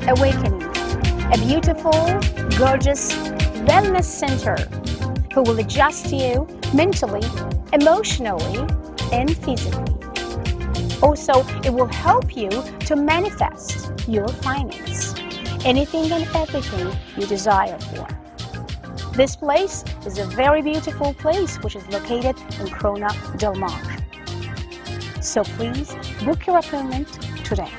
Awakening, a beautiful, gorgeous wellness center who will adjust you mentally, emotionally, and physically. Also, it will help you to manifest your finance, anything and everything you desire for. This place is a very beautiful place which is located in Corona Del Mar. So please book your appointment today.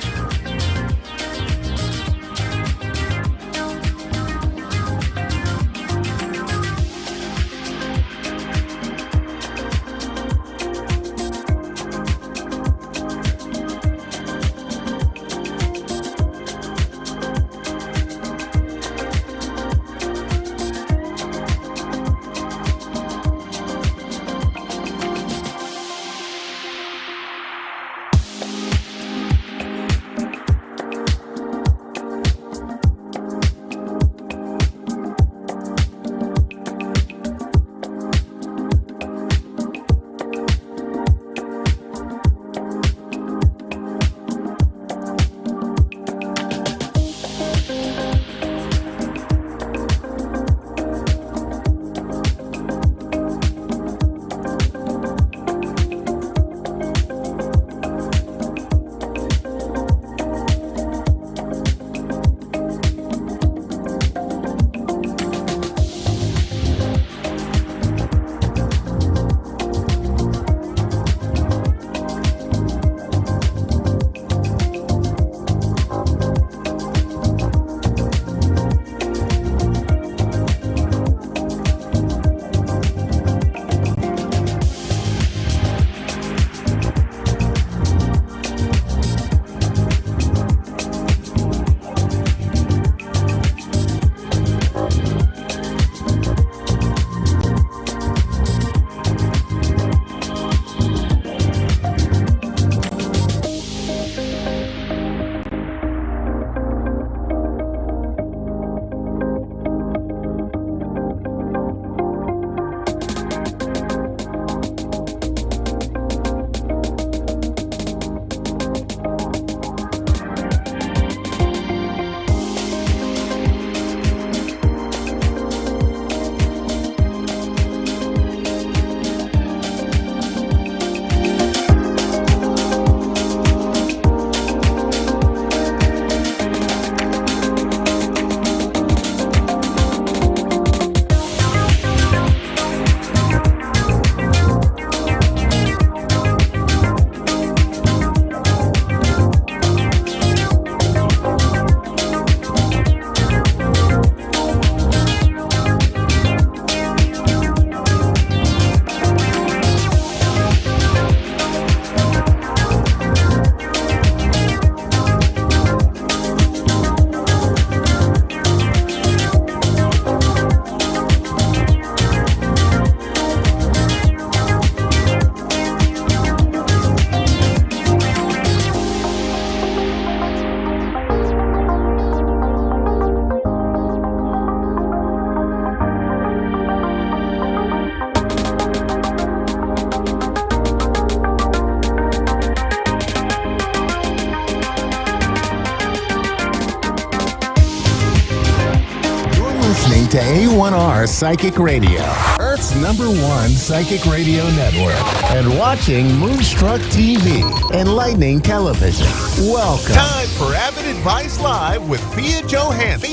to A1R Psychic Radio, Earth's #1 psychic radio network, and watching Moonstruck TV, enlightening television. Welcome. Time for Avid Advice Live with Thea Johansson.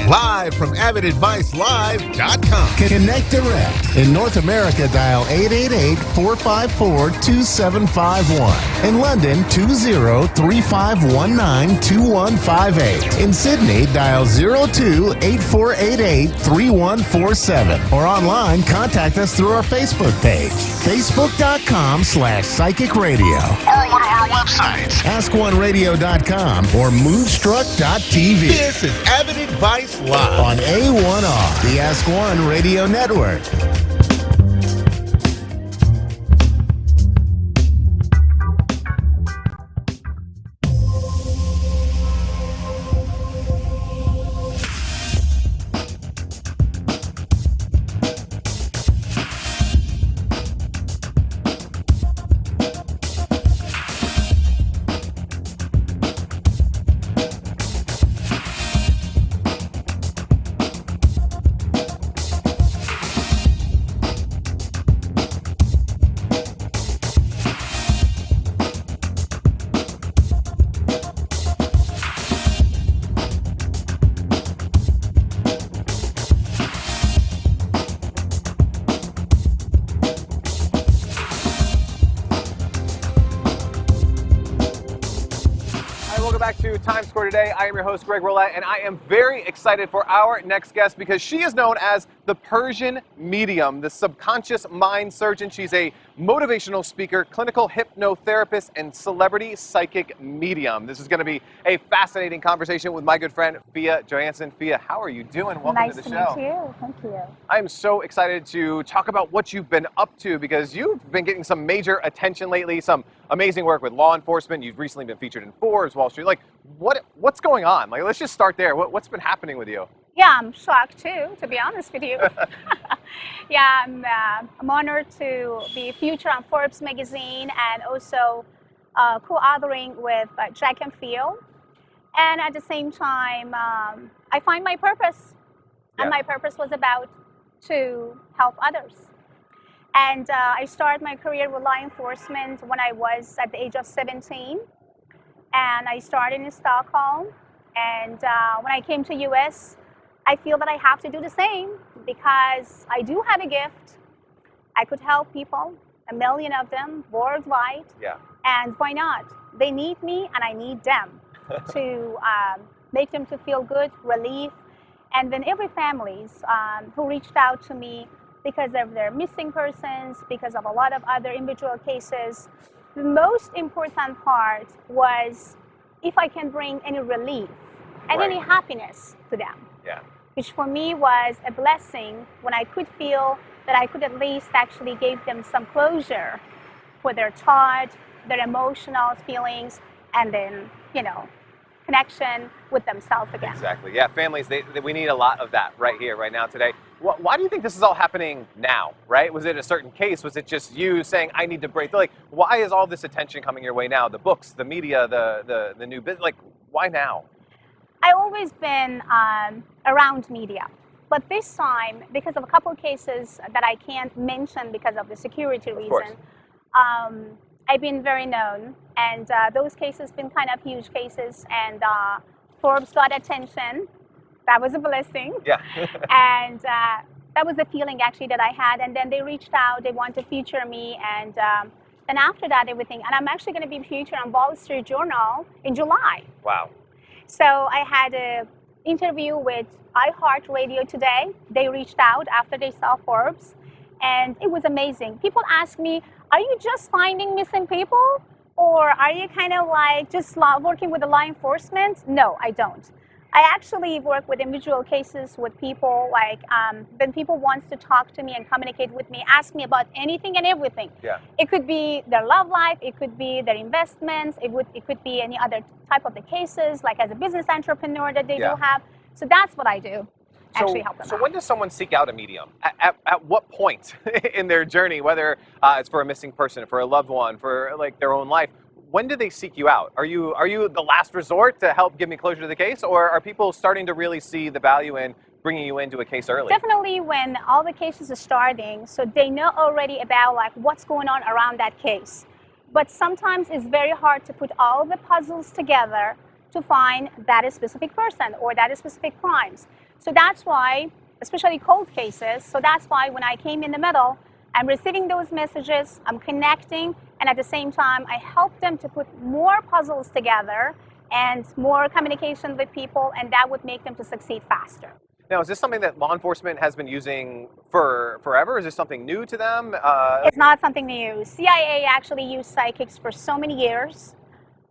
Live from AvidAdviceLive.com. Connect direct. In North America, dial 888-454-2751. In London, 20-3519-2158. In Sydney, dial 02-8488-3147. Or online, contact us through our Facebook page, facebook.com/psychic radio. Or one of our websites, askoneradio.com or moonstruck.tv. This is Avid Advice Live on A1R, the Ask One Radio Network. Hi, welcome back to Times Square today. I am your host, Greg Roulette, and I am very excited for our next guest because she is known as the Persian Medium, the subconscious mind surgeon. She's a motivational speaker, clinical hypnotherapist, and celebrity psychic medium. This is going to be a fascinating conversation with my good friend, Fia Johansson. Fia, how are you doing? Welcome to the show. Nice to meet you. Thank you. I'm so excited to talk about what you've been up to because you've been getting some major attention lately, some amazing work with law enforcement. You've recently been featured in Forbes, Wall Street. Like, what's going on? Like, let's just start there. What's been happening with you? Yeah, I'm shocked too, to be honest with you. Yeah, I'm honored to be featured on Forbes magazine and also co-authoring with Jack and Phil. And at the same time, I find my purpose. And my purpose was about to help others. And I started my career with law enforcement when I was at the age of 17. And I started in Stockholm. And when I came to US, I feel that I have to do the same because I do have a gift. I could help people, 1 million of them worldwide. Yeah. And why not? They need me and I need them to make them to feel good, relief. And then every families who reached out to me because of their missing persons, because of a lot of other individual cases, the most important part was if I can bring any relief and any happiness to them. Yeah. Which for me was a blessing when I could feel that I could at least actually give them some closure for their thought, their emotional feelings, and then, connection with themselves again. Exactly. Yeah, families, we need a lot of that right here, right now, today. Why do you think this is all happening now, right? Was it a certain case? Was it just you saying, I need to break? Like, why is all this attention coming your way now? The books, the media, the new business, like, why now? I've always been around media, but this time, because of a couple of cases that I can't mention because of the security reason, I've been very known, and those cases been kind of huge cases, and Forbes got attention. That was a blessing. Yeah. And that was the feeling actually that I had, and then they reached out, they wanted to feature me, and then after that, everything, and I'm actually going to be featured on Wall Street Journal in July. Wow. So I had an interview with iHeartRadio today. They reached out after they saw Forbes, and it was amazing. People ask me, are you just finding missing people? Or are you kind of like just working with the law enforcement? No, I don't. I actually work with individual cases with people, like when people want to talk to me and communicate with me, ask me about anything and everything. Yeah. It could be their love life, it could be their investments, it could be any other type of the cases, like as a business entrepreneur that they do have. So that's what I do, actually help them out. When does someone seek out a medium? At what point in their journey, whether it's for a missing person, for a loved one, for like their own life? When do they seek you out? Are you the last resort to help give me closure to the case, or are people starting to really see the value in bringing you into a case early? Definitely when all the cases are starting, so they know already about like what's going on around that case. But sometimes it's very hard to put all the puzzles together to find that a specific person or that a specific crimes. So that's why, especially cold cases, so that's why when I came in the middle, I'm receiving those messages, I'm connecting, and at the same time, I help them to put more puzzles together and more communication with people, and that would make them to succeed faster. Now, is this something that law enforcement has been using for forever? Is this something new to them? It's not something new. CIA actually used psychics for so many years,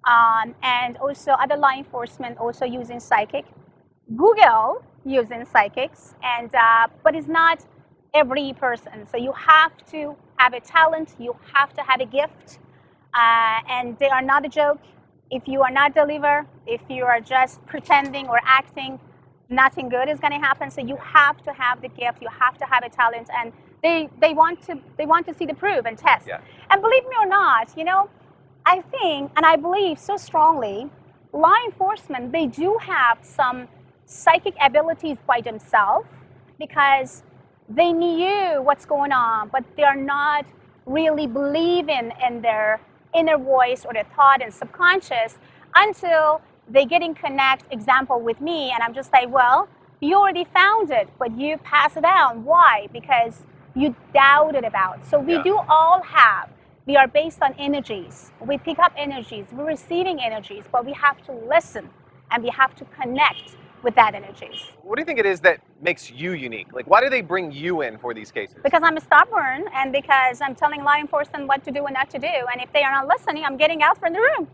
and also other law enforcement also using psychic. Google using psychics, and but it's not every person. So you have to have a talent, you have to have a gift, and they are not a joke. If you are not deliver, if you are just pretending or acting, nothing good is going to happen. So you have to have the gift, you have to have a talent, and they want to see the proof and test. Yeah. And believe me or not, I think and I believe so strongly, law enforcement, they do have some psychic abilities by themselves because they knew what's going on, but they're not really believing in their inner voice or their thought and subconscious until they get in connect, example, with me, and I'm just like, well, you already found it, but you pass it down. Why? Because you doubted about it. So we do all have We are based on energies. We pick up energies, we're receiving energies, but we have to listen and we have to connect with that energies. What do you think it is that makes you unique? Like, why do they bring you in for these cases? Because I'm stubborn and because I'm telling law enforcement what to do and not to do. And if they are not listening, I'm getting out from the room.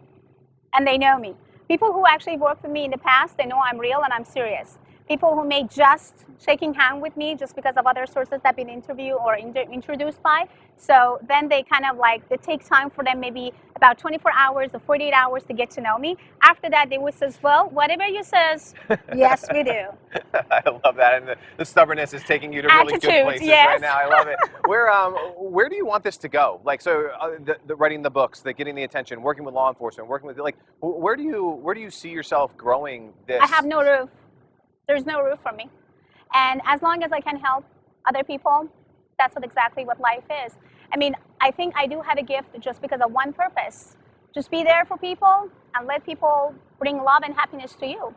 And they know me. People who actually worked with me in the past, they know I'm real and I'm serious. People who may just shaking hand with me just because of other sources that have been interviewed or introduced by. So then they kind of like, it takes time for them, maybe about 24 hours or 48 hours to get to know me. After that, they would say, well, whatever you says, yes, we do. I love that. And the stubbornness is taking you to really good places right now. I love it. Where do you want this to go? Like, so the writing the books, the getting the attention, working with law enforcement, working with, like, where do you see yourself growing this? I have no roof. There's no roof for me. And as long as I can help other people, that's exactly what life is. I mean, I think I do have a gift just because of one purpose. Just be there for people and let people bring love and happiness to you.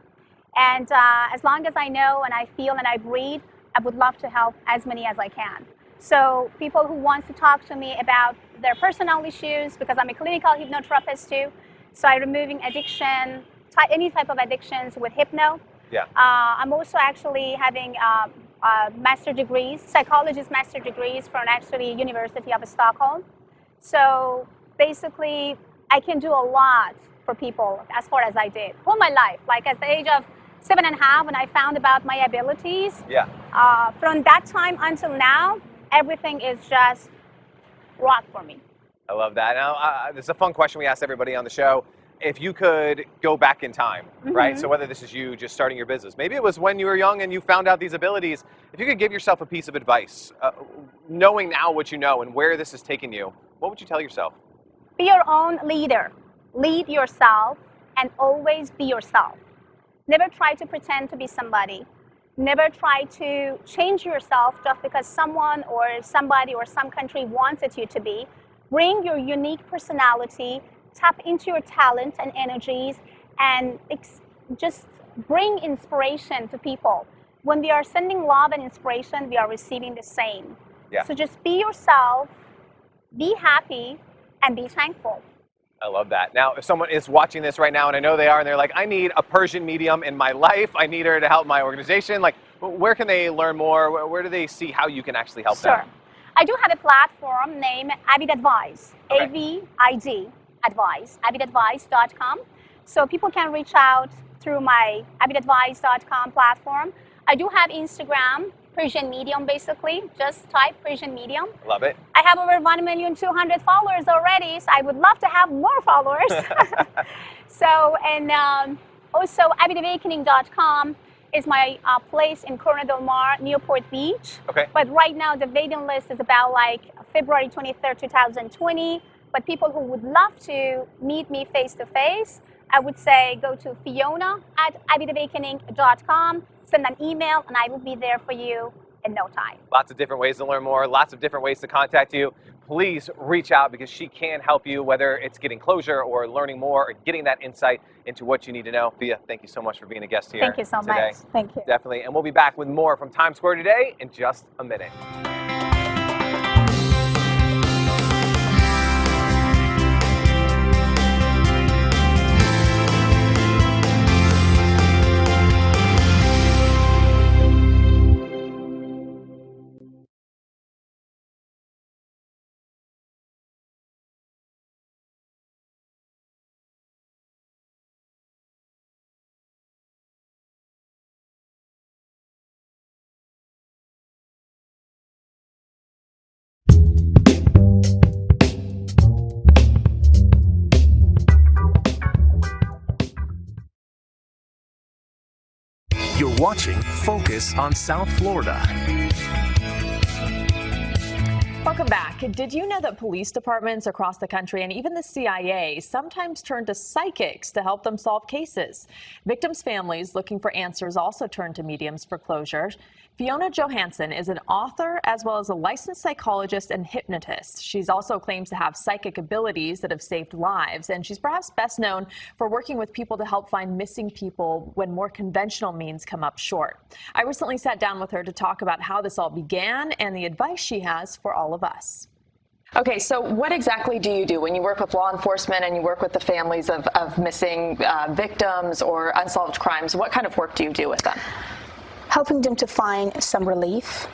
And as long as I know and I feel and I breathe, I would love to help as many as I can. So people who want to talk to me about their personal issues, because I'm a clinical hypnotherapist too, so I'm removing addiction, any type of addictions with hypno. Yeah. I'm also actually having master degrees, psychologist master degrees from actually University of Stockholm. So basically, I can do a lot for people as far as I did all my life. Like at the age of 7.5, when I found about my abilities. Yeah. From that time until now, everything is just rock for me. I love that. Now, this is a fun question we ask everybody on the show. If you could go back in time, right? So whether this is you just starting your business, maybe it was when you were young and you found out these abilities, if you could give yourself a piece of advice, knowing now what you know and where this has taken you, what would you tell yourself? Be your own leader. Lead yourself and always be yourself. Never try to pretend to be somebody. Never try to change yourself just because someone or somebody or some country wants it you to be. Bring your unique personality. Tap into your talent and energies and just bring inspiration to people. When we are sending love and inspiration, we are receiving the same. Yeah. So just be yourself, be happy, and be thankful. I love that. Now, if someone is watching this right now, and I know they are, and they're like, I need a Persian medium in my life. I need her to help my organization. Like, where can they learn more? Where do they see how you can actually help them? Sure. I do have a platform named Avid Advice, Okay. A-V-I-D. Advice, avidadvice.com. So people can reach out through my avidadvice.com platform. I do have Instagram, Persian Medium basically. Just type Persian Medium. Love it. I have over 1,200,000 followers already, so I would love to have more followers. So, and also avidawakening.com is my place in Corona Del Mar, Newport Beach. Okay. But right now the waiting list is about like February 23rd, 2020. But people who would love to meet me face-to-face, I would say go to fiona@avidawakening.com, send an email, and I will be there for you in no time. Lots of different ways to learn more, lots of different ways to contact you. Please reach out because she can help you, whether it's getting closure or learning more or getting that insight into what you need to know. Fia, thank you so much for being a guest here. Thank you so today. much. Thank you. Definitely. And we'll be back with more from Times Square today in just a minute. You're watching Focus on South Florida. Welcome back. Did you know that police departments across the country and even the CIA sometimes turn to psychics to help them solve cases? Victims' families looking for answers also turn to mediums for closure. Fiona Johansson is an author as well as a licensed psychologist and hypnotist. She's also claims to have psychic abilities that have saved lives, and she's perhaps best known for working with people to help find missing people when more conventional means come up short. I recently sat down with her to talk about how this all began and the advice she has for all of us. Okay, so what exactly do you do when you work with law enforcement and you work with the families of missing victims or unsolved crimes? What kind of work do you do with them? Helping them to find some relief,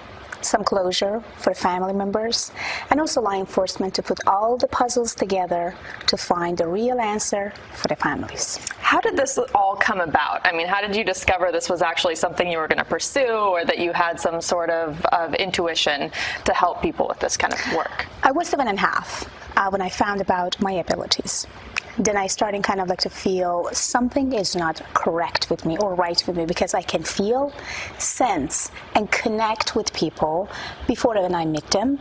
some closure for family members, and also law enforcement to put all the puzzles together to find the real answer for the families. How did this all come about? I mean, how did you discover this was actually something you were going to pursue, or that you had some sort of intuition to help people with this kind of work? I was 7.5 when I found about my abilities. Then I started kind of like to feel something is not correct with me or right with me, because I can feel, sense, and connect with people before even I meet them,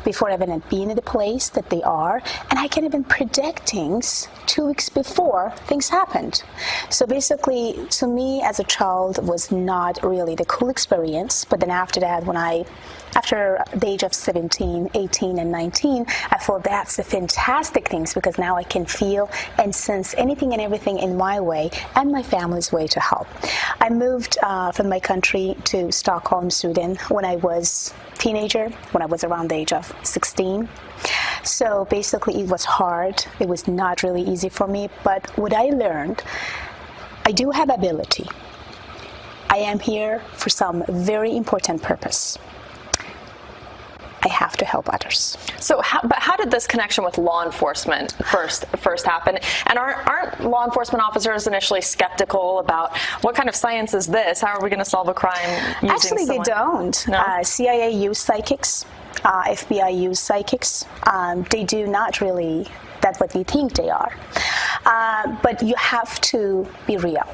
before even being in the place that they are, and I can even predict things 2 weeks before things happened. So basically, to me as a child, was not really the cool experience, but then after that, after the age of 17, 18, and 19, I thought that's the fantastic things, because now I can feel and sense anything and everything in my way and my family's way to help. I moved from my country to Stockholm, Sweden when I was a teenager, when I was around the age of 16. So basically it was hard. It was not really easy for me, but what I learned, I do have ability. I am here for some very important purpose. I have to help others. So, how did this connection with law enforcement first happen? And aren't law enforcement officers initially skeptical about what kind of science is this? How are we going to solve a crime using Actually, someone? they don't. No? CIA use psychics. FBI use psychics. They do not really. That's what we think they are. But you have to be real.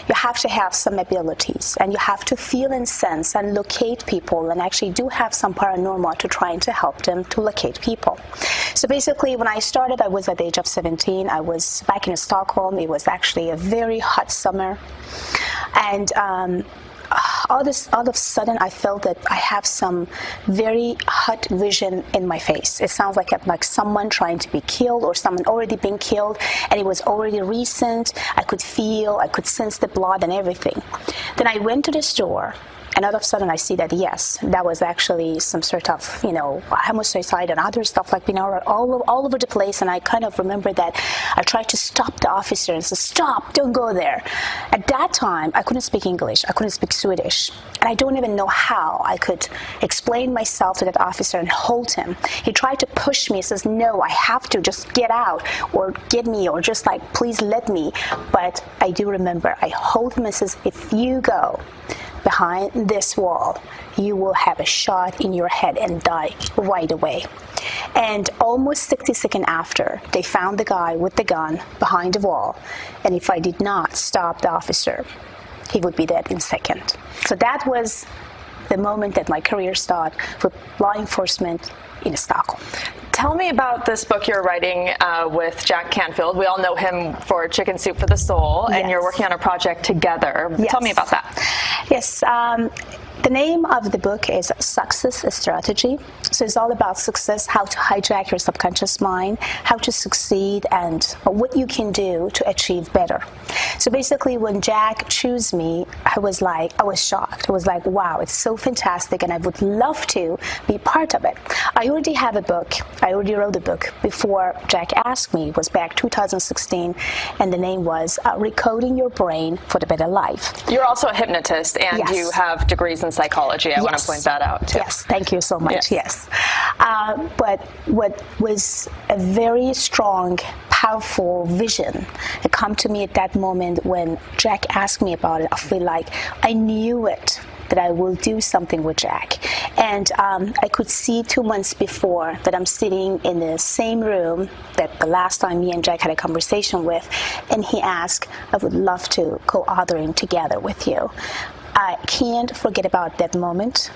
You have to have some abilities, and you have to feel and sense and locate people, and actually do have some paranormal to trying to help them to locate people. So basically, when I started, I was at the age of 17. I was back in Stockholm. It was actually a very hot summer, and all of a sudden, I felt that I have some very hot vision in my face. It sounds like someone trying to be killed, or someone already been killed, and it was already recent. I could feel, I could sense the blood and everything. Then I went to the store, and all of a sudden I see that, yes, that was actually some sort of, homicide and other stuff all over the place. And I kind of remember that I tried to stop the officer and say, stop, don't go there. At that time, I couldn't speak English. I couldn't speak Swedish. And I don't even know how I could explain myself to that officer and hold him. He tried to push me. He says, no, I have to just get out or get me, or just please let me. But I do remember I hold him and says, if you go behind this wall, you will have a shot in your head and die right away. And almost 60 seconds after, they found the guy with the gun behind the wall. And if I did not stop the officer, he would be dead in a second. So that was the moment that my career started with law enforcement in Stockholm. Tell me about this book you're writing with Jack Canfield. We all know him for Chicken Soup for the Soul, and you're working on a project together. Yes. Tell me about that. Yes. The name of the book is Success Strategy. So it's all about success, how to hijack your subconscious mind, how to succeed, and what you can do to achieve better. So basically, when Jack chose me, I was shocked. I was like, wow, it's so fantastic, and I would love to be part of it. I already have a book. I already wrote a book before Jack asked me. It was back 2016, and the name was Recoding Your Brain for the Better Life. You're also a hypnotist, and Yes. you have degrees in psychology. I want Yes. to point that out, too. Yes, thank you so much. Yes. But what was a very strong, powerful vision that come to me at that moment when Jack asked me about it, I feel like I knew it, that I will do something with Jack. And I could see 2 months before that I'm sitting in the same room that the last time me and Jack had a conversation with, and he asked, I would love to co-authoring together with you. I can't forget about that moment.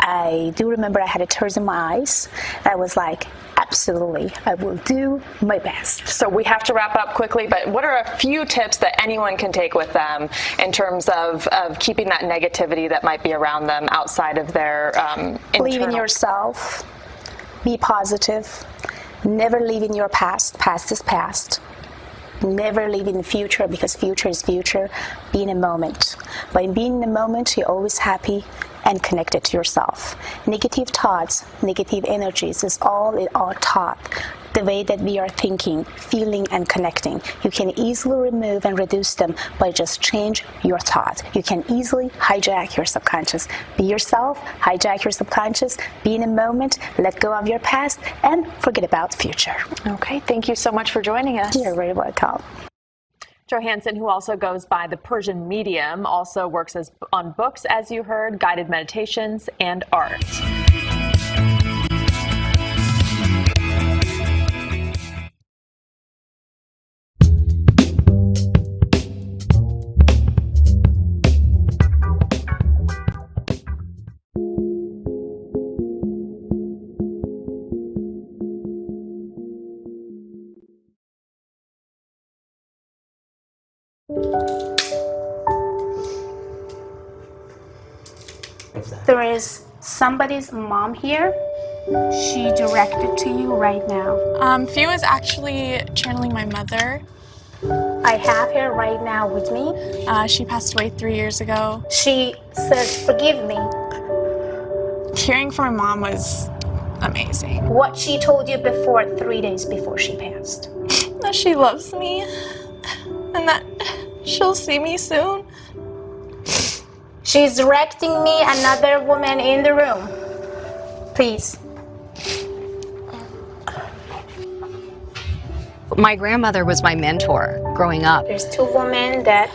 I do remember I had tears in my eyes. I was like, absolutely, I will do my best. So we have to wrap up quickly, but what are a few tips that anyone can take with them in terms of keeping that negativity that might be around them outside of their Believe in internal... yourself. Be positive. Never live in your past. Past is past. Never live in the future, because future is future. Be in a moment. By being in the moment, you're always happy. and connected to yourself. Negative thoughts, negative energies is all in our thought. The way that we are thinking, feeling, and connecting. You can easily remove and reduce them by just change your thought. You can easily hijack your subconscious. Be yourself, hijack your subconscious, be in a moment, let go of your past, and forget about the future. Okay, thank you so much for joining us. You're very welcome. Johansson, who also goes by the Persian Medium, also works on books, as you heard, guided meditations, and art. There is somebody's mom here. She directed to you right now. Fee was actually channeling my mother. I have her right now with me. She passed away 3 years ago. She says, forgive me. Hearing from my mom was amazing. What she told you before, 3 days before she passed. That she loves me and that she'll see me soon. She's directing me another woman in the room. Please. My grandmother was my mentor growing up. There's two women that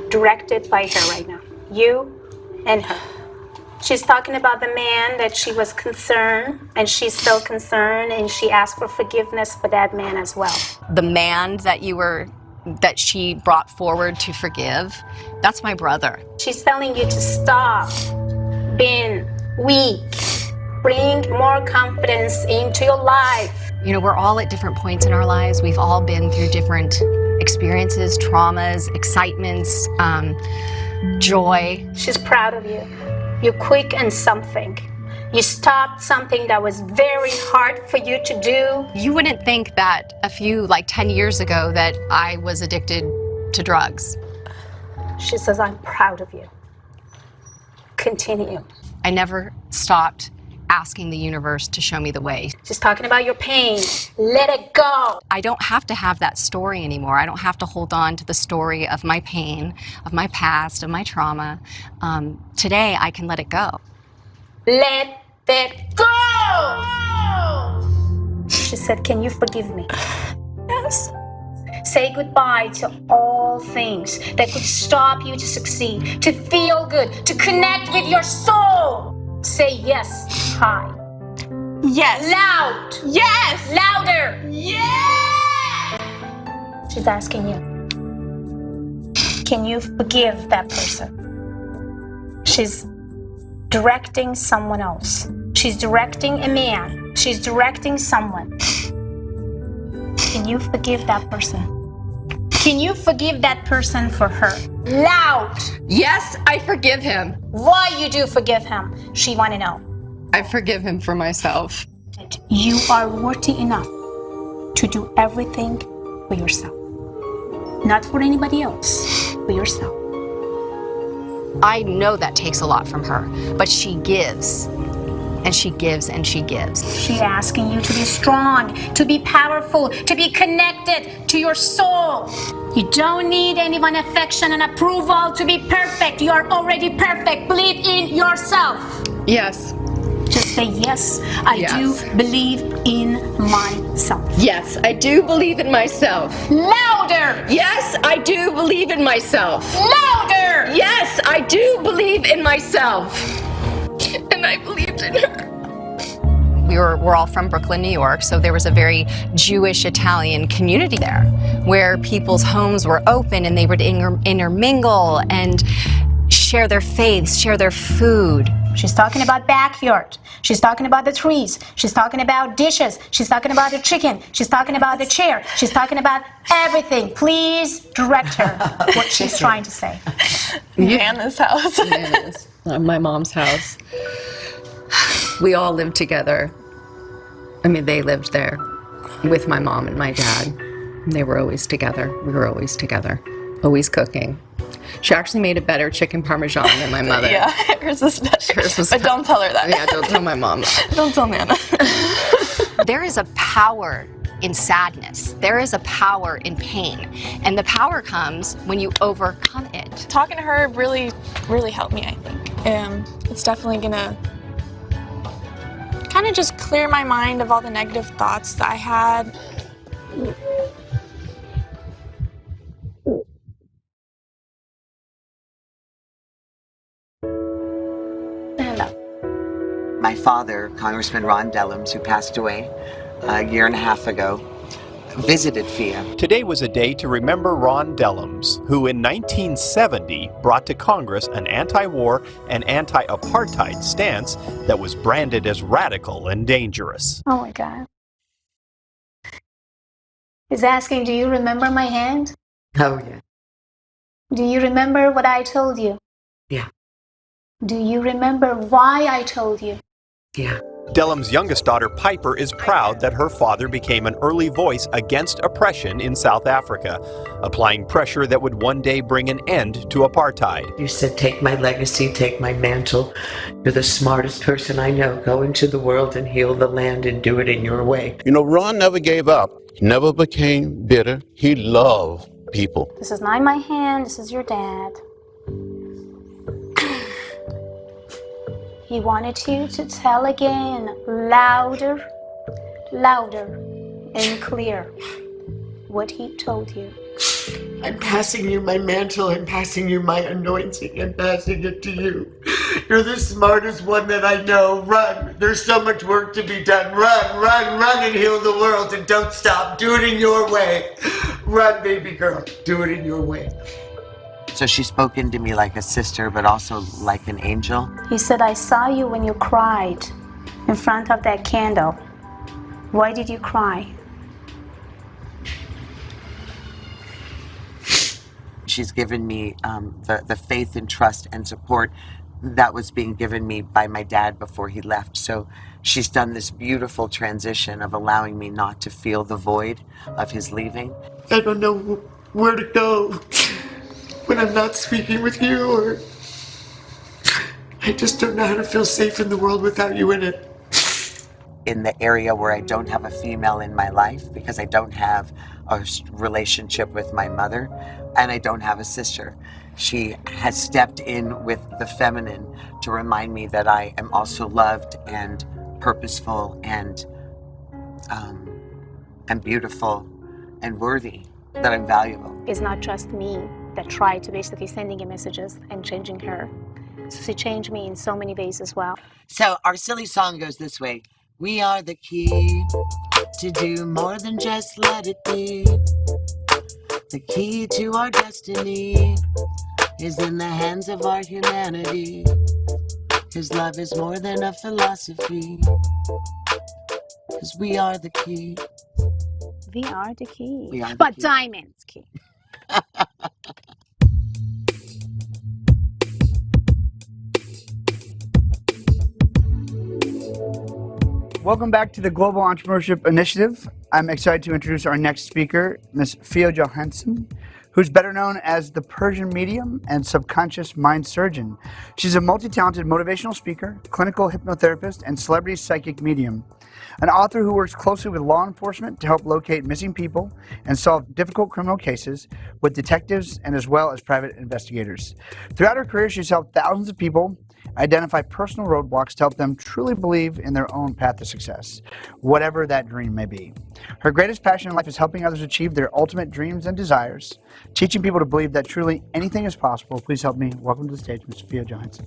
directed by her right now. You and her. She's talking about the man that she was concerned, and she's still concerned, and she asked for forgiveness for that man as well. The man that she brought forward to forgive, that's my brother. She's telling you to stop being weak. Bring more confidence into your life. You know, we're all at different points in our lives. We've all been through different experiences, traumas, excitements, joy. She's proud of you. You're quick in something. You stopped something that was very hard for you to do. You wouldn't think that 10 years ago that I was addicted to drugs. She says, I'm proud of you. Continue. I never stopped asking the universe to show me the way. She's talking about your pain. Let it go. I don't have to have that story anymore. I don't have to hold on to the story of my pain, of my past, of my trauma. Today, I can let it go. Let it go! She said, can you forgive me? Yes. Say goodbye to all things that could stop you to succeed, to feel good, to connect with your soul. Say yes high. Yes. Loud. Yes. Louder. Yes. She's asking you, can you forgive that person? She's directing someone else. She's directing a man. She's directing someone. Can you forgive that person? Can you forgive that person for her? Loud. Yes, I forgive him. Why you do forgive him? She want to know. I forgive him for myself. You are worthy enough to do everything for yourself. Not for anybody else, for yourself. I know that takes a lot from her, but she gives, and she gives, and she gives. She's asking you to be strong, to be powerful, to be connected to your soul. You don't need anyone's affection and approval to be perfect. You are already perfect. Believe in yourself. Yes. Just say, yes, I do believe in myself. Yes, I do believe in myself. Louder! Yes, I do believe in myself. Louder! Yes, I do believe in myself. And I believed in her. We're all from Brooklyn, New York, so there was a very Jewish Italian community there where people's homes were open and they would intermingle and share their faiths, share their food. She's talking about backyard. She's talking about the trees. She's talking about dishes. She's talking about the chicken. She's talking about the chair. She's talking about everything. Please direct her what she's trying to say. Nana's house. Yes, my mom's house. We all lived together. I mean, they lived there with my mom and my dad. They were always together. We were always together, always cooking. She actually made a better chicken parmesan than my mother. Yeah, hers is better. But don't tell her that. Yeah, don't tell my mom that. Don't tell Nana. There is a power in sadness. There is a power in pain. And the power comes when you overcome it. Talking to her really helped me, I think. It's definitely gonna kind of just clear my mind of all the negative thoughts that I had. My father, Congressman Ron Dellums, who passed away a year and a half ago, visited Fia. Today was a day to remember Ron Dellums, who in 1970 brought to Congress an anti-war and anti-apartheid stance that was branded as radical and dangerous. Oh my God. He's asking, do you remember my hand? Oh, yeah. Do you remember what I told you? Yeah. Do you remember why I told you? Yeah. Dellums' youngest daughter, Piper, is proud that her father became an early voice against oppression in South Africa, applying pressure that would one day bring an end to apartheid. You said, take my legacy, take my mantle. You're the smartest person I know. Go into the world and heal the land and do it in your way. You know, Ron never gave up. He never became bitter. He loved people. This is not my hand, this is your dad. He wanted you to tell again, louder, louder, and clear what he told you. I'm passing you my mantle. I'm passing you my anointing. I'm passing it to you. You're the smartest one that I know. Run. There's so much work to be done. Run, run, run and heal the world. And don't stop. Do it in your way. Run, baby girl. Do it in your way. So she's spoken to me like a sister, but also like an angel. He said, I saw you when you cried in front of that candle. Why did you cry? She's given me the faith and trust and support that was being given me by my dad before he left. So she's done this beautiful transition of allowing me not to feel the void of his leaving. I don't know where to go when I'm not speaking with you, or I just don't know how to feel safe in the world without you in it. In the area where I don't have a female in my life, because I don't have a relationship with my mother, and I don't have a sister. She has stepped in with the feminine to remind me that I am also loved and purposeful and beautiful and worthy, that I'm valuable. It's not just me that tried to basically sending her messages and changing her. So she changed me in so many ways as well. So our silly song goes this way. We are the key to do more than just let it be. The key to our destiny is in the hands of our humanity. His love is more than a philosophy, 'cause we are the key. We are the key. We are the but key. Diamond's key. Welcome back to the Global Entrepreneurship Initiative. I'm excited to introduce our next speaker, Ms. Fia Johansson, who's better known as the Persian medium and subconscious mind surgeon. She's a multi-talented motivational speaker, clinical hypnotherapist, and celebrity psychic medium. An author who works closely with law enforcement to help locate missing people and solve difficult criminal cases with detectives and as well as private investigators. Throughout her career, she's helped thousands of people identify personal roadblocks to help them truly believe in their own path to success, whatever that dream may be. Her greatest passion in life is helping others achieve their ultimate dreams and desires, teaching people to believe that truly anything is possible. Please help me welcome to the stage Ms. Fia Johansson.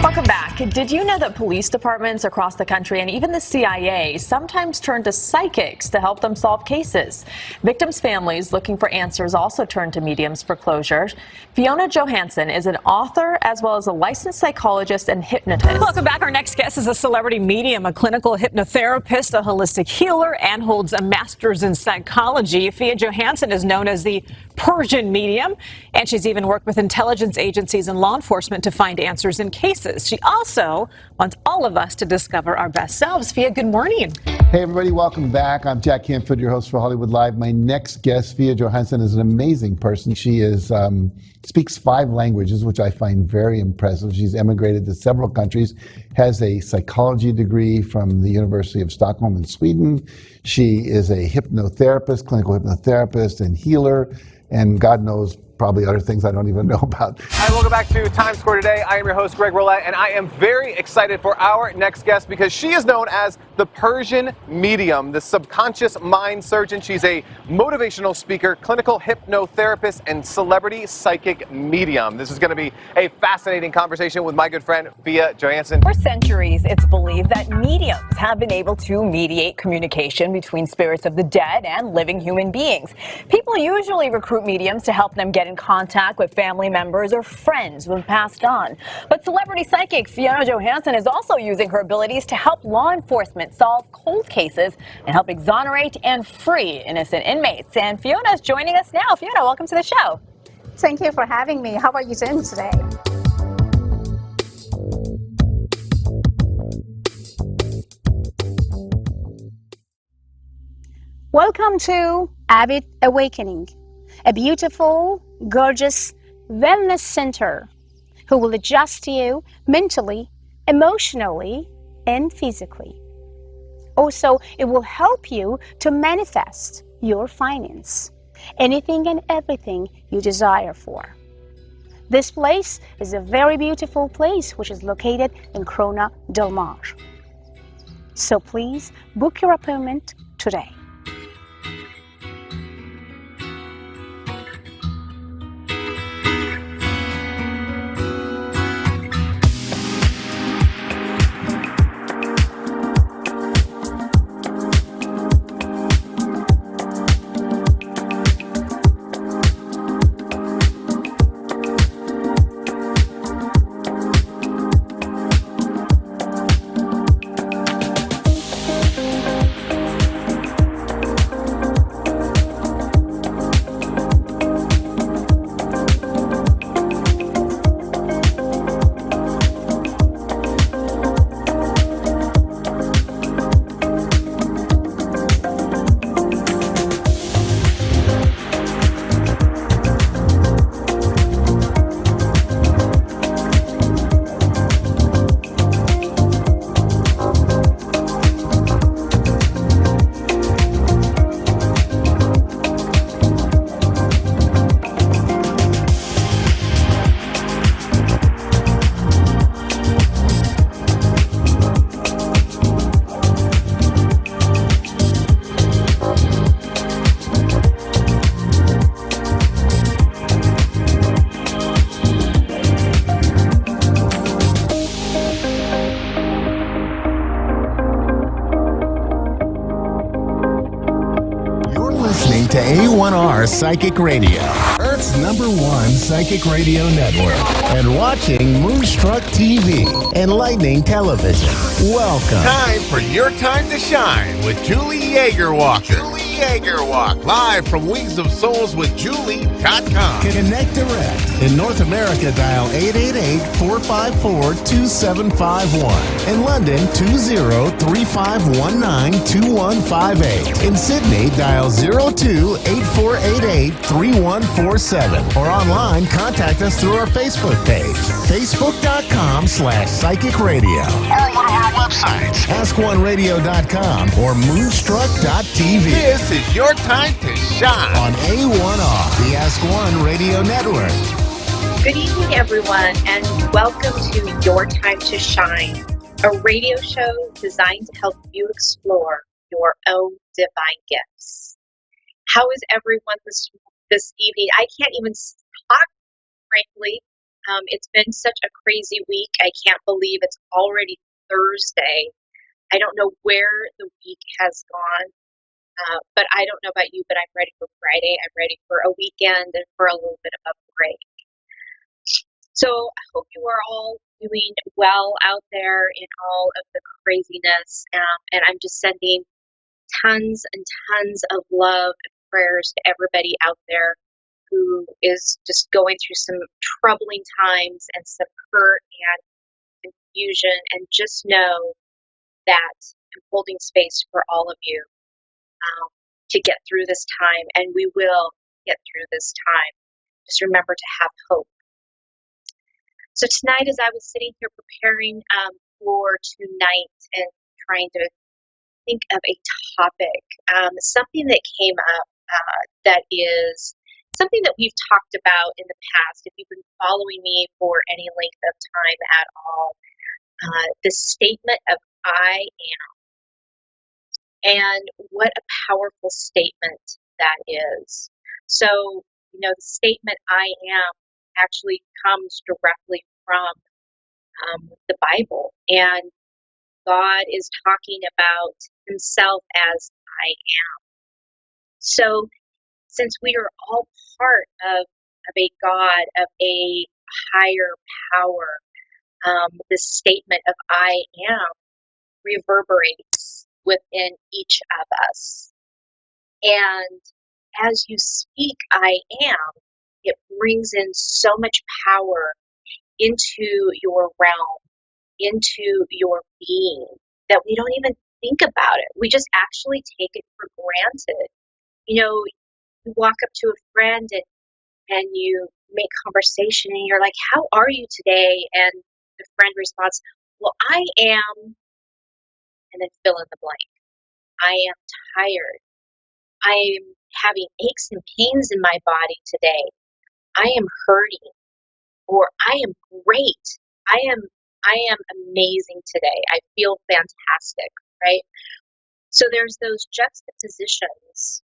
Welcome back. Did you know that police departments across the country and even the CIA sometimes turn to psychics to help them solve cases? Victims' families looking for answers also turn to mediums for closure. Fiona Johansson is an author as well as a licensed psychologist and hypnotist. Welcome back. Our next guest is a celebrity medium, a clinical hypnotherapist, a holistic healer, and holds a master's in psychology. Fia Johansson is known as the Persian medium, and she's even worked with intelligence agencies and law enforcement to find answers in cases. experiences. She also wants all of us to discover our best selves. Fia, good morning. Hey everybody, welcome back. I'm Jack Canfield, your host for Hollywood Live. My next guest, Fia Johansson, is an amazing person. She speaks 5 languages, which I find very impressive. She's emigrated to several countries, has a psychology degree from the University of Stockholm in Sweden. She is a hypnotherapist, clinical hypnotherapist and healer, and God knows probably other things I don't even know about. Hi, welcome back to Times Square Today. I am your host, Greg Roulette, and I am very excited for our next guest because she is known as the Persian Medium, the subconscious mind surgeon. She's a motivational speaker, clinical hypnotherapist, and celebrity psychic medium. This is going to be a fascinating conversation with my good friend, Fia Johansson. For centuries, it's believed that mediums have been able to mediate communication between spirits of the dead and living human beings. People usually recruit mediums to help them get in contact with family members or friends who have passed on. But celebrity psychic Fia Johansson is also using her abilities to help law enforcement solve cold cases and help exonerate and free innocent inmates. And Fiona's joining us now. Fiona, welcome to the show. Thank you for having me. How are you doing today? Welcome to Avid Awakening, a beautiful, gorgeous wellness center who will adjust you mentally, emotionally, and physically. Also, it will help you to manifest your finance, anything and everything you desire for. This place is a very beautiful place which is located in Corona del Mar. So please book your appointment today. To A1R Psychic Radio, Earth's #1 psychic radio network, and watching Moonstruck TV, enlightening television. Welcome. Time for Your Time to Shine with Julie Yeager-Walker. Julie Yeager-Walker. Live from Wings of Souls with Julie.com. Connect direct. In North America, dial 888-454-2751. In London, 20-3519-2158. In Sydney, dial 02-8488-3147. Or online, contact us through our Facebook page, facebook.com/psychic radio. Or one of our websites, askoneradio.com or moonstruck.tv. This is Your Time to Shine on A1R, the Ask One Radio Network. Good evening, everyone, and welcome to Your Time to Shine, a radio show designed to help you explore your own divine gifts. How is everyone this evening? I can't even talk, frankly. It's been such a crazy week. I can't believe it's already Thursday. I don't know where the week has gone, but I don't know about you, but I'm ready for Friday. I'm ready for a weekend and for a little bit of a break. So I hope you are all doing well out there in all of the craziness, and I'm just sending tons and tons of love and prayers to everybody out there who is just going through some troubling times and some hurt confusion, and just know that I'm holding space for all of you to get through this time, and we will get through this time. Just remember to have hope. So tonight, as I was sitting here preparing for tonight and trying to think of a topic, something that came up that is something that we've talked about in the past. If you've been following me for any length of time at all, the statement of I am, and what a powerful statement that is. So, the statement I am actually comes directly from the Bible, and God is talking about himself as I am. So, since we are all part of a God, of a higher power, the statement of I am reverberates within each of us. And as you speak I am, it brings in so much power into your realm, into your being, that we don't even think about it. We just actually take it for granted. You walk up to a friend and you make conversation and you're like, how are you today? And the friend responds, well, I am, and then fill in the blank. I am tired. I am having aches and pains in my body today. I am hurting. Or I am great. I am amazing today. I feel fantastic, right? So there's those juxtapositions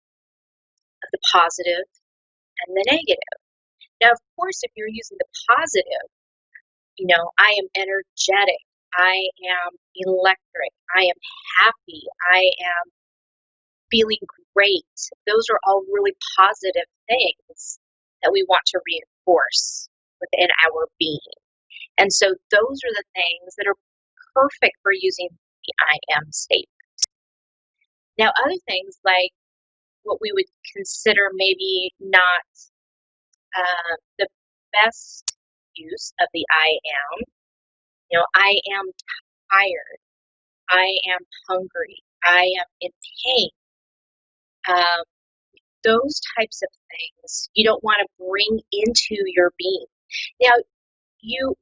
of the positive and the negative. Now, of course, if you're using the positive, I am energetic. I am electric. I am happy. I am feeling great. Those are all really positive things that we want to reinforce within our being. And so those are the things that are perfect for using the I am statement. Now, other things like what we would consider maybe not the best use of the I am, I am tired. I am hungry. I am in pain. Those types of things you don't want to bring into your being. Now, you're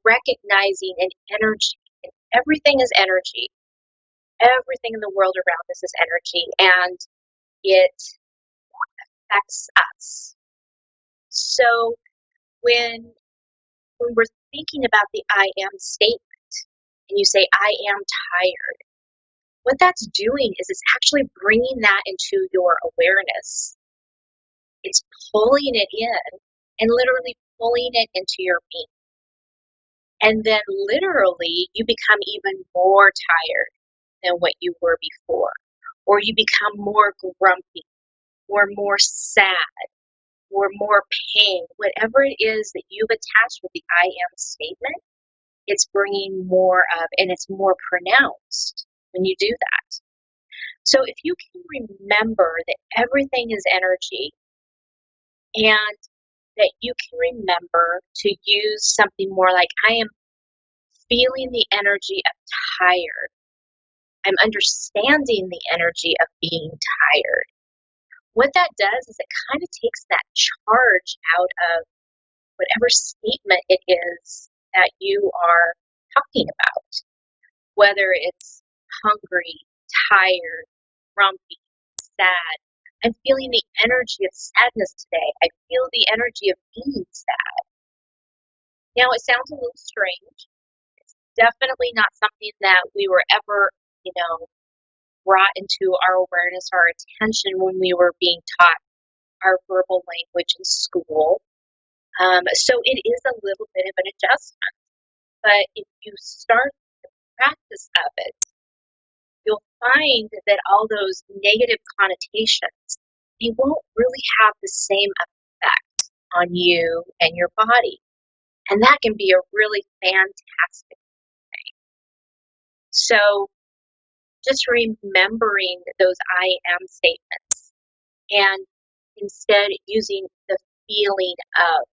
recognizing an energy, and everything is energy. Everything in the world around us is energy, and it affects us. So when we're thinking about the I am statement, and you say, I am tired, what that's doing is it's actually bringing that into your awareness. It's pulling it in and literally pulling it into your being. And then literally you become even more tired than what you were before. Or you become more grumpy, or more sad, or more pain. Whatever it is that you've attached with the I am statement, it's bringing more of, and it's more pronounced when you do that. So if you can remember that everything is energy, and that you can remember to use something more like, I am feeling the energy of tired. I'm understanding the energy of being tired. What that does is it kind of takes that charge out of whatever statement it is that you are talking about. Whether it's hungry, tired, grumpy, sad. I'm feeling the energy of sadness today. I feel the energy of being sad. Now, it sounds a little strange. It's definitely not something that we were ever, brought into our awareness, our attention when we were being taught our verbal language in school. So it is a little bit of an adjustment. But if you start the practice of it, you'll find that all those negative connotations, they won't really have the same effect on you and your body. And that can be a really fantastic thing. So just remembering those I am statements, and instead using the feeling of,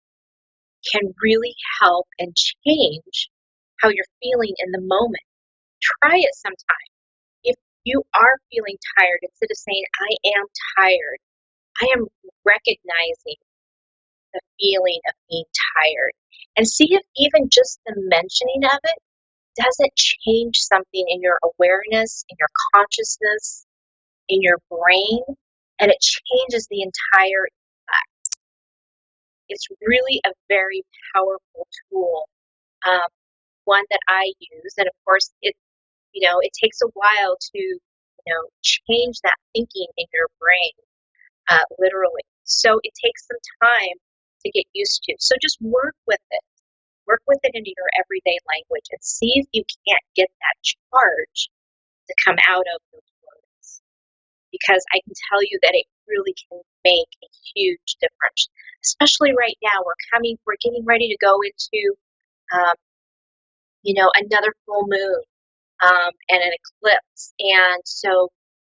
can really help and change how you're feeling in the moment. Try it sometime. If you are feeling tired, instead of saying, I am tired, I am recognizing the feeling of being tired. And see if even just the mentioning of it doesn't change something in your awareness, in your consciousness, in your brain, and it changes the entire effect. It's really a very powerful tool, one that I use, and of course, it takes a while to change that thinking in your brain, literally. So it takes some time to get used to. So just work with it. Work with it into your everyday language and see if you can't get that charge to come out of those words. Because I can tell you that it really can make a huge difference. Especially right now, we're getting ready to go into, another full moon, and an eclipse. And so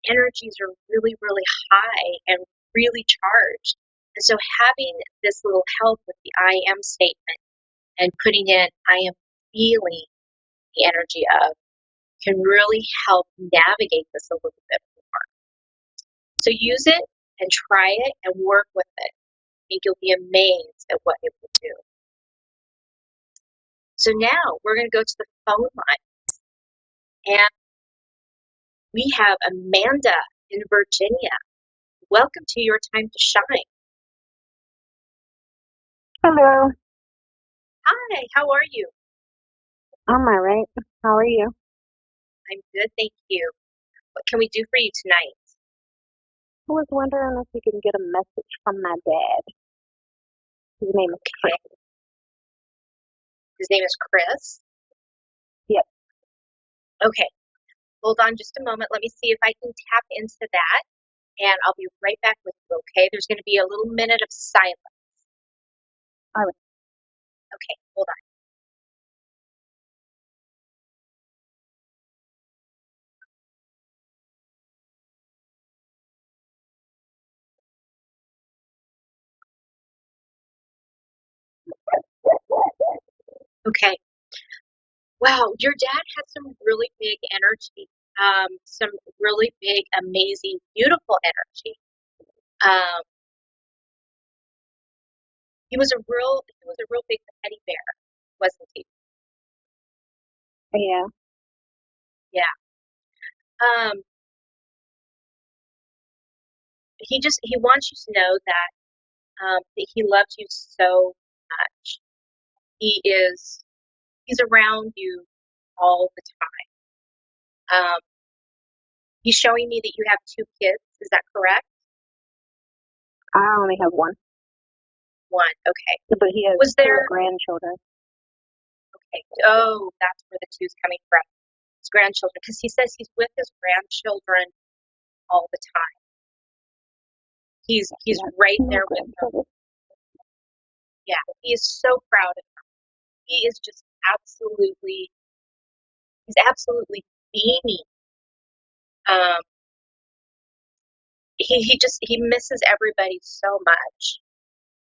energies are really, really high and really charged. And so having this little help with the I am statement and putting in I am feeling the energy of can really help navigate this a little bit more. So use it and try it and work with it. I think you'll be amazed at what it will do. So now we're going to go to the phone line. And we have Amanda in Virginia. Welcome to Your Time to Shine. Hello. Hi, how are you? I'm all right. How are you? I'm good, thank you. What can we do for you tonight? I was wondering if you can get a message from my dad. His name is Chris. His name is Chris? Yep. Okay. Hold on just a moment. Let me see if I can tap into that, and I'll be right back with you, okay? There's going to be a little minute of silence. All right. Okay, hold on. Okay. Wow, your dad had some really big energy, some really big, amazing, beautiful energy. Um, he was a real big teddy bear, wasn't he? Yeah. Yeah. He wants you to know that he loves you so much. He's around you all the time. He's showing me that you have 2 kids. Is that correct? I only have one. One. Okay. But he has Was 2 there? grandchildren. Okay. Oh, that's where the 2's coming from. His grandchildren, because he says he's with his grandchildren all the time. He's right there with them. Yeah, he is so proud of them. He is just he's absolutely beaming. He misses everybody so much,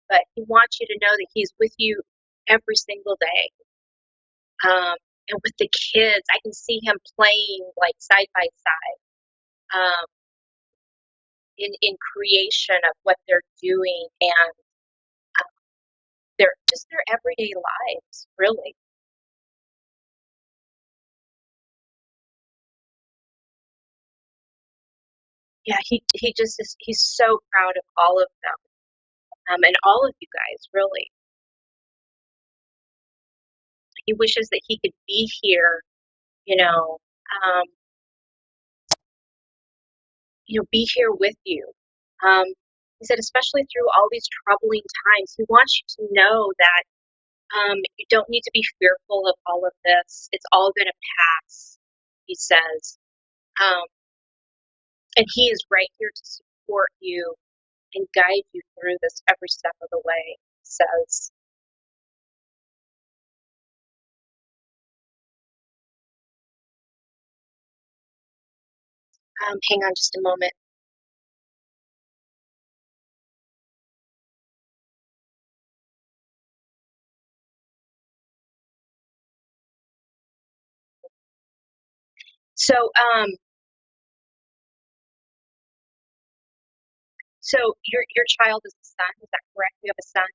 but he wants you to know that he's with you every single day. And with the kids, I can see him playing like side by side, in creation of what they're doing and their everyday lives, really. Yeah, he just is. He's so proud of all of them, and all of you guys, really. He wishes that he could be here, you know, um, be here with you. He said, especially through all these troubling times, he wants you to know that you don't need to be fearful of all of this. It's all going to pass, he says. Um, and he is right here to support you and guide you through this every step of the way, he says. Hang on just a moment. So, so your child is a son, is that correct? You have a son?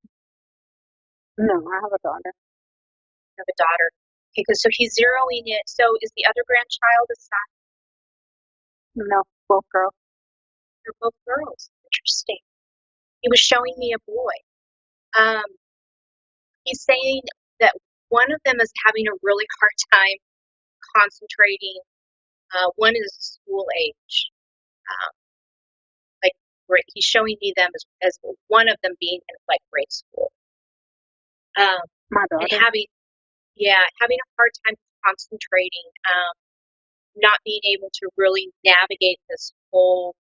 No, I have a daughter. You have a daughter. Okay, so he's zeroing it. So is the other grandchild a son? No, both girls. They're both girls. Interesting. He was showing me a boy. He's saying that one of them is having a really hard time concentrating. One is school age. Like he's showing me them as one of them being in like grade school. My daughter. And having a hard time concentrating, not being able to really navigate this whole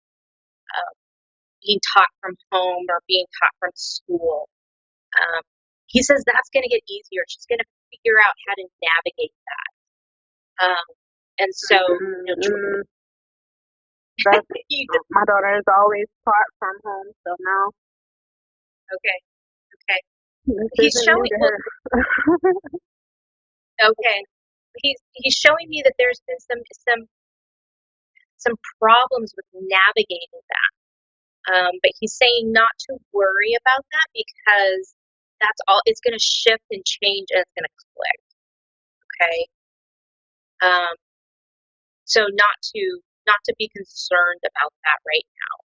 being taught from home or being taught from school. He says that's going to get easier. She's going to figure out how to navigate that. And so, my daughter is always taught from home, so now. Okay. He's showing me her. Okay. He's showing me that there's been some problems with navigating that. But he's saying not to worry about that because that's all. It's going to shift and change, and it's going to click. Okay. So not to be concerned about that right now.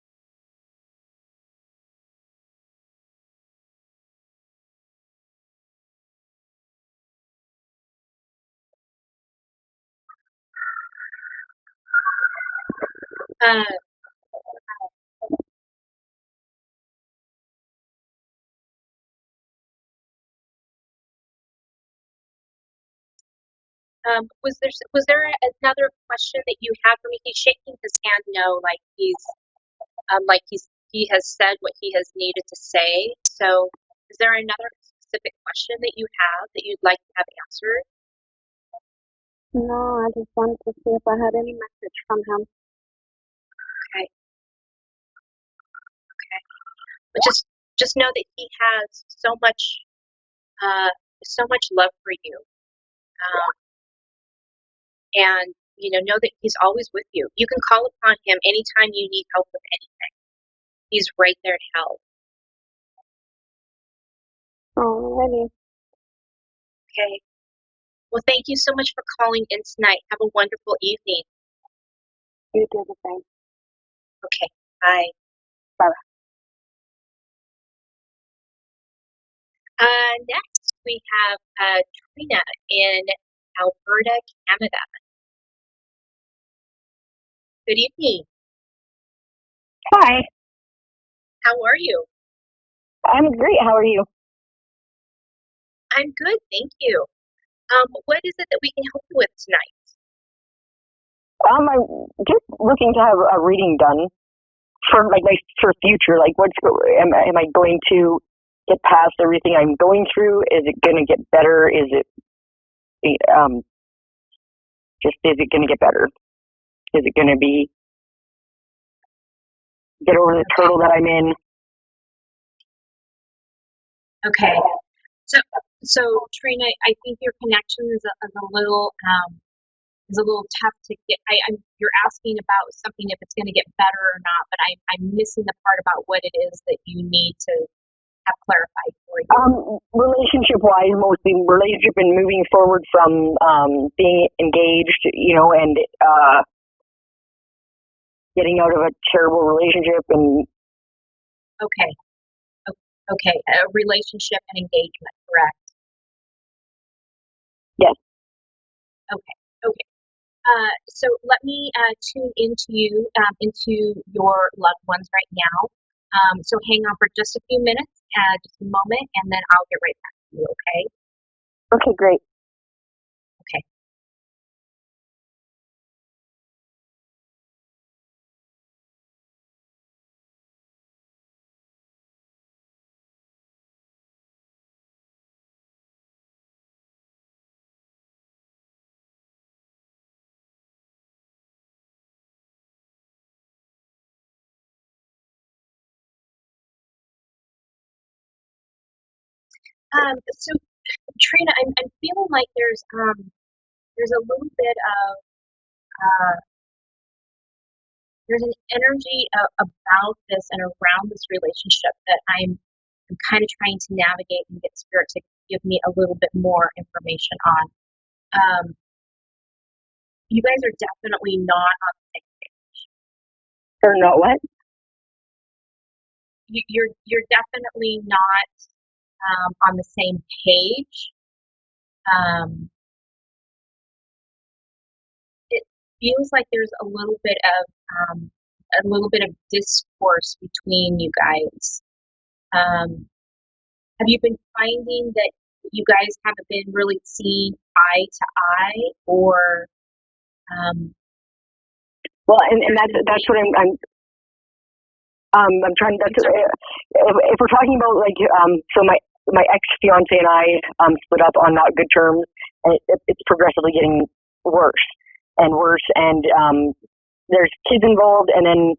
Was there another question that you had for me? He's shaking his hand no, like he has said what he has needed to say. So is there another specific question that you have that you'd like to have answered? No, I just wanted to see if I had any message from him. Okay. But just know that he has so much love for you. And know that he's always with you. You can call upon him anytime you need help with anything. He's right there to help. Oh, really? Okay. Well, thank you so much for calling in tonight. Have a wonderful evening. You do the same. Okay. Bye. Bye. Next, we have Trina in Alberta, Canada. Good evening. Hi. How are you? I'm great. How are you? I'm good, thank you. What is it that we can help you with tonight? I'm just looking to have a reading done for for future. Like, am I going to get past everything I'm going through? Is it going to get better? Is it is it going to get better? Is it going to get over the turtle that I'm in? Okay. So Trina, I think your connection is a little tough to get. You're asking about something if it's going to get better or not, but I'm missing the part about what it is that you need to have clarified for you. Relationship wise, mostly relationship and moving forward from being engaged, and getting out of a terrible relationship and. Okay, a relationship and engagement, correct? Yes. Okay. So let me tune into you, into your loved ones right now. So hang on for just a few minutes, just a moment, and then I'll get right back to you, okay? Okay, great. Okay. So Trina, I'm feeling like there's a little bit of there's an energy about this and around this relationship that I'm kind of trying to navigate and get spirit to give me a little bit more information on. You guys are definitely not on the same page. Or not what? You're definitely not on the same page. It feels like there's a little bit of discourse between you guys. Have you been finding that you guys haven't been really seeing eye to eye, or well, and that's what I'm trying. That's if we're talking about like so my ex fiance and I split up on not good terms, and it's progressively getting worse and worse, and there's kids involved, and then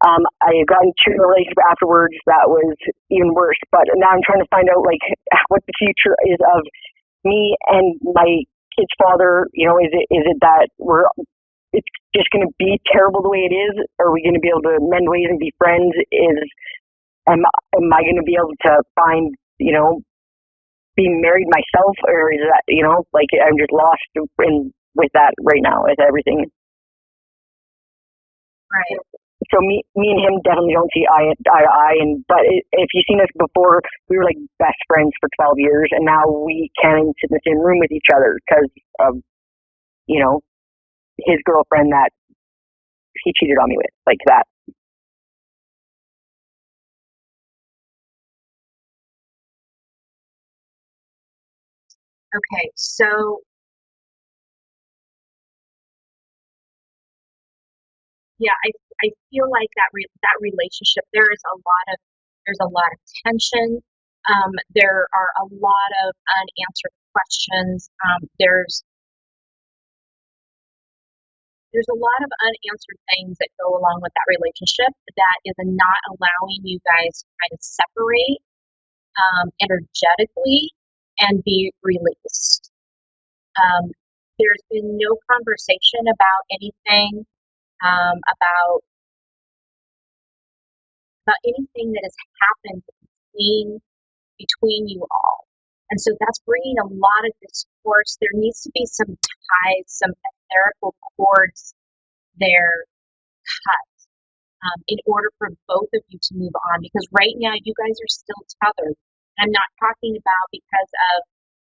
I got into a relationship afterwards that was even worse. But now I'm trying to find out like what the future is of me and my kid's father. You know, is it that it's just going to be terrible the way it is? Or are we going to be able to mend ways and be friends? Am I going to be able to find, you know, being married myself, or is that, you know, like I'm just lost with that right now with everything. Right. So me and him definitely don't see eye to eye. But if you've seen us before, we were like best friends for 12 years, and now we can't even sit in the same room with each other because of, you know, his girlfriend that he cheated on me with, like that. Okay, so yeah, I feel like that relationship, there's a lot of tension. There are a lot of unanswered questions. There's a lot of unanswered things that go along with that relationship that is not allowing you guys to kind of separate energetically and be released. There's been no conversation about anything about anything that has happened between you all. And so that's bringing a lot of discourse. There needs to be some ties, some etherical cords there cut in order for both of you to move on. Because right now you guys are still tethered. I'm not talking about because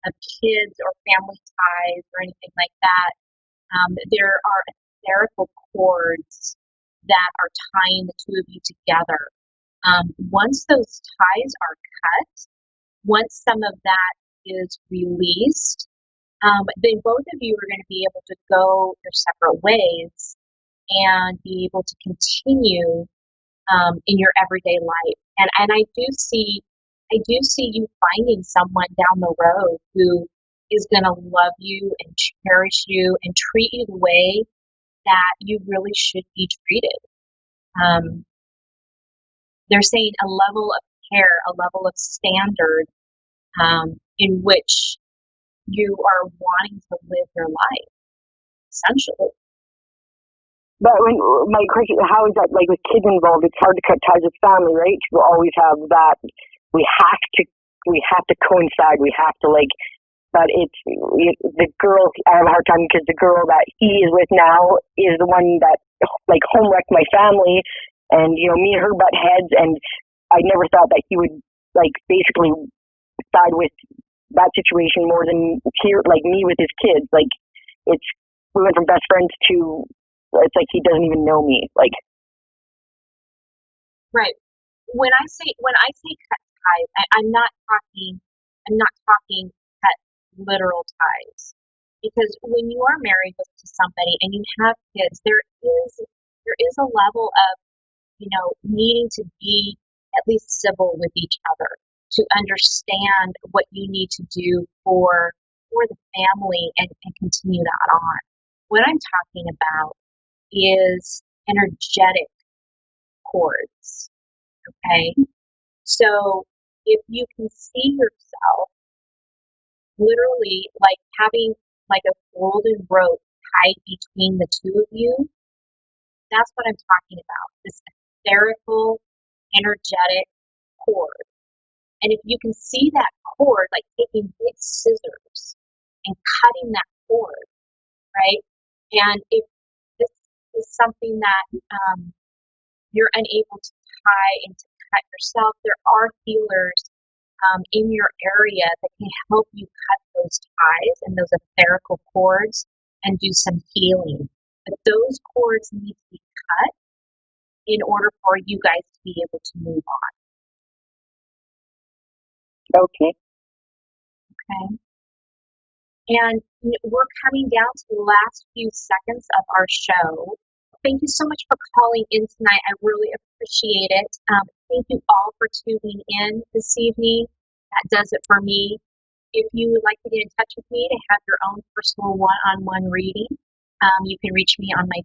of kids or family ties or anything like that. There are etherical cords that are tying the two of you together. Once those ties are cut, once some of that is released, then both of you are going to be able to go your separate ways and be able to continue in your everyday life. And I do see you finding someone down the road who is going to love you and cherish you and treat you the way that you really should be treated. They're saying a level of care, a level of standard in which you are wanting to live your life, essentially. But when my question, how is that, like with kids involved? It's hard to cut ties with family, right? You always have that. We have to coincide. We have to but the girl. I have a hard time because the girl that he is with now is the one that like home wrecked my family, and you know me and her butt heads, and I never thought that he would like basically side with that situation more than like me with his kids. Like we went from best friends to it's like he doesn't even know me. Like right. When I say cut ties, I'm not talking cut literal ties, because when you are married to somebody and you have kids, there is a level of, you know, needing to be at least civil with each other, to understand what you need to do for the family and continue that on. What I'm talking about is energetic cords, okay? So if you can see yourself literally like having like a golden rope tied between the two of you, that's what I'm talking about. This etherical, energetic cord. And if you can see that cord, like taking big scissors and cutting that cord, right? And if this is something that you're unable to tie and to cut yourself, there are healers in your area that can help you cut those ties and those etherical cords and do some healing. But those cords need to be cut in order for you guys to be able to move on. Okay. Okay. And we're coming down to the last few seconds of our show. Thank you so much for calling in tonight. I really appreciate it. Thank you all for tuning in this evening. That does it for me. If you would like to get in touch with me to have your own personal one-on-one reading, you can reach me on my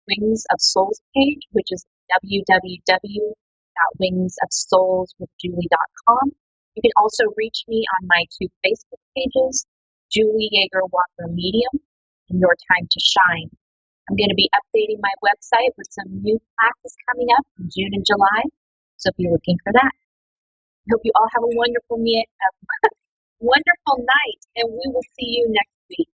Wings of Souls page, which is www.wingsofsoulswithjulie.com. You can also reach me on my two Facebook pages, Julie Yeager Walker Medium and Your Time to Shine. I'm going to be updating my website with some new classes coming up in June and July, so be looking for that. I hope you all have a wonderful night, and we will see you next week.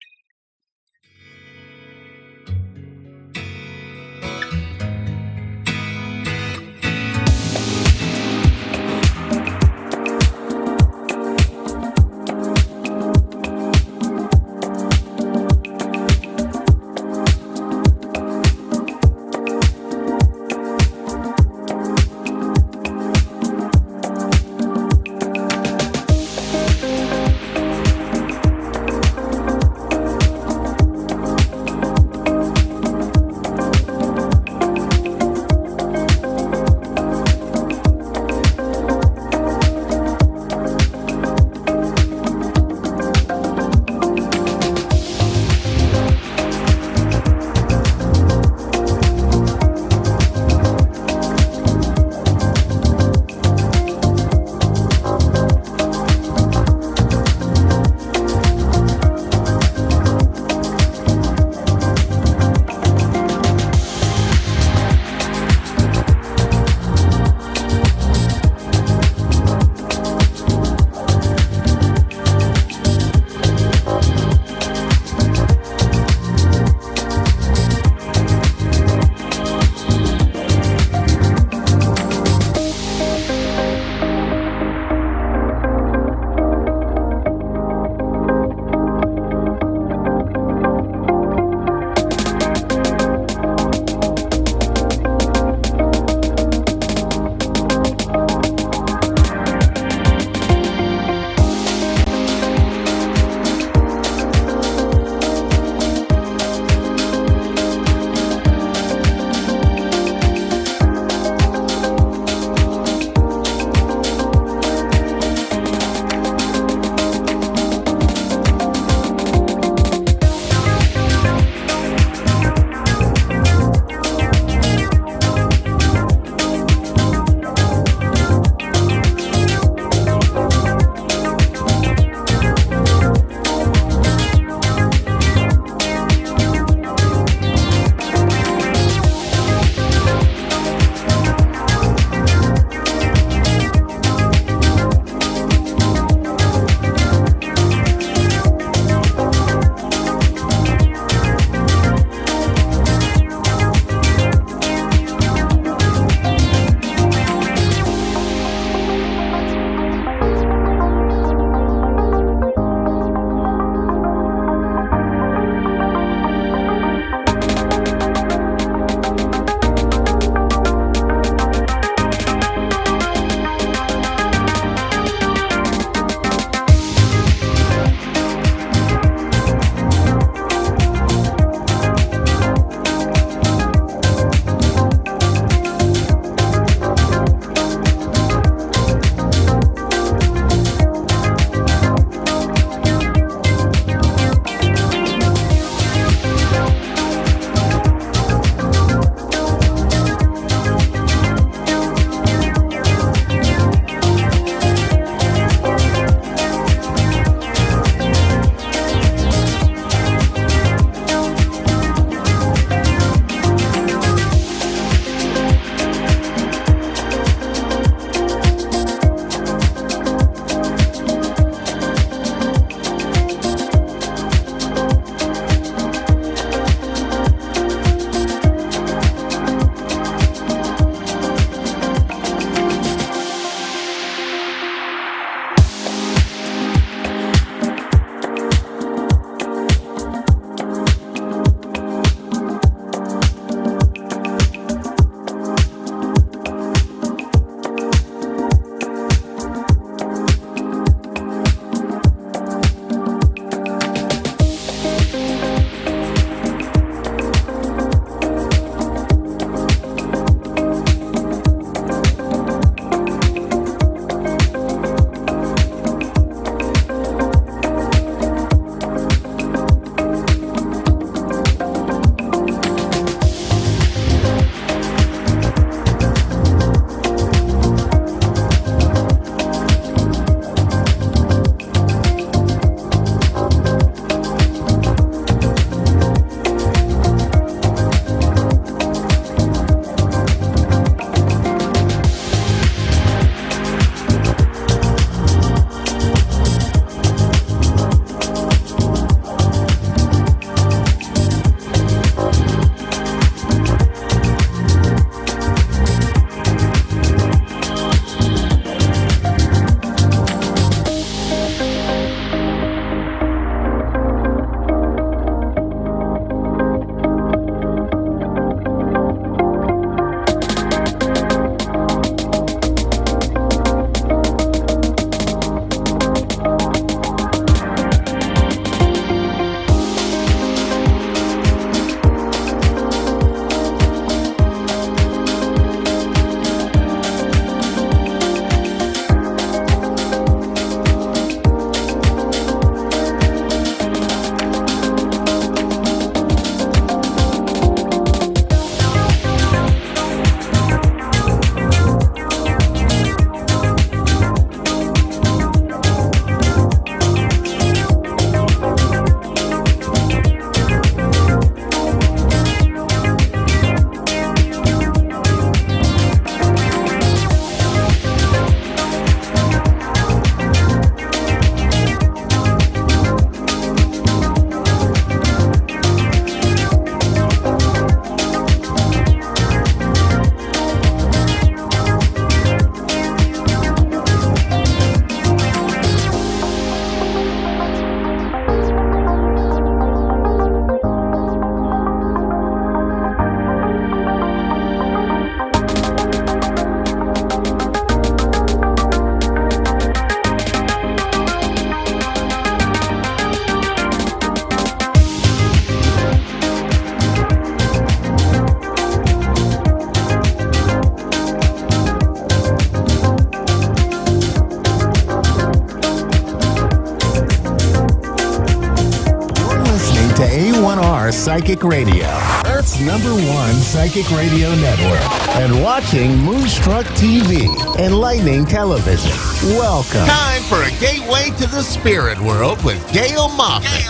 are Psychic Radio, Earth's #1 psychic radio network, and watching Moonstruck TV, enlightening television. Welcome. Time for a gateway to the spirit world with Gail Moffat.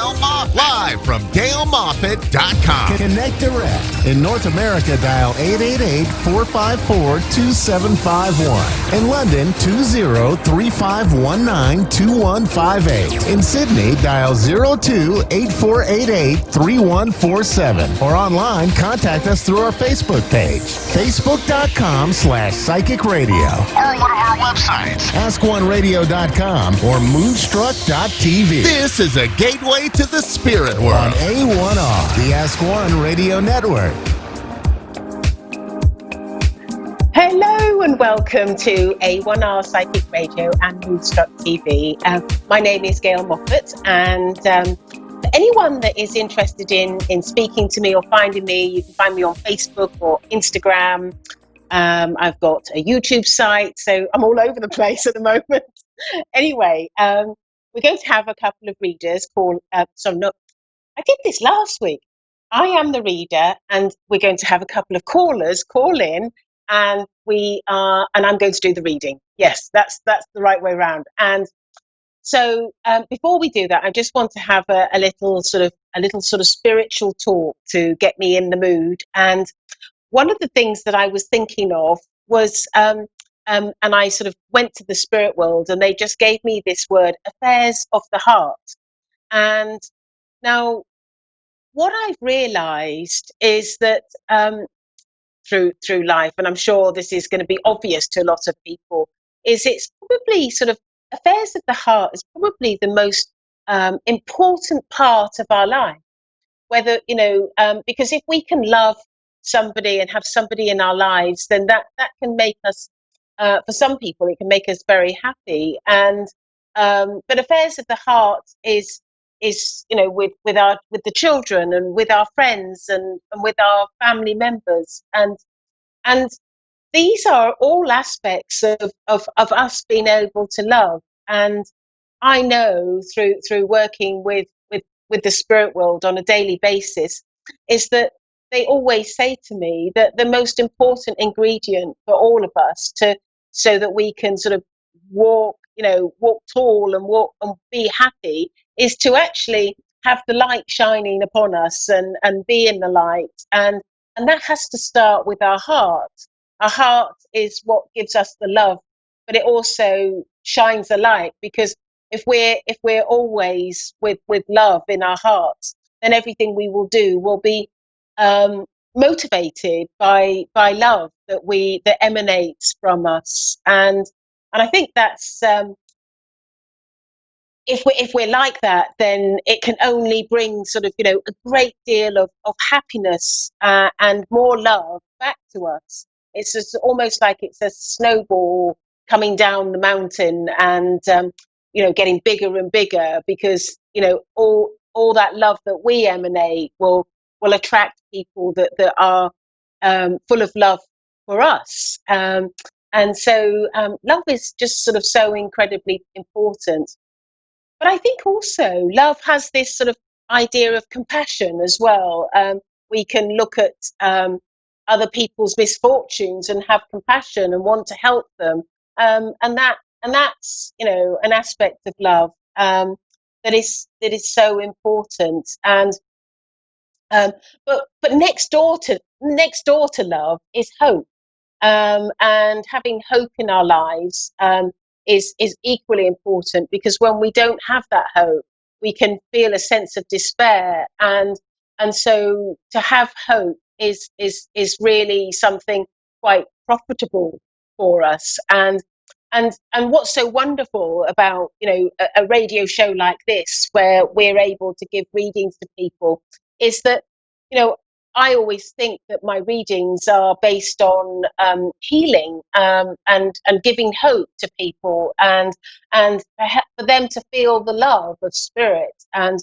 Live from GailMoffat.com. Connect direct. In North America, dial 888-454-2751. In London, 20-3519-2158. In Sydney, dial 02-8488-3147. Or online, contact us through our Facebook page, facebook.com/psychic radio. Or one of our websites, AskOneRadio.com or Moonstruck.tv. This is a gateway to the spirit On world. A1R, the Ask One Radio Network. Hello and welcome to A1R Psychic Radio and Moonstruck TV. My name is Gail Moffat, and for anyone that is interested in speaking to me or finding me, you can find me on Facebook or Instagram. I've got a YouTube site, so I'm all over the place at the moment. Anyway, we're going to have a couple of readers call. I did this last week. I am the reader, and we're going to have a couple of callers call in, and I'm going to do the reading. Yes, that's the right way around. And so before we do that, I just want to have a little sort of spiritual talk to get me in the mood. And one of the things that I was thinking of was, and I sort of went to the spirit world, and they just gave me this word, affairs of the heart. And now, what I've realised is that through life, and I'm sure this is going to be obvious to a lot of people, is it's probably sort of affairs of the heart is probably the most important part of our life. Whether because if we can love somebody and have somebody in our lives, then that can make us. For some people, it can make us very happy. And but affairs of the heart is with the children and with our friends and with our family members, and these are all aspects of us being able to love. And I know through working with the spirit world on a daily basis is that they always say to me that the most important ingredient for all of us so that we can sort of walk tall and walk and be happy is to actually have the light shining upon us and be in the light, and that has to start with our heart. Our heart is what gives us the love, but it also shines a light, because if we're always with love in our hearts, then everything we will do will be motivated by love that emanates from us. And I think that's if we're like that, then it can only bring sort of a great deal of happiness and more love back to us. It's just almost like it's a snowball coming down the mountain, and getting bigger and bigger, because all that love that we emanate will attract people that are full of love for us. And so love is just sort of so incredibly important. But I think also love has this sort of idea of compassion as well. We can look at other people's misfortunes and have compassion and want to help them, and that's an aspect of love that is so important. And but next door to love is hope, and having hope in our lives is equally important, because when we don't have that hope, we can feel a sense of despair, and so to have hope is really something quite profitable for us. And what's so wonderful about a radio show like this, where we're able to give readings to people, is that I always think that my readings are based on healing and giving hope to people, and for them to feel the love of spirit, and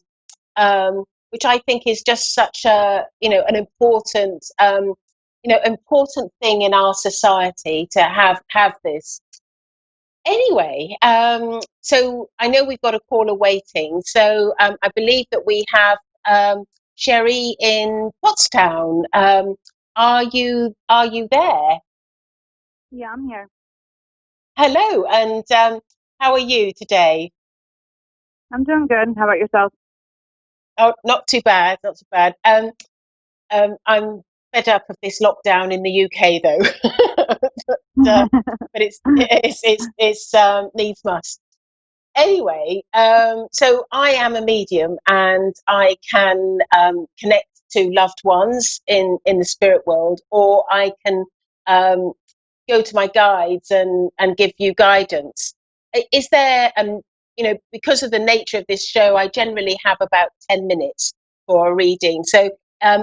which I think is just such an important important thing in our society to have this. Anyway, so I know we've got a caller waiting, so I believe that we have Sherry in Pottstown. Are you there? Yeah, I'm here. Hello, and how are you today? I'm doing good. How about yourself? Oh, not too bad, not too bad. I'm fed up of this lockdown in the UK, though. But it's needs must. Anyway, so I am a medium, and I can connect to loved ones in the spirit world, or I can um, go to my guides and give you guidance. Is there because of the nature of this show, I generally have about 10 minutes for a reading. So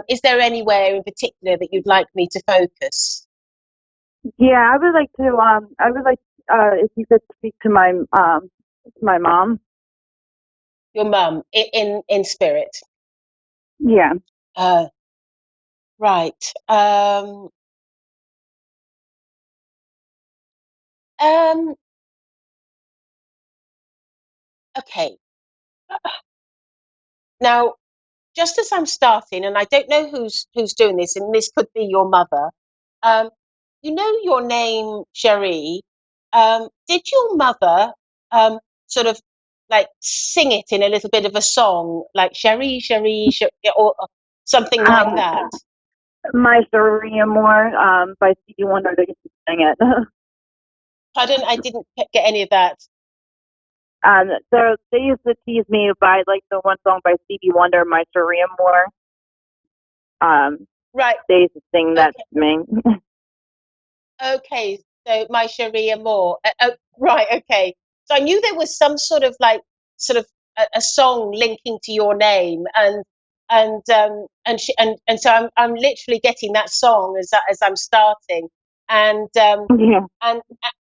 is there anywhere in particular that you'd like me to focus? Yeah, I would like to. If you could speak to my mom. Your mum in spirit. Yeah. Right. Okay. Now, just as I'm starting, and I don't know who's doing this, and this could be your mother. Um, you know your name, Cherie. Did your mother sort of like sing it in a little bit of a song, like Cherie, Cherie, Cherie, or something like that? My Serena Moore by Stevie Wonder. They used to sing it. Pardon, I didn't get any of that. So they used to tease me by like the one song by Stevie Wonder, My Serena Moore. Right. They used to sing that to me. Okay, so my Sharia more. Right, okay. So I knew there was some sort of a song linking to your name, and so I'm literally getting that song as I'm starting, and Yeah.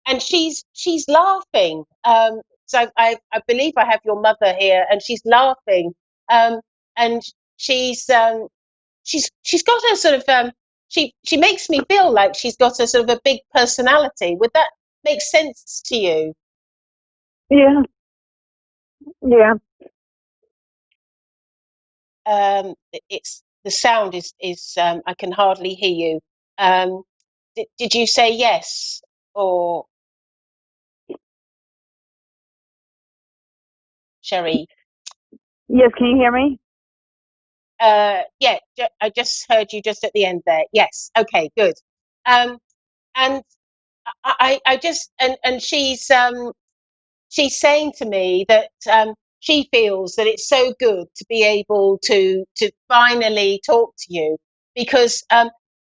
and she's laughing. So I believe I have your mother here, and she's laughing, and she's she's got a sort of she makes me feel like she's got a sort of a big personality. Would that make sense to you? Yeah. Yeah. It's the sound is I can hardly hear you. Did you say yes or Sherry? Yes. Can you hear me? Yeah, I just heard you just at the end there. Yes. Okay. Good. And I just and she's saying to me that she feels that it's so good to be able to finally talk to you because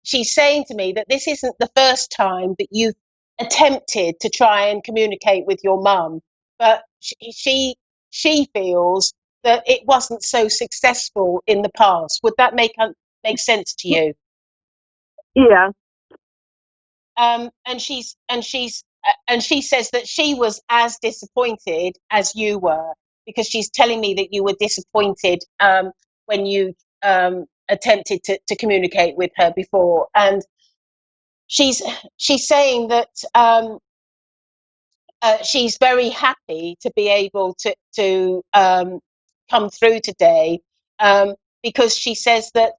she's saying to me that this isn't the first time that you've attempted to try and communicate with your mum, but she feels that it wasn't so successful in the past. Would that make sense to you? Yeah. And she says that she was as disappointed as you were because she's telling me that you were disappointed when you attempted to communicate with her before, and she's she's saying that she's very happy to be able to come through today because she says that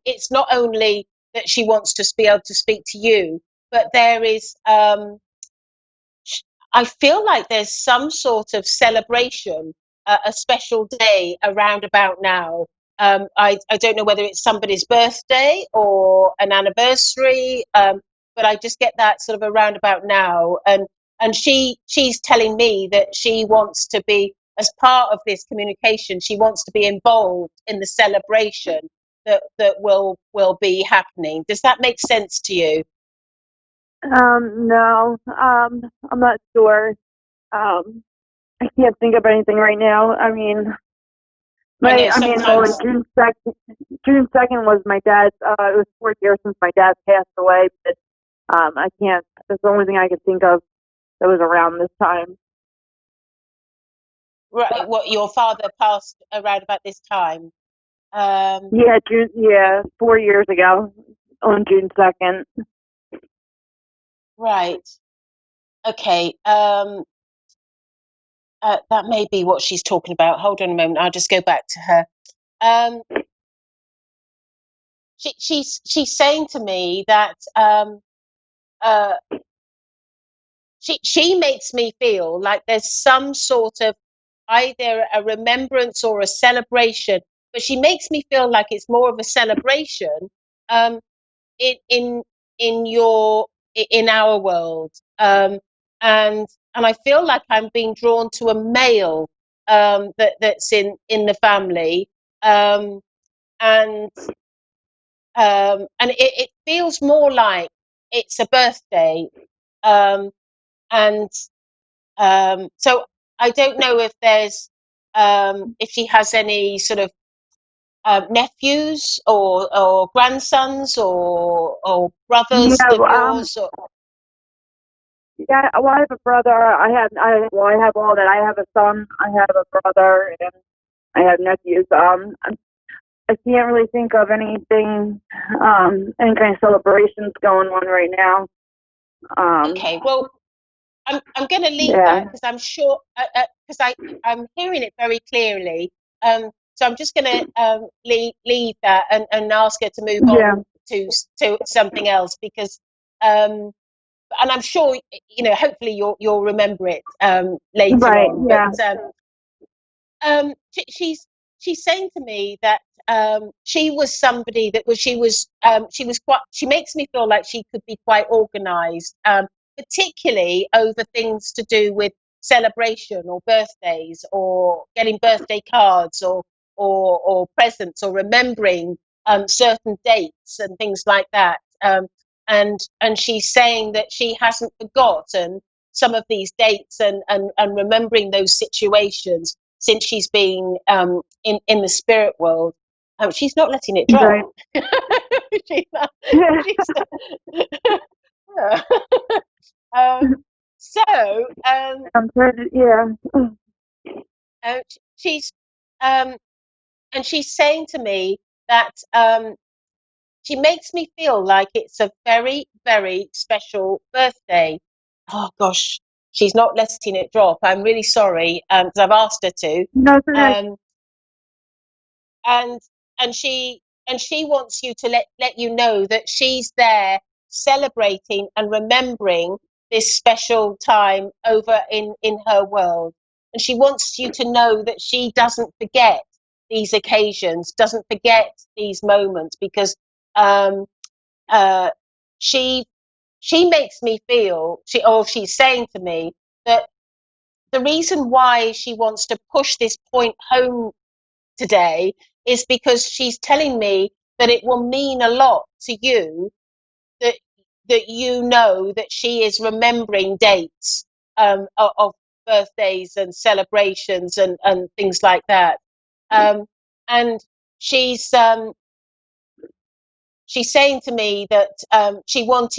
it's not only that she wants to be able to speak to you, but there is I feel like there's some sort of celebration, a special day around about now. I don't know whether it's somebody's birthday or an anniversary, but I just get that sort of around about now. And she's telling me that she wants to be, as part of this communication, she wants to be involved in the celebration that will be happening. Does that make sense to you? No. I'm not sure. I can't think of anything right now. I mean, June 2nd was my dad's. It was 4 years since my dad passed away, but I can't. That's the only thing I can think of that was around this time. Right, what your father passed around about this time. Yeah, 4 years ago on June 2nd. Right. Okay. That may be what she's talking about. Hold on a moment. I'll just go back to her. she's saying to me that uh, she makes me feel like there's some sort of either a remembrance or a celebration, but she makes me feel like it's more of a celebration um, in in in your in our world, and I feel like I'm being drawn to a male that's in the family, and it feels more like it's a birthday, um, and so I don't know if there's if she has any sort of nephews or grandsons or brothers Yeah, of yours. Or... yeah. Well, I have a brother. I have all that. I have a son. I have a brother, and I have nephews. I can't really think of anything, any kind of celebrations going on right now. Okay, well, I'm going to leave Yeah. that because I'm sure because I'm hearing it very clearly. So I'm just going to leave that and ask her to move Yeah. on to something else because and I'm sure hopefully you'll remember it later Right. on. But Yeah. she's saying to me that she was somebody that was she was quite, she makes me feel like she could be quite organized, particularly over things to do with celebration or birthdays or getting birthday cards or presents or remembering certain dates and things like that, and she's saying that she hasn't forgotten some of these dates and remembering those situations since she's been in the spirit world. She's not letting it drop. Right. she's not, so I'm trying to, yeah. she's and she's saying to me that she makes me feel like it's a very, very special birthday. Oh gosh, she's not letting it drop. I'm really sorry because I've asked her to. No, it's okay. And she wants you to let you know that she's there celebrating and remembering this special time over in her world, and she wants you to know that she doesn't forget these occasions, doesn't forget these moments, because um she makes me feel, she's saying to me that the reason why she wants to push this point home today is because she's telling me that it will mean a lot to you that you know that she is remembering dates of birthdays and celebrations and things like that, and she's saying to me that she wants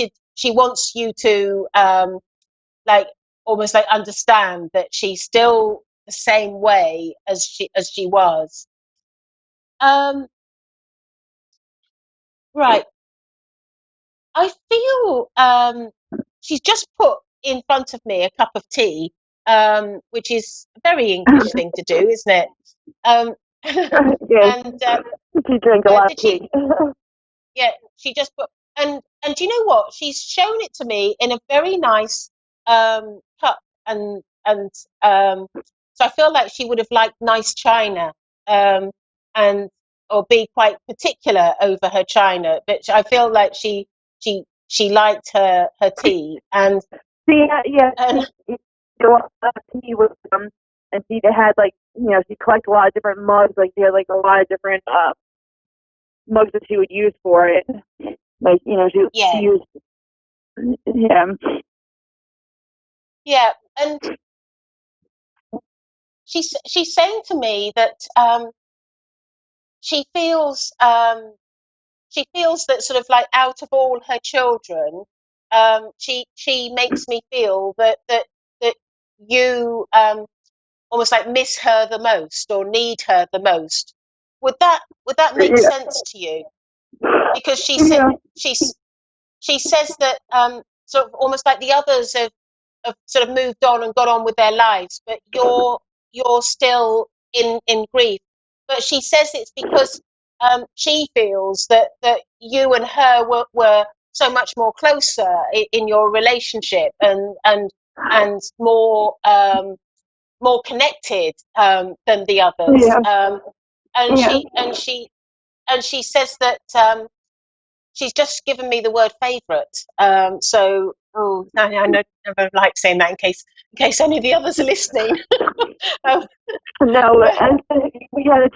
you to like almost like understand that she's still the same way as she was. Um, right. I feel she's just put in front of me a cup of tea, which is a very English thing to do, isn't it? Yes. And She drank a lot of did she? tea. Yeah, she just put, and do you know what? She's shown it to me in a very nice cup, and so I feel like she would have liked nice china, and or be quite particular over her china. But I feel like she liked her tea, and Yeah, she did a lot of tea with them, and she had like, she collected a lot of different mugs. Like she had like a lot of different mugs that she would use for it. Like, she used, yeah. yeah, and she's saying to me that she feels that sort of like out of all her children, she makes me feel that you almost like miss her the most or need her the most. Would that make Yeah. sense to you? Because she said she says that sort of almost like the others have sort of moved on and got on with their lives, but you're still in grief. But she says it's because she feels that you and her were so much more closer in your relationship and more more connected than the others. Yeah. And Yeah. she says that she's just given me the word favourite. So I never like saying that in case any of the others are listening. No, and we had a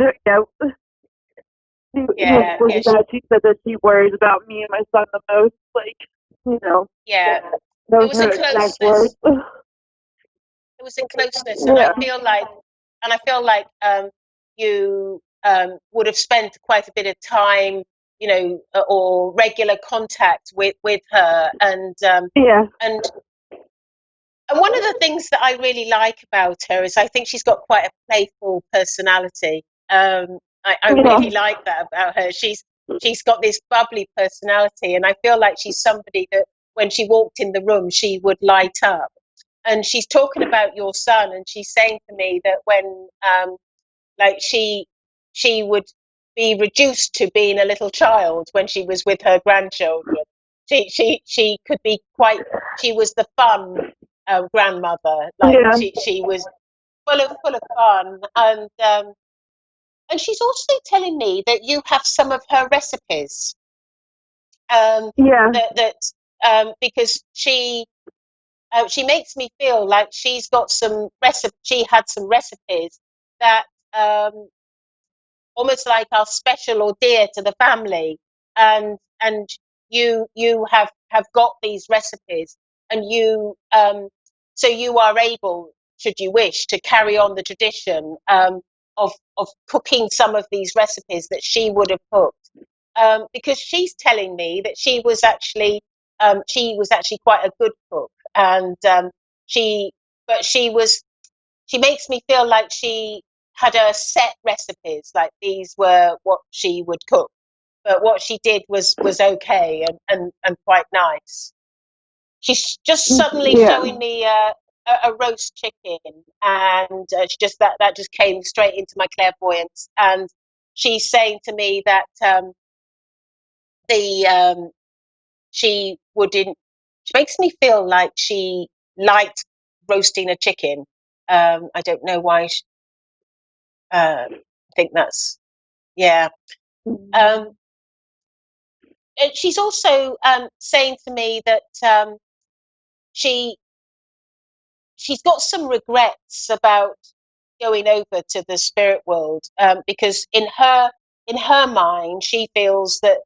Yeah, yeah, she said that she worries about me and my son the most. Like, yeah. There those was a are her exact words. closeness. There was a closeness, and Yeah. I feel like you would have spent quite a bit of time, or regular contact with her, Yeah. and one of the things that I really like about her is I think she's got quite a playful personality. I really like that about her. She's got this bubbly personality, and I feel like she's somebody that when she walked in the room, she would light up. And she's talking about your son, and she's saying to me that when like she would be reduced to being a little child when she was with her grandchildren. She could be quite. She was the fun grandmother. Like Yeah. she was full of fun, and she's also telling me that you have some of her recipes. Yeah. Because she makes me feel like she's got some she had some recipes that almost like are special or dear to the family, and you have got these recipes, and you so you are able, should you wish, to carry on the tradition of cooking some of these recipes that she would have cooked, because she's telling me that she was actually quite a good cook, and she but she makes me feel like she had her set recipes, like these were what she would cook, but what she did was okay and quite nice. She's just suddenly showing me a roast chicken, and she just that just came straight into my clairvoyance, and she's saying to me that the she wouldn't. She makes me feel like she liked roasting a chicken. I don't know why. I think that's yeah. And she's also saying to me that she she's got some regrets about going over to the spirit world, because in her mind she feels that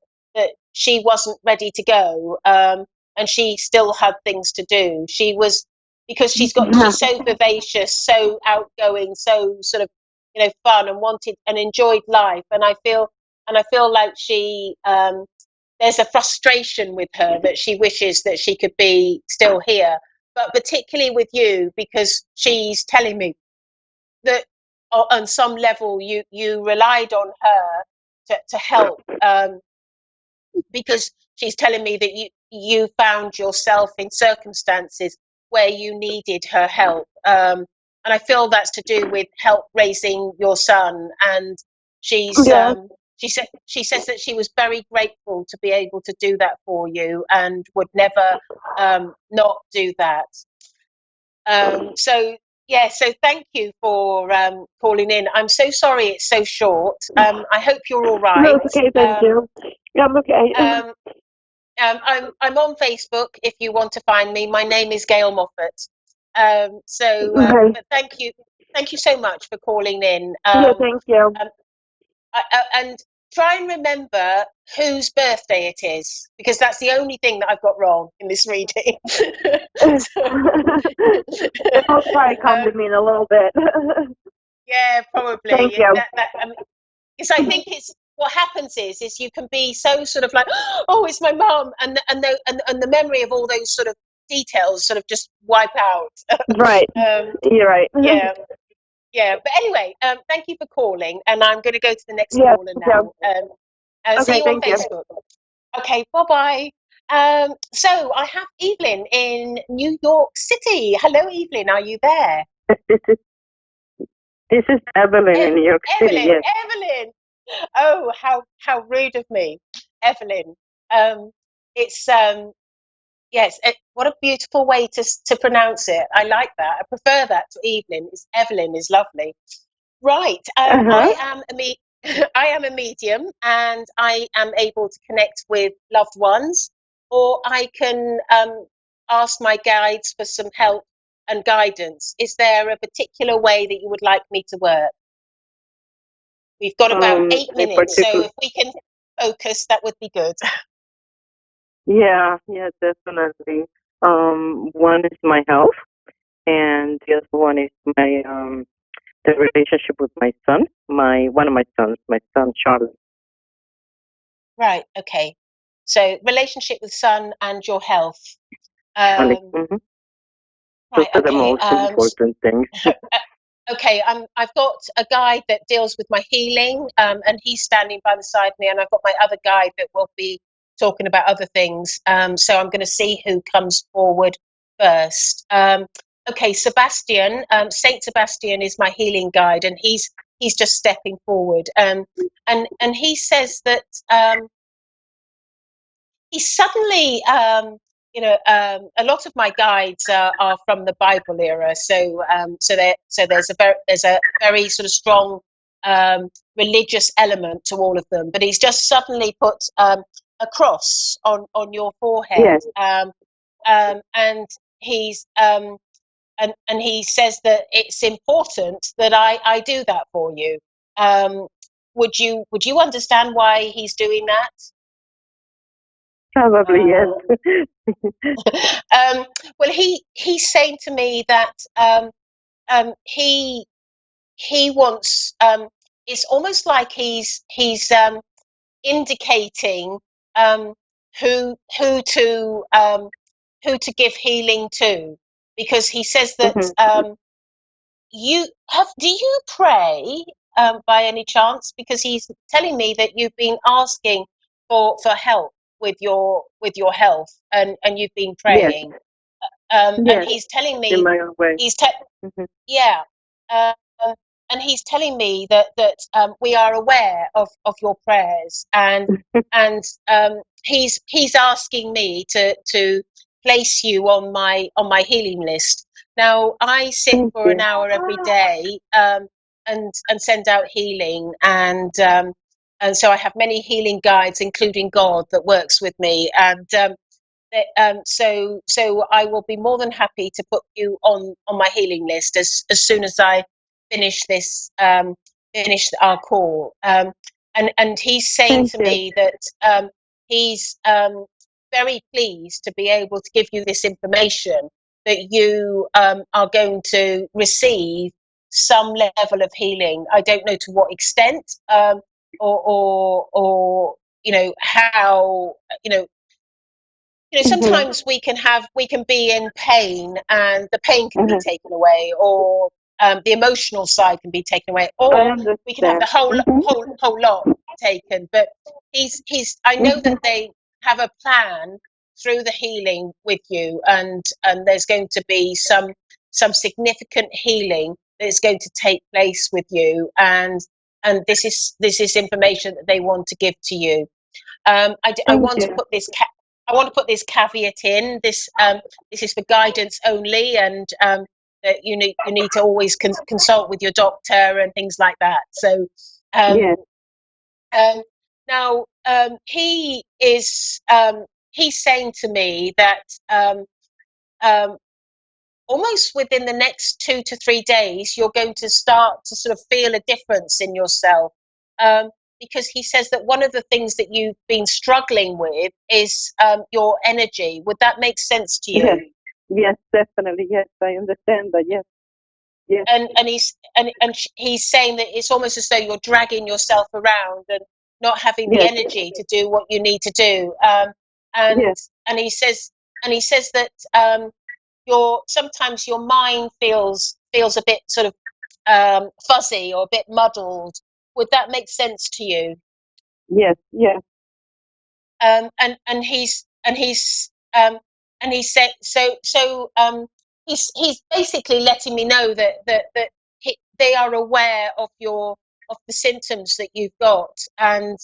she wasn't ready to go, and she still had things to do. She was because she's so vivacious, so outgoing, so sort of fun, and wanted and enjoyed life. And I feel like she there's a frustration with her that she wishes that she could be still here, but particularly with you, because she's telling me that on some level you relied on her to help, because she's telling me that you found yourself in circumstances where you needed her help, and I feel that's to do with help raising your son. And she's she says that she was very grateful to be able to do that for you and would never not do that. So yeah, so thank you for calling in. I'm so sorry it's so short. I hope you're all right. No, it's okay, thank you. Yeah, I'm okay. I'm on Facebook if you want to find me. My name is Gail Moffat. But thank you so much for calling in. Yeah, thank you. And try and remember whose birthday it is, because that's the only thing that I've got wrong in this reading. It'll probably come to me in a little bit. Yeah, probably. Thank you. Because I think it's what happens is you can be so sort of like, oh, it's my mum, and the memory of all those sort of details sort of just wipe out. Right. You're right. Yeah. But anyway, thank you for calling, and I'm going to go to the next caller now. See you on Facebook. Okay, bye-bye. So I have Evelyn in New York City. Hello, Evelyn. Are you there? This is Evelyn in New York City. Evelyn, Yes. Evelyn. Oh, how rude of me, Evelyn. It's yes. What a beautiful way to pronounce it. I like that. I prefer that to Evelyn. Evelyn is lovely. Right. I am I am a medium, and I am able to connect with loved ones, or I can ask my guides for some help and guidance. Is there a particular way that you would like me to work? We've got about 8 minutes, so if we can focus, that would be good. Yeah, yeah, definitely. One is my health, and the other one is my the relationship with my son, one of my sons, my son Charlie. Right. Okay. So relationship with son and your health. Charlie. Right. Those are the Okay. most important things. Okay, I've got a guide that deals with my healing, and he's standing by the side of me, and I've got my other guide that will be talking about other things. So I'm going to see who comes forward first. Okay, Sebastian, Saint Sebastian is my healing guide, and he's just stepping forward. And he says that he suddenly, a lot of my guides are from the Bible era, so there's a very sort of strong religious element to all of them. But he's just suddenly put a cross on your forehead, Yes. and he's and he says that it's important that I do that for you. Would you understand why he's doing that? Probably yes. Well, he's saying to me that he wants. It's almost like he's indicating um, who to give healing to, because he says that do you pray by any chance? Because he's telling me that you've been asking for help with your health, and you've been Yes. praying. And Yes. he's telling In me my own way. yeah, um, and he's telling me that we are aware of your prayers, and he's asking me to place you on my healing list. Now I sit Thank for an you. hour every day, and send out healing, and so I have many healing guides, including God, that works with me, and so I will be more than happy to put you on my healing list as soon as I finish this finish our call. And he's saying Thank to you. me that he's very pleased to be able to give you this information, that you are going to receive some level of healing. I don't know to what extent, or how, sometimes we can be in pain, and the pain can be taken away, or the emotional side can be taken away, I or we can have understand. the whole lot taken. But I know that they have a plan through the healing with you, and there's going to be some significant healing that is going to take place with you, and this is information that they want to give to you. I Thank want to you. put this caveat in. This is for guidance only, and that you need to always consult with your doctor and things like that. So Yes. now he's saying to me that um, almost within the next 2 to 3 days, you're going to start to sort of feel a difference in yourself. Because he says that one of the things that you've been struggling with is your energy. Would that make sense to you? Yes. Yes, definitely. Yes, I understand that. Yes. Yes. He's saying that it's almost as though you're dragging yourself around and not having the Yes. energy to do what you need to do. Yes. And he says that sometimes your mind feels a bit sort of fuzzy or a bit muddled. Would that make sense to you? Yes. Yes. And he said he's basically letting me know that they are aware of your of the symptoms that you've got, and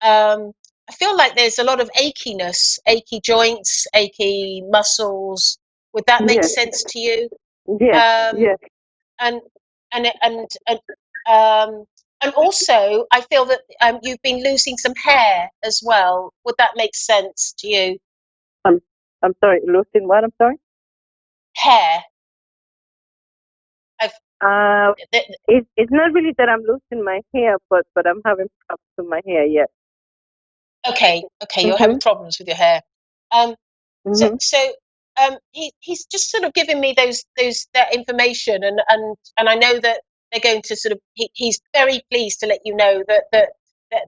I feel like there's a lot of achiness, achy joints, achy muscles. Would that make sense to you? Yes, yes. And and and and and also, I feel that you've been losing some hair as well. Would that make sense to you? I'm sorry, losing what? I'm sorry? Hair. It's not really that I'm losing my hair, but I'm having problems with my hair, yes. Okay, you're having problems with your hair. So he's just sort of giving me that information, and I know that they're going to sort of. He's very pleased to let you know that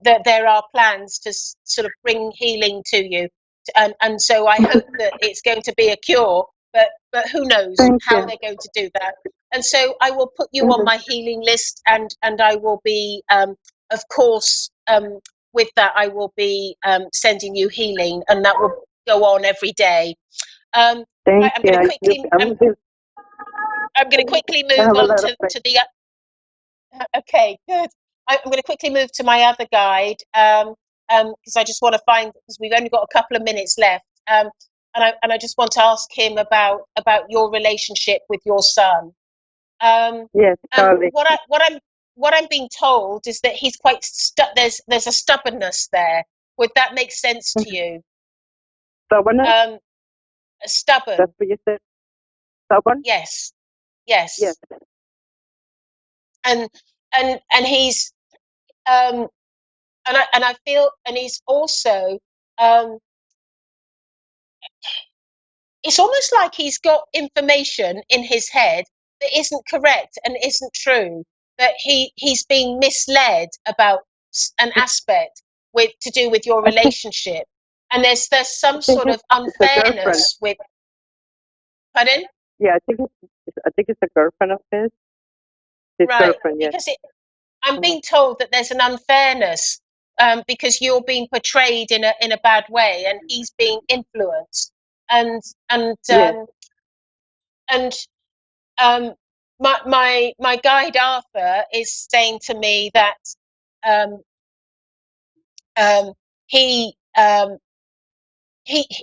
there are plans to sort of bring healing to you, and so I hope that it's going to be a cure. But who knows how they're going to do that? And so I will put you on my healing list, and I will be, of course, with that I will be sending you healing, and that will go on every day. I'm going to quickly. I'm going to quickly move on to the. Okay, good. I'm going to quickly move to my other guide because I just want to find, because we've only got a couple of minutes left, and I just want to ask him about your relationship with your son. Yes, Charlie. What I'm being told is that he's quite there's a stubbornness there. Would that make sense to you? Stubbornness? Stubborn. That's what you said? Stubborn? Yes. And he's and I feel, and he's also it's almost like he's got information in his head that isn't correct and isn't true, that he's being misled about an aspect to do with your relationship, and there's some sort of unfairness with. Pardon? Yeah, I think it's a girlfriend of his. His girlfriend, yes. Because I'm being told that there's an unfairness because you're being portrayed in a bad way, and he's being influenced, and my guide Arthur is saying to me that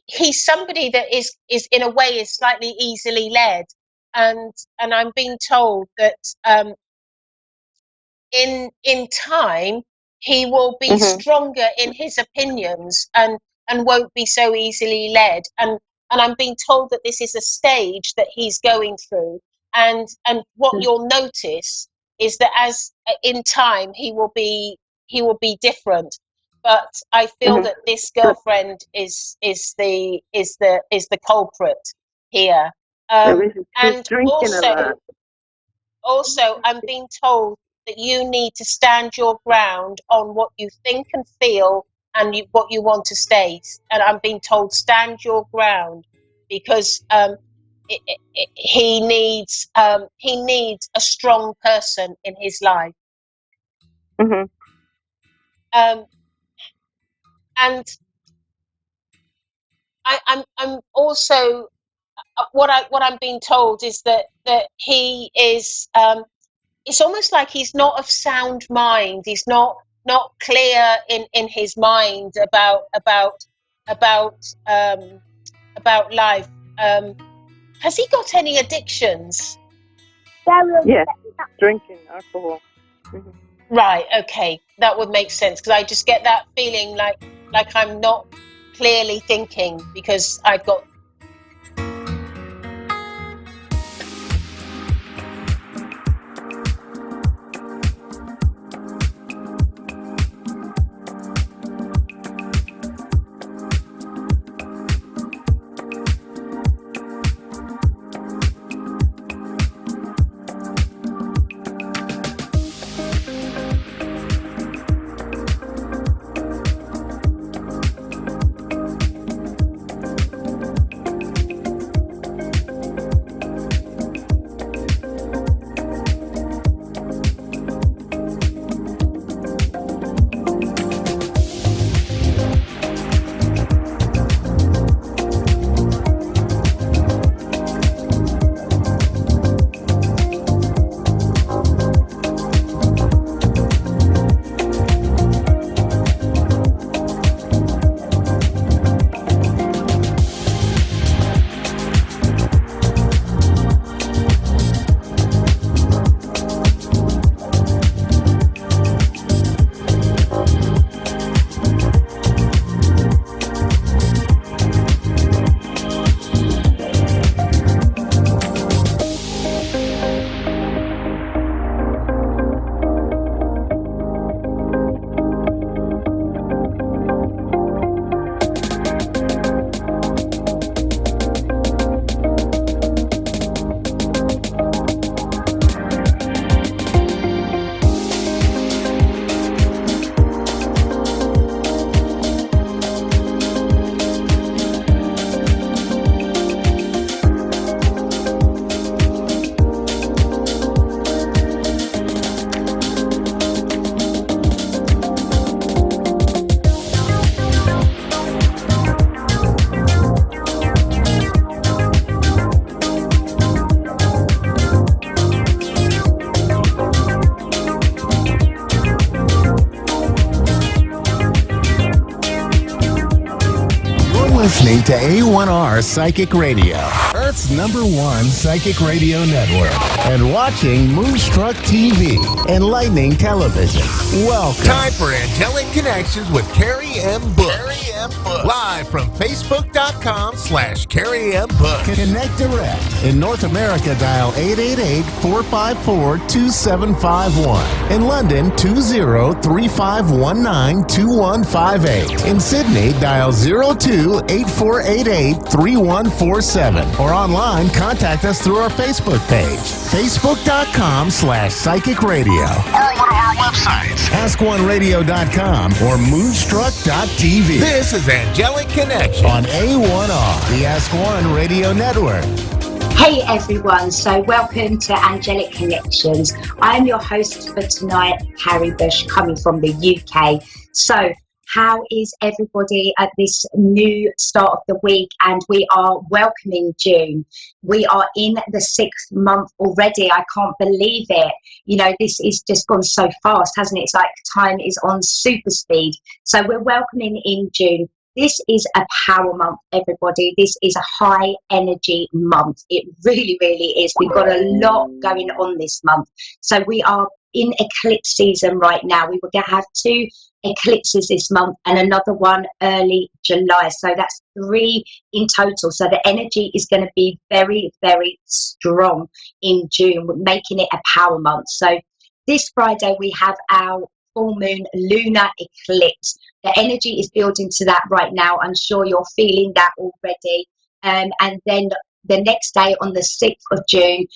he's somebody that is in a way is slightly easily led, and I'm being told that in time he will be stronger in his opinions and won't be so easily led, and I'm being told that this is a stage that he's going through, and what you'll notice is that as in time he will be different, but I feel that this girlfriend is the culprit here, and also I'm being told that you need to stand your ground on what you think and feel and what you want to state. And I'm being told stand your ground because he needs a strong person in his life. And I'm also what I'm being told is that he is. It's almost like he's not of sound mind. He's not clear in his mind about life. Has he got any addictions? Yes, drinking, alcohol. Right. Okay, that would make sense because I just get that feeling like I'm not clearly thinking because I've got. listening to A1R Psychic Radio, Earth's #1 psychic radio network, and watching Moonstruck TV, enlightening television. Welcome. Time for Angelic Connections with Carrie M. Bush. Live from Facebook.com/Carrie M. Bush. Connect direct. In North America, dial 888-454-2751. In London, 20-3519-2158. In Sydney, dial 02-8488-3147. Or online, contact us through our Facebook page, Facebook.com/Psychic Radio. Or one of our websites, AskOneRadio.com or Moonstruck.tv. This is Angelic Connection on A1R, the Ask One Radio Network. Hey everyone, so welcome to Angelic Connections. I'm your host for tonight, Carrie Bush, coming from the UK. So, how is everybody at this new start of the week? And we are welcoming June. We are in the 6th month already. I can't believe it. You know, this is just gone so fast, hasn't it? It's like time is on super speed. So we're welcoming in June. This is a power month, everybody. This is a high energy month. It really, really is. We've got a lot going on this month. So we are in eclipse season right now. We were going to have 2 eclipses this month and another one early July. So that's 3 in total. So the energy is going to be very, very strong in June, making it a power month. So this Friday we have our full moon lunar eclipse. The energy is building to that right now. I'm sure you're feeling that already. And then the next day on the 6th of June,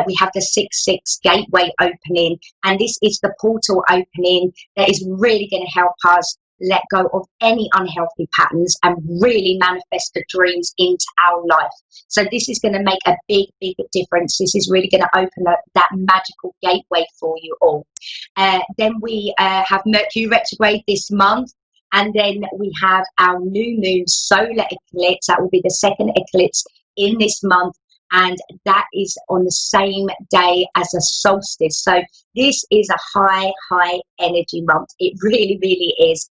we have the 6/6 gateway opening. And this is the portal opening that is really going to help us let go of any unhealthy patterns and really manifest the dreams into our life. So this is going to make a big, big difference. This is really going to open up that magical gateway for you all. Then we have Mercury retrograde this month. And then we have our new moon solar eclipse. That will be the 2nd eclipse in this month. And that is on the same day as a solstice. So this is a high, high energy month. It really, really is.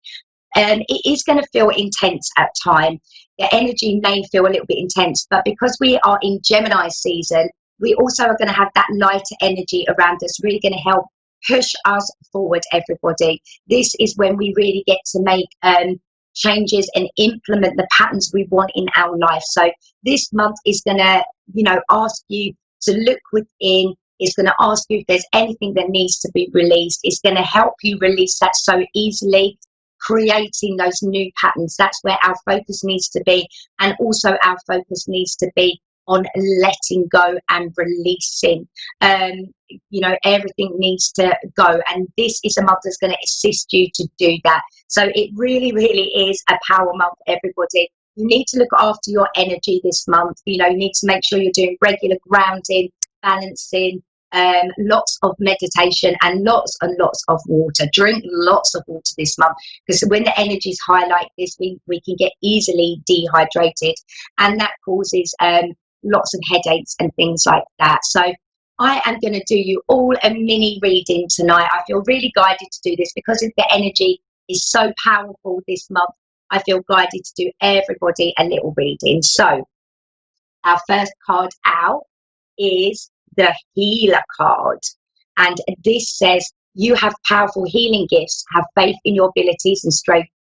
It is going to feel intense at times. The energy may feel a little bit intense, but because we are in Gemini season, we also are going to have that lighter energy around us, really going to help push us forward, everybody. This is when we really get to make changes and implement the patterns we want in our life. So this month is going to, ask you to look within. It's going to ask you if there's anything that needs to be released. It's going to help you release that so easily, creating those new patterns. That's where our focus needs to be. And also our focus needs to be on letting go and releasing. Everything needs to go. And this is a month that's going to assist you to do that. So it really, really is a power month, everybody. You need to look after your energy this month. You need to make sure you're doing regular grounding, balancing, lots of meditation and lots of water. Drink lots of water this month, because when the energy is high like this, we can get easily dehydrated, and that causes lots of headaches and things like that. So I am going to do you all a mini reading tonight. I feel really guided to do this because the energy is so powerful this month. I feel guided to do everybody a little reading. So our first card out is the healer card. And this says, you have powerful healing gifts, have faith in your abilities and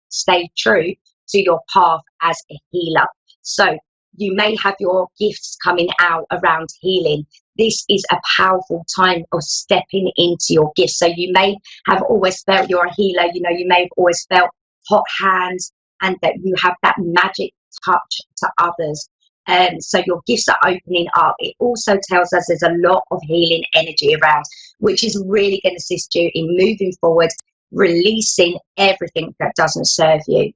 stay true to your path as a healer. So you may have your gifts coming out around healing. This is a powerful time of stepping into your gifts. So you may have always felt you're a healer. You may have always felt hot hands and that you have that magic touch to others. So your gifts are opening up. It also tells us there's a lot of healing energy around, which is really going to assist you in moving forward, releasing everything that doesn't serve you.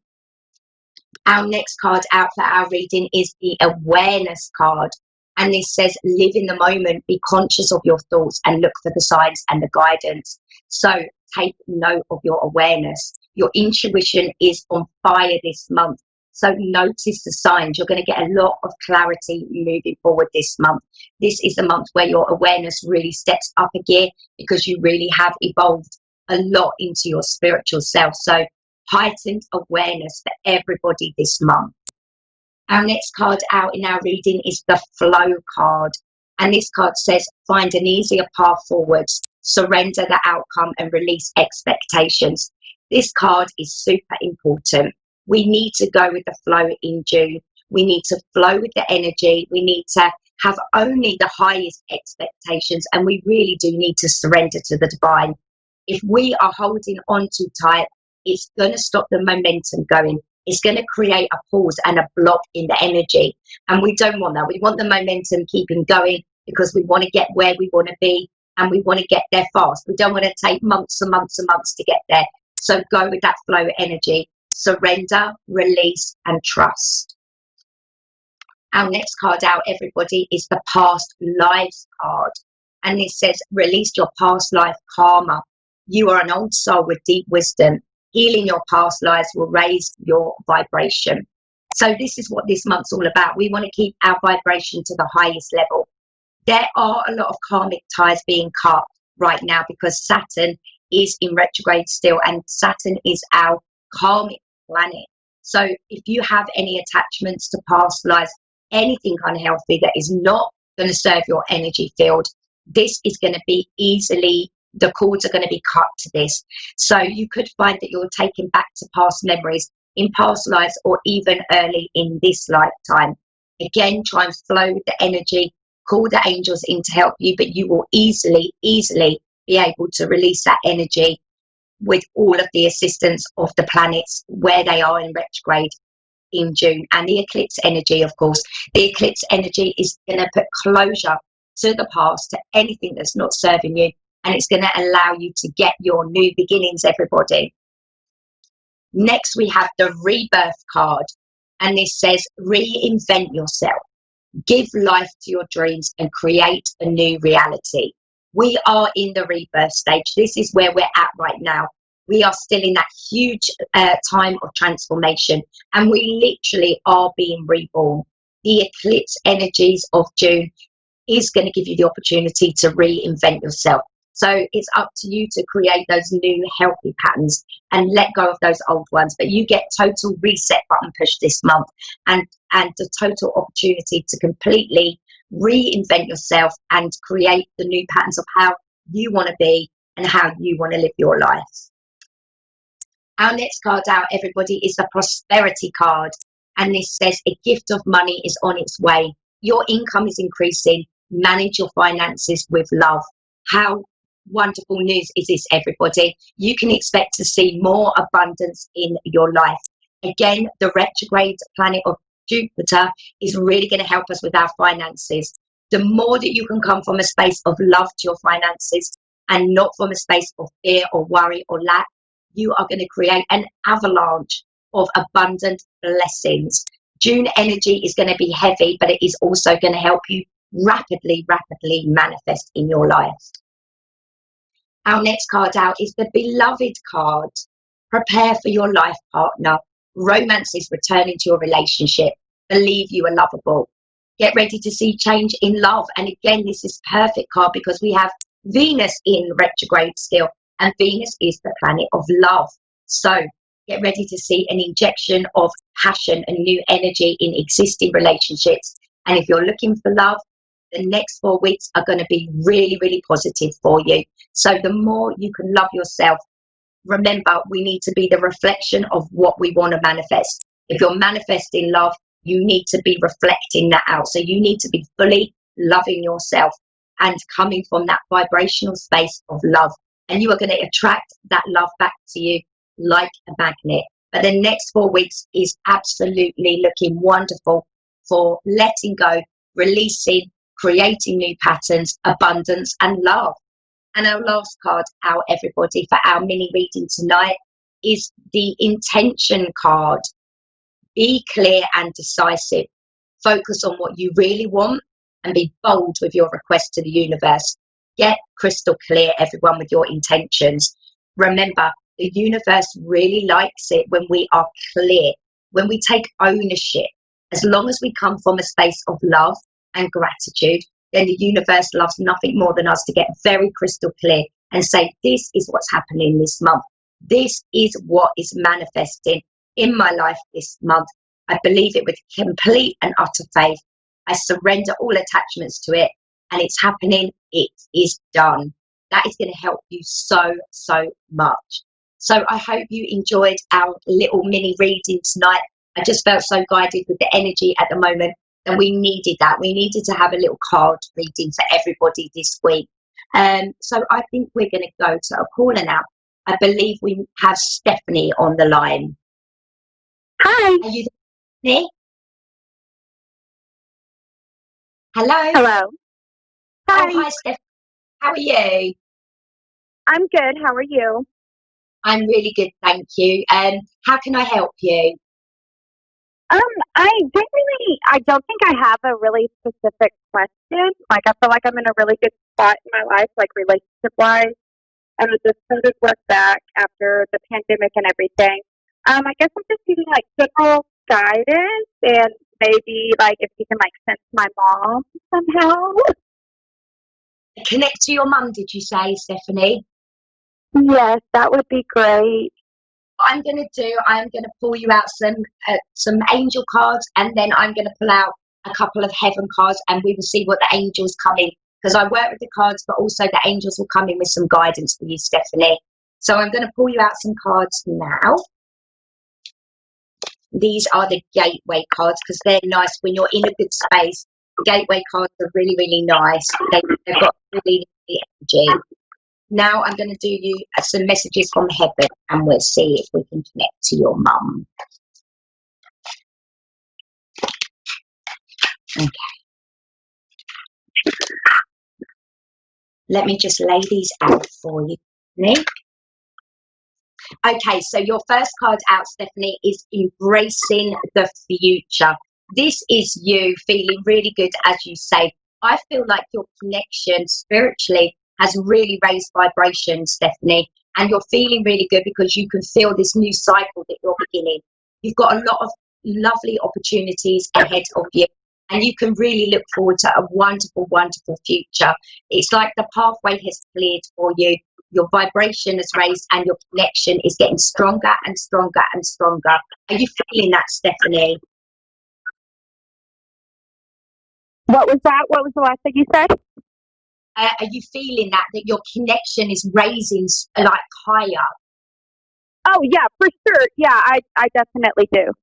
Our next card out for our reading is the awareness card. And this says, live in the moment, be conscious of your thoughts and look for the signs and the guidance. So take note of your awareness. Your intuition is on fire this month. So notice the signs. You're going to get a lot of clarity moving forward this month. This is a month where your awareness really steps up a gear, because you really have evolved a lot into your spiritual self. So heightened awareness for everybody this month. Our next card out in our reading is the Flow card. And this card says, find an easier path forwards, surrender the outcome and release expectations. This card is super important. We need to go with the flow in June. We need to flow with the energy. We need to have only the highest expectations, and we really do need to surrender to the divine. If we are holding on too tight, it's going to stop the momentum going. It's going to create a pause and a block in the energy. And we don't want that. We want the momentum keeping going because we want to get where we want to be, and we want to get there fast. We don't want to take months and months and months to get there. So go with that flow energy. Surrender, release, and trust. Our next card out, everybody, is the Past Lives card. And this says, release your past life karma. You are an old soul with deep wisdom. Healing your past lives will raise your vibration. So this is what this month's all about. We want to keep our vibration to the highest level. There are a lot of karmic ties being cut right now because Saturn is in retrograde still, and Saturn is our karmic planet. So if you have any attachments to past lives, anything unhealthy that is not going to serve your energy field, this is going to be easily, the cords are going to be cut to this. So you could find that you're taken back to past memories in past lives or even early in this lifetime. Again, try and flow with the energy, call the angels in to help you, but you will easily be able to release that energy with all of the assistance of the planets where they are in retrograde in June. And the eclipse energy, of course, the eclipse energy is going to put closure to the past, to anything that's not serving you, and it's going to allow you to get your new beginnings, everybody. Next, we have the Rebirth card, and this says, reinvent yourself, give life to your dreams and create a new reality. We are in the rebirth stage. This is where we're at right now. We are still in that huge time of transformation, and we literally are being reborn. The eclipse energies of June is going to give you the opportunity to reinvent yourself. So it's up to you to create those new healthy patterns and let go of those old ones. But you get total reset button push this month, and the total opportunity to completely reinvent yourself and create the new patterns of how you want to be and how you want to live your life. Our next card out, everybody, is the Prosperity card. And this says, a gift of money is on its way. Your income is increasing. Manage your finances with love. How wonderful news is this, everybody? You can expect to see more abundance in your life. Again, the retrograde planet of Jupiter is really going to help us with our finances. The more that you can come from a space of love to your finances and not from a space of fear or worry or lack, you are going to create an avalanche of abundant blessings. June energy is going to be heavy, but it is also going to help you rapidly manifest in your life. Our next card out is the Beloved card. Prepare for your life partner. Romance is returning to your relationship. Believe you are lovable. Get ready to see change in love. And again, this is perfect card because we have Venus in retrograde still, and Venus is the planet of love. So get ready to see an injection of passion and new energy in existing relationships. And if you're looking for love, the next 4 weeks are going to be really positive for you. So the more you can love yourself, remember, we need to be the reflection of what we want to manifest. If you're manifesting love, you need to be reflecting that out. So you need to be fully loving yourself and coming from that vibrational space of love. And you are going to attract that love back to you like a magnet. But the next 4 weeks is absolutely looking wonderful for letting go, releasing, creating new patterns, abundance, and love. And our last card out, everybody, for our mini reading tonight is the Intention card. Be clear and decisive. Focus on what you really want and be bold with your request to the universe. Get crystal clear, everyone, with your intentions. Remember, the universe really likes it when we are clear, when we take ownership. As long as we come from a space of love and gratitude, then the universe loves nothing more than us to get very crystal clear and say, this is what's happening this month. This is what is manifesting in my life this month. I believe it with complete and utter faith. I surrender all attachments to it, and it's happening. It is done. That is going to help you so, so much. So I hope you enjoyed our little mini reading tonight. I just felt so guided with the energy at the moment, and we needed that. We needed to have a little card reading for everybody this week. So I think we're going to go to a caller now. I believe we have Stephanie on the line. Hi. Are you there? Hello. Hello. Hi. Oh, hi, Stephanie. How are you? I'm good. How are you? I'm really good, thank you. How can I help you? I don't think I have a really specific question. Like, I feel like I'm in a really good spot in my life, like relationship wise. And I just started work back after the pandemic and everything. I guess I'm just needing like general guidance and maybe like if you can like sense my mom somehow. Connect to your mum, did you say, Stephanie? Yes, that would be great. What I'm going to do, I'm going to pull you out some angel cards, and then I'm going to pull out a couple of heaven cards, and we will see what the angels come in. Because I work with the cards, but also the angels will come in with some guidance for you, Stephanie. So I'm going to pull you out some cards now. These are the gateway cards because they're nice when you're in a good space. Gateway cards are really, really nice. They've got really, really energy. Now I'm going to do you some messages from heaven, and we'll see if we can connect to your mum. Okay. Let me just lay these out for you, Stephanie. Okay, so your first card out, Stephanie, is embracing the future. This is you feeling really good, as you say. I feel like your connection spiritually has really raised vibration, Stephanie, and you're feeling really good because you can feel this new cycle that you're beginning. You've got a lot of lovely opportunities ahead of you, and you can really look forward to a wonderful, wonderful future. It's like the pathway has cleared for you. Your vibration is raised and your connection is getting stronger and stronger and stronger. Are you feeling that, Stephanie? What was that? What was the last thing you said? Are you feeling that your connection is raising like higher? Oh, yeah, for sure. Yeah, I definitely do.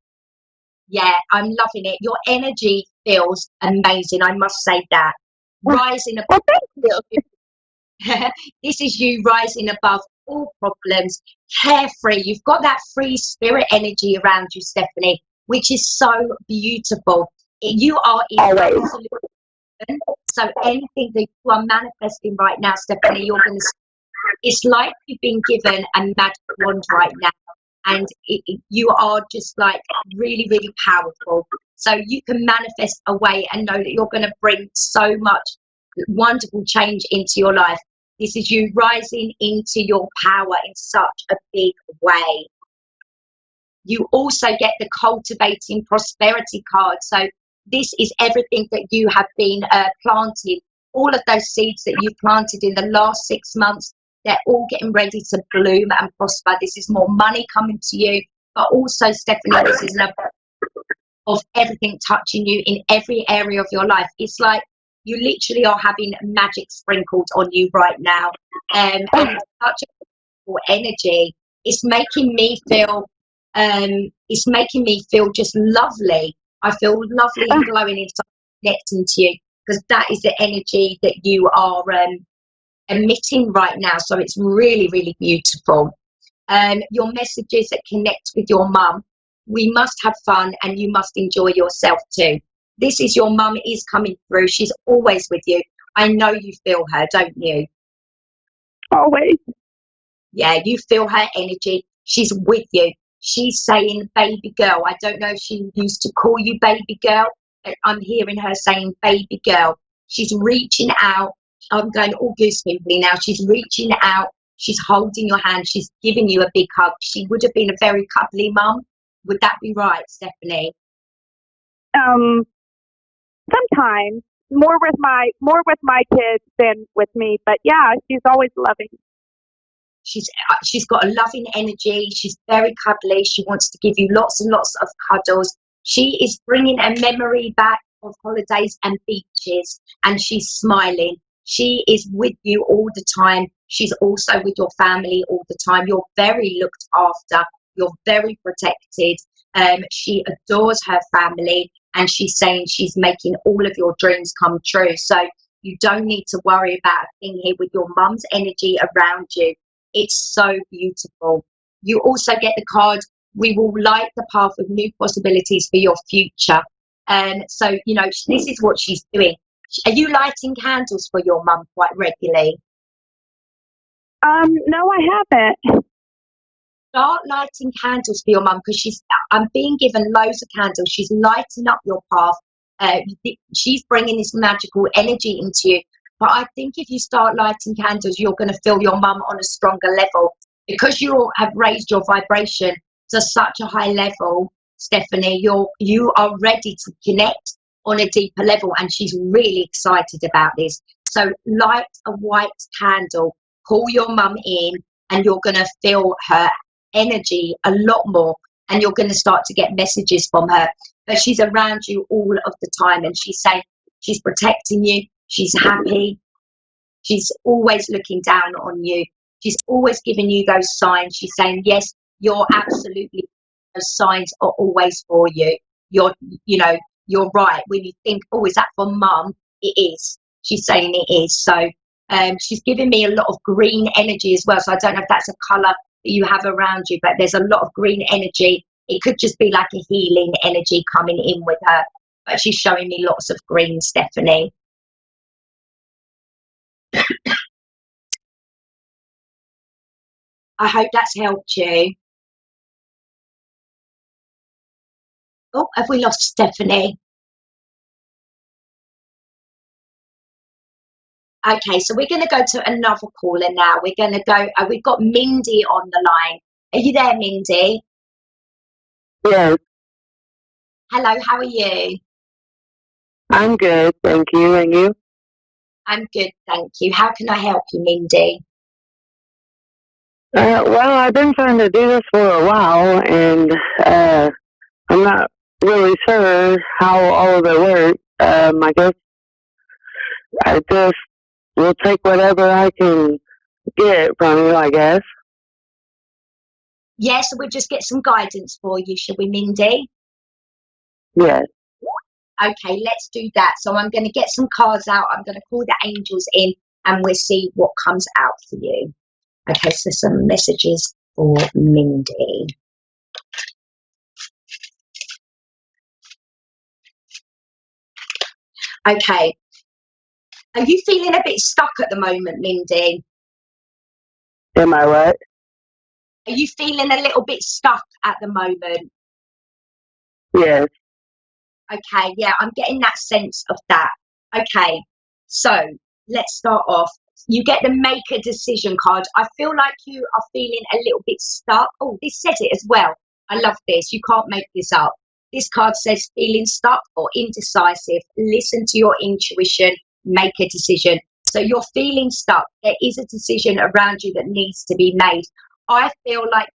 Yeah, I'm loving it. Your energy feels amazing, I must say that. Rising above. Well, thank you. This is you rising above all problems, carefree. You've got that free spirit energy around you, Stephanie, which is so beautiful. You are in absolute. So anything that you are manifesting right now, Stephanie, you're going to. It's like you've been given a magic wand right now, and you are just like really, really powerful. So you can manifest away and know that you're going to bring so much wonderful change into your life. This is you rising into your power in such a big way. You also get the cultivating prosperity card. So this is everything that you have been planting. All of those seeds that you've planted in the last 6 months, they're all getting ready to bloom and prosper. This is more money coming to you, but also, Stephanie, this is of everything touching you in every area of your life. It's like you literally are having magic sprinkled on you right now, and it's such a beautiful energy. It's making me feel just lovely. I feel lovely and glowing inside, connecting to you, because that is the energy that you are emitting right now. So it's really, really beautiful. Your messages that connect with your mum. We must have fun and you must enjoy yourself too. This is your mum is coming through. She's always with you. I know you feel her, don't you? Always. Yeah, you feel her energy. She's with you. She's saying baby girl. I don't know if she used to call you baby girl, but I'm hearing her saying baby girl. She's reaching out. I'm going all goosebumpy now. She's reaching out. She's holding your hand. She's giving you a big hug. She would have been a very cuddly mum. Would that be right, Stephanie? Sometimes more with my kids than with me, but yeah, she's always loving. She's got a loving energy. She's very cuddly. She wants to give you lots and lots of cuddles. She is bringing a memory back of holidays and beaches, and she's smiling. She is with you all the time. She's also with your family all the time. You're very looked after. You're very protected. She adores her family, and she's saying she's making all of your dreams come true. So you don't need to worry about a thing here with your mum's energy around you. It's so beautiful. You also get the card, we will light the path of new possibilities for your future. So, you know, this is what she's doing. Are you lighting candles for your mum quite regularly? No, I haven't. Start lighting candles for your mum, because I'm being given loads of candles. She's lighting up your path. She's bringing this magical energy into you. But I think if you start lighting candles, you're going to feel your mum on a stronger level, because you have raised your vibration to such a high level. Stephanie, you are ready to connect on a deeper level, and she's really excited about this. So light a white candle, call your mum in, and you're going to feel her energy a lot more, and you're going to start to get messages from her. But she's around you all of the time, and she's saying she's protecting you, she's happy, she's always looking down on you, she's always giving you those signs. She's saying, yes, you're absolutely, those signs are always for you. You're right. When you think, oh, is that for mum? It is. She's saying it is. So she's giving me a lot of green energy as well. So I don't know if that's a colour that you have around you, but there's a lot of green energy. It could just be like a healing energy coming in with her. But she's showing me lots of green, Stephanie. I hope that's helped you. Oh, have we lost Stephanie? Okay, so we're going to go to another caller now. We're going to go, we've got Mindy on the line. Are you there, Mindy? Yes, Hello, how are you? I'm good, thank you. And you? I'm good, thank you. How can I help you, Mindy? Well, I've been trying to do this for a while, and I'm not really sure how all of it works. I guess I just will take whatever I can get from you, I guess. Yes, we'll just get some guidance for you, shall we, Mindy? Yes. Okay, let's do that. So I'm going to get some cards out. I'm going to call the angels in, and we'll see what comes out for you. Okay, so some messages for Mindy. Okay. Are you feeling a bit stuck at the moment, Mindy? Am I what? Are you feeling a little bit stuck at the moment? Yes. Okay, yeah, I'm getting that sense of that. Okay, so let's start off. You get the make a decision card. I feel like you are feeling a little bit stuck. Oh, this says it as well. I love this. You can't make this up. This card says feeling stuck or indecisive. Listen to your intuition. Make a decision. So you're feeling stuck. There is a decision around you that needs to be made. I feel like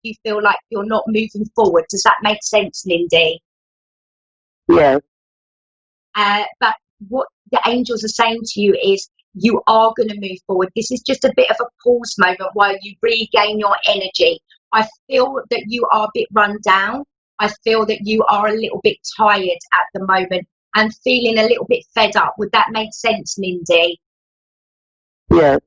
you're not moving forward. Does that make sense, Lindy? Yes. But what the angels are saying to you is you are going to move forward. This is just a bit of a pause moment while you regain your energy. I feel that you are a bit run down. I feel that you are a little bit tired at the moment and feeling a little bit fed up. Would that make sense, Mindy? Yes.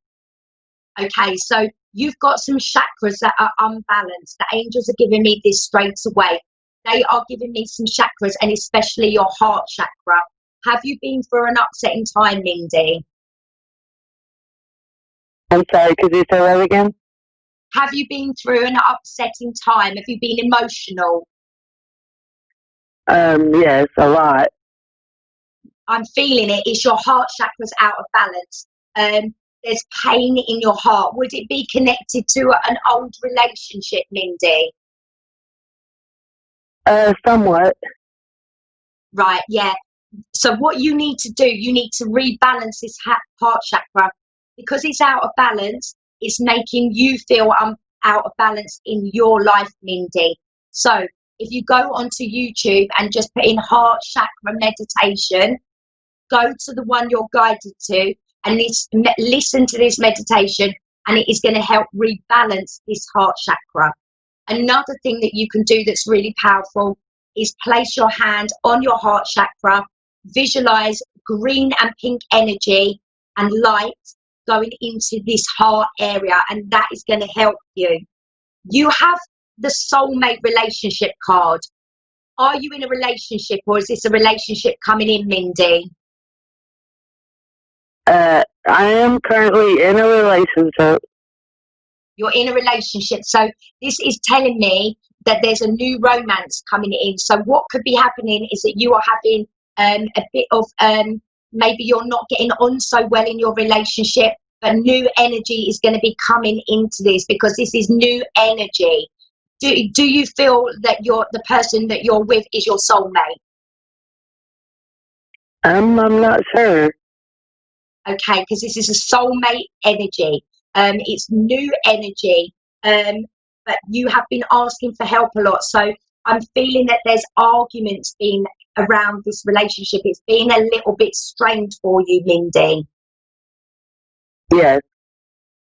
Okay, so you've got some chakras that are unbalanced. The angels are giving me this straight away. They are giving me some chakras, and especially your heart chakra. Have you been through an upsetting time, Mindy? I'm sorry, could you say that again? Have you been through an upsetting time? Have you been emotional? Yes, a lot. I'm feeling it. It's your heart chakra's out of balance. There's pain in your heart. Would it be connected to an old relationship, Mindy? Somewhat. Right, yeah. So what you need to do, you need to rebalance this heart chakra. Because it's out of balance, it's making you feel out of balance in your life, Mindy. So if you go onto YouTube and just put in heart chakra meditation, go to the one you're guided to and listen to this meditation, and it is going to help rebalance this heart chakra. Another thing that you can do that's really powerful is place your hand on your heart chakra, visualize green and pink energy and light going into this heart area, and that is going to help you. You have the soulmate relationship card. Are you in a relationship, or is this a relationship coming in, Mindy? I am currently in a relationship. You're in a relationship. So this is telling me that there's a new romance coming in. So what could be happening is that you are having a bit of, maybe you're not getting on so well in your relationship, but new energy is going to be coming into this, because this is new energy. Do you feel that the person that you're with is your soulmate? I'm not sure. Okay, because this is a soulmate energy. It's new energy, but you have been asking for help a lot. So I'm feeling that there's arguments being around this relationship. It's been a little bit strained for you, Mindy. Yes.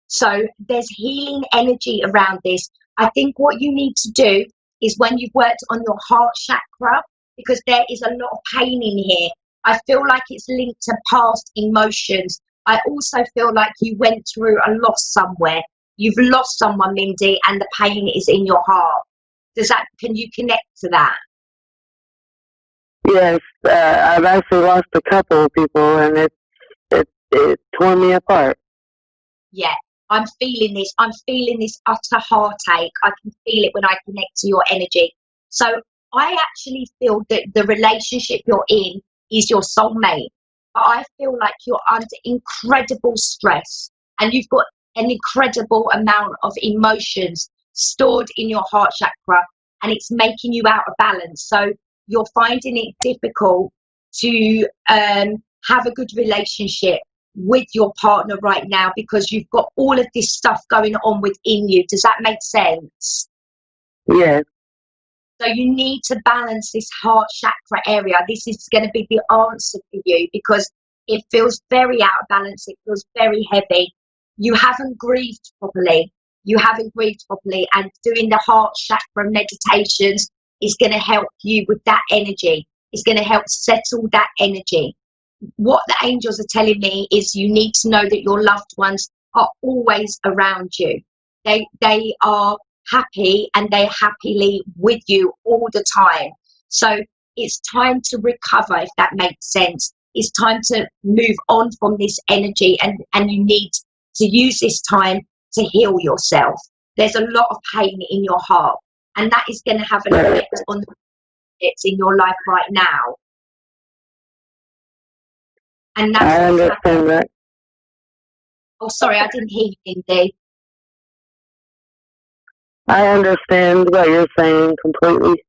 So there's healing energy around this. I think what you need to do is, when you've worked on your heart chakra, because there is a lot of pain in here, I feel like it's linked to past emotions. I also feel like you went through a loss somewhere. You've lost someone, Mindy, and the pain is in your heart. Can you connect to that? Yes, I've actually lost a couple of people, and it tore me apart. Yeah, I'm feeling this. I'm feeling this utter heartache. I can feel it when I connect to your energy. So I actually feel that the relationship you're in is your soulmate. But I feel like you're under incredible stress, and you've got an incredible amount of emotions stored in your heart chakra, and it's making you out of balance. So you're finding it difficult to have a good relationship with your partner right now, because you've got all of this stuff going on within you. Does that make sense? Yes. So you need to balance this heart chakra area. This is going to be the answer for you, because it feels very out of balance. It feels very heavy. You haven't grieved properly. You haven't grieved properly. And doing the heart chakra meditations is going to help you with that energy. It's going to help settle that energy. What the angels are telling me is you need to know that your loved ones are always around you. They are happy, and they're happily with you all the time. So it's time to recover, if that makes sense. It's time to move on from this energy, and you need to use this time to heal yourself. There's a lot of pain in your heart, and that is going to have an effect on the it's in your life right now. And that's I understand that. Oh, sorry, I didn't hear you, Indy. I understand what you're saying completely.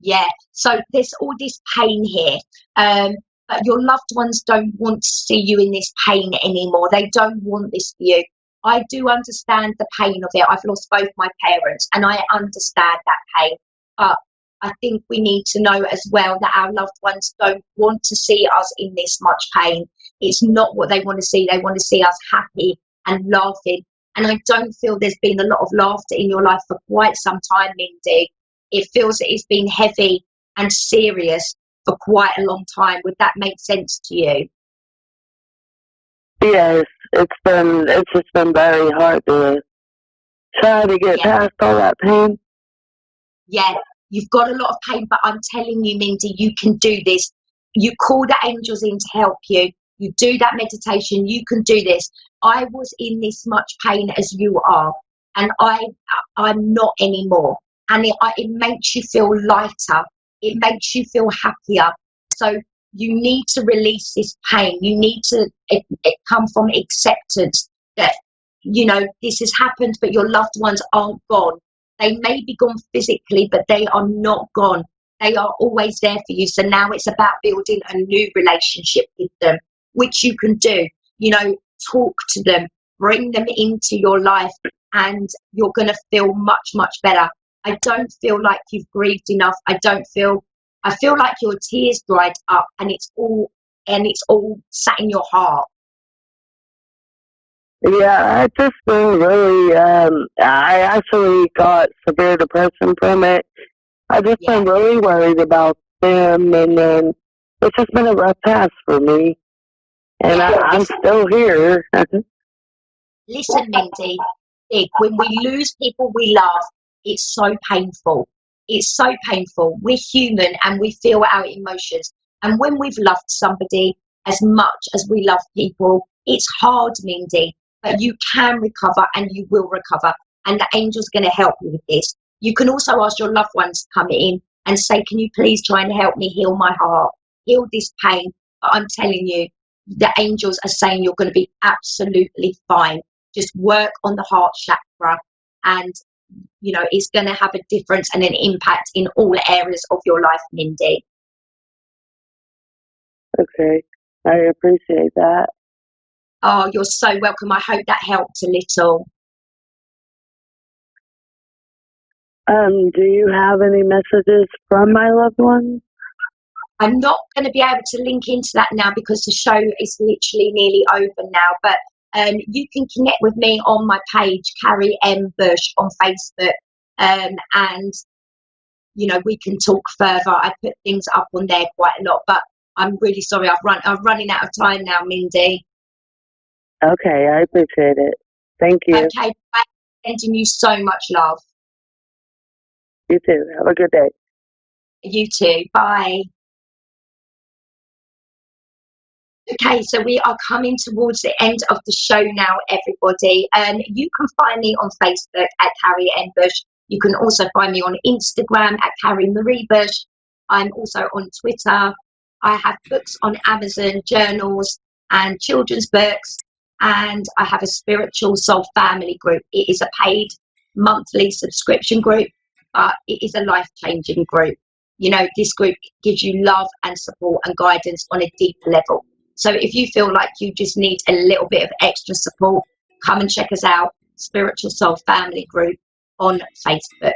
Yeah, so there's all this pain here, but your loved ones don't want to see you in this pain anymore. They don't want this for you. I do understand the pain of it. I've lost both my parents, and I understand that pain. But I think we need to know as well that our loved ones don't want to see us in this much pain. It's not what they want to see. They want to see us happy and laughing. And I don't feel there's been a lot of laughter in your life for quite some time, Mindy. It feels that it's been heavy and serious for quite a long time. Would that make sense to you? Yes, it's just been very hard to try to get past all that pain. Yeah, you've got a lot of pain, but I'm telling you, Mindy, you can do this. You call the angels in to help you. You do that meditation. You can do this. I was in this much pain as you are, and I'm not anymore. And it makes you feel lighter. It makes you feel happier. So you need to release this pain. You need to it come from acceptance that, you know, this has happened, but your loved ones aren't gone. They may be gone physically, but they are not gone. They are always there for you. So now it's about building a new relationship with them, which you can do. You know, talk to them, bring them into your life, and you're going to feel much, much better. I don't feel like you've grieved enough. I feel like your tears dried up, and it's all sat in your heart. Yeah, I just been really, I actually got severe depression from it. I just been really worried about them, and then it's just been a rough pass for me. And I'm still here. Listen, Mindy, when we lose people we love, it's so painful. It's so painful. We're human and we feel our emotions. And when we've loved somebody as much as we love people, it's hard, Mindy, but you can recover and you will recover. And the angel's going to help you with this. You can also ask your loved ones to come in and say, can you please try and help me heal my heart, heal this pain? But I'm telling you, the angels are saying you're going to be absolutely fine. Just work on the heart chakra, and it's going to have a difference and an impact in all areas of your life, Mindy. Okay, I appreciate that. Oh, you're so welcome. I hope that helped a little. Do you have any messages from my loved ones? I'm not going to be able to link into that now because the show is literally nearly over now, but you can connect with me on my page, Carrie M. Bush, on Facebook, and we can talk further. I put things up on there quite a lot, but I'm really sorry. I'm running out of time now, Mindy. Okay, I appreciate it. Thank you. Okay, bye. Sending you so much love. You too. Have a good day. You too. Bye. Okay, so we are coming towards the end of the show now, everybody. You can find me on Facebook at Carrie M. Bush. You can also find me on Instagram at Carrie Marie Bush. I'm also on Twitter. I have books on Amazon, journals and children's books. And I have a spiritual soul family group. It is a paid monthly subscription group, but it is a life-changing group. This group gives you love and support and guidance on a deeper level. So if you feel like you just need a little bit of extra support, come and check us out, Spiritual Soul Family Group on Facebook.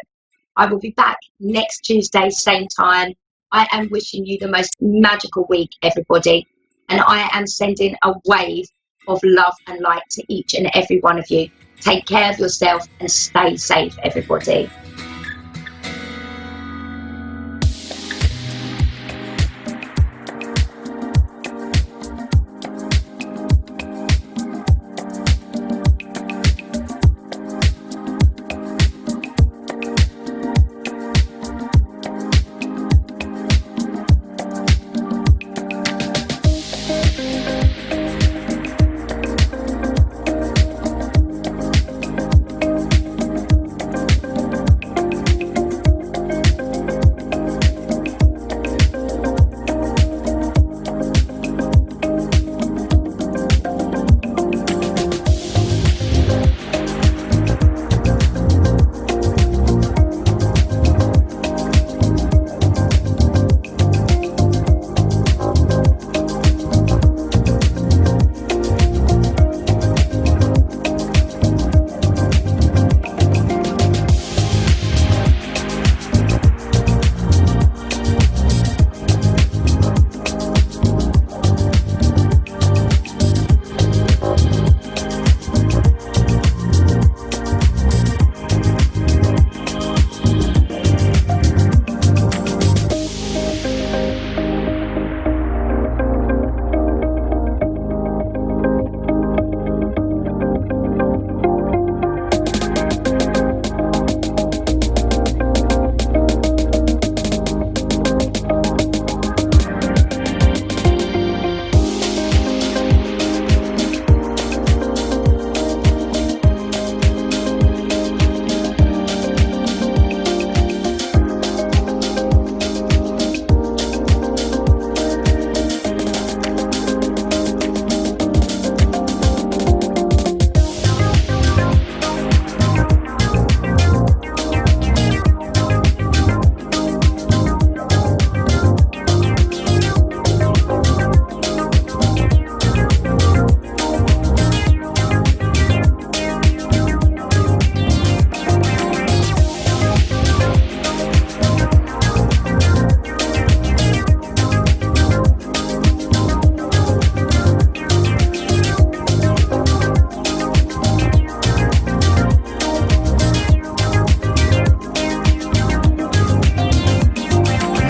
I will be back next Tuesday, same time. I am wishing you the most magical week, everybody. And I am sending a wave of love and light to each and every one of you. Take care of yourself and stay safe, everybody.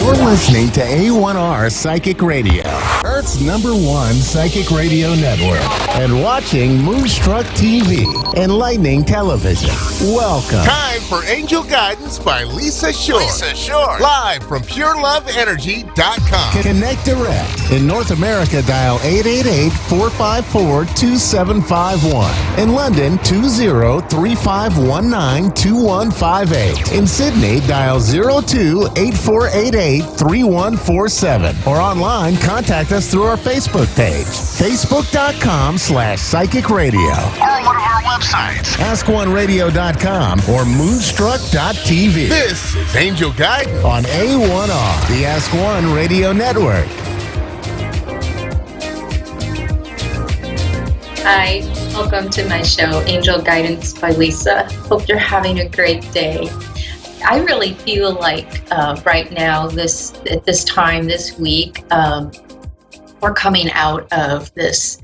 You're listening to A1R Psychic Radio, Earth's #1 psychic radio network, and watching Moonstruck TV, enlightening television. Welcome. Time for Angel Guidance by Lisa Shore. Lisa Shore. Live from PureLoveEnergy.com. Connect direct. In North America, dial 888-454-2751. In London, 20-3519-2158. In Sydney, dial 02-8488-3147. Or online, contact us through our Facebook page, facebook.com/psychic radio. Or one of our websites, AskOneRadio.com or Moonstruck.tv. This is Angel Guidance on A1R, the Ask One Radio Network. Hi, welcome to my show, Angel Guidance by Lisa. Hope you're having a great day. I really feel like right now, at this time this week, we're coming out of this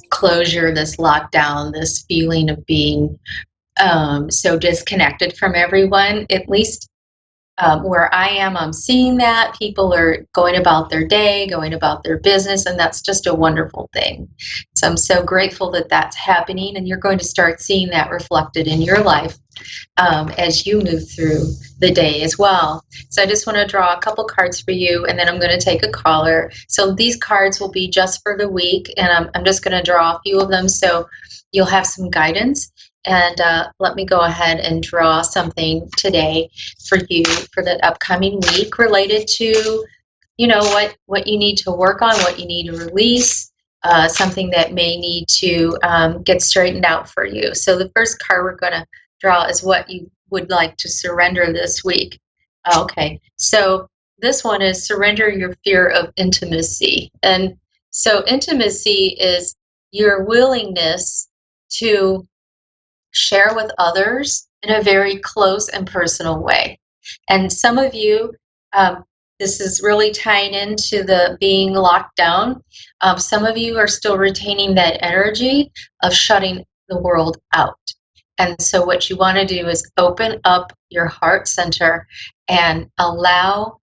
closure, this lockdown, this feeling of being so disconnected from everyone. At least where I am, I'm seeing that people are going about their day, going about their business, and that's just a wonderful thing. So I'm so grateful that that's happening, and you're going to start seeing that reflected in your life as you move through the day as well. So I just want to draw a couple cards for you, and then I'm going to take a caller. So these cards will be just for the week, and I'm just going to draw a few of them so you'll have some guidance. And let me go ahead and draw something today for you for the upcoming week related to, what you need to work on, what you need to release, something that may need to get straightened out for you. So the first card we're going to draw is what you would like to surrender this week. Okay, so this one is surrender your fear of intimacy. And so intimacy is your willingness to share with others in a very close and personal way. And some of you, this is really tying into the being locked down. Some of you are still retaining that energy of shutting the world out. And so what you want to do is open up your heart center and allow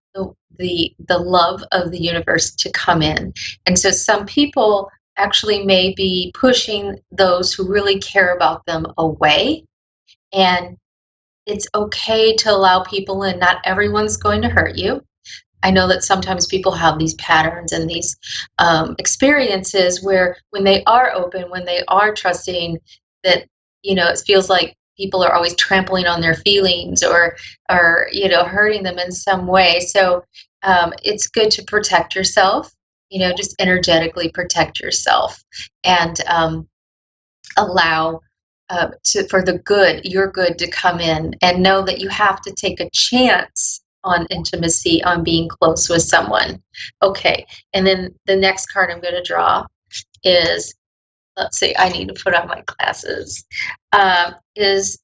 the love of the universe to come in. And so some people actually may be pushing those who really care about them away. And it's okay to allow people in. Not everyone's going to hurt you. I know that sometimes people have these patterns and these experiences where when they are open, when they are trusting, that, it feels like people are always trampling on their feelings or hurting them in some way. So it's good to protect yourself. Just energetically protect yourself and allow for the good, your good, to come in, and know that you have to take a chance on intimacy, on being close with someone. Okay, and then the next card I'm going to draw is, let's see, I need to put on my glasses, is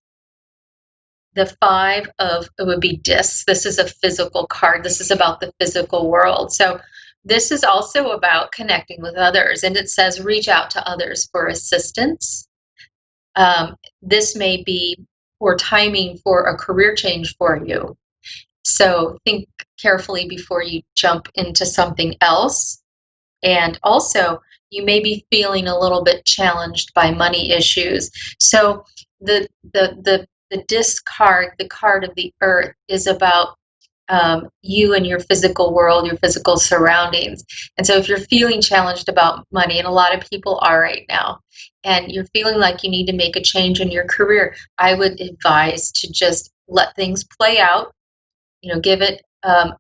the 5 of, it would be discs. This is a physical card. This is about the physical world. So this is also about connecting with others, and it says reach out to others for assistance. This may be for timing for a career change for you. So think carefully before you jump into something else. And also, you may be feeling a little bit challenged by money issues. So the disc card, the card of the earth, is about you and your physical world, your physical surroundings. And so if you're feeling challenged about money, and a lot of people are right now, and you're feeling like you need to make a change in your career, I would advise to just let things play out, give it a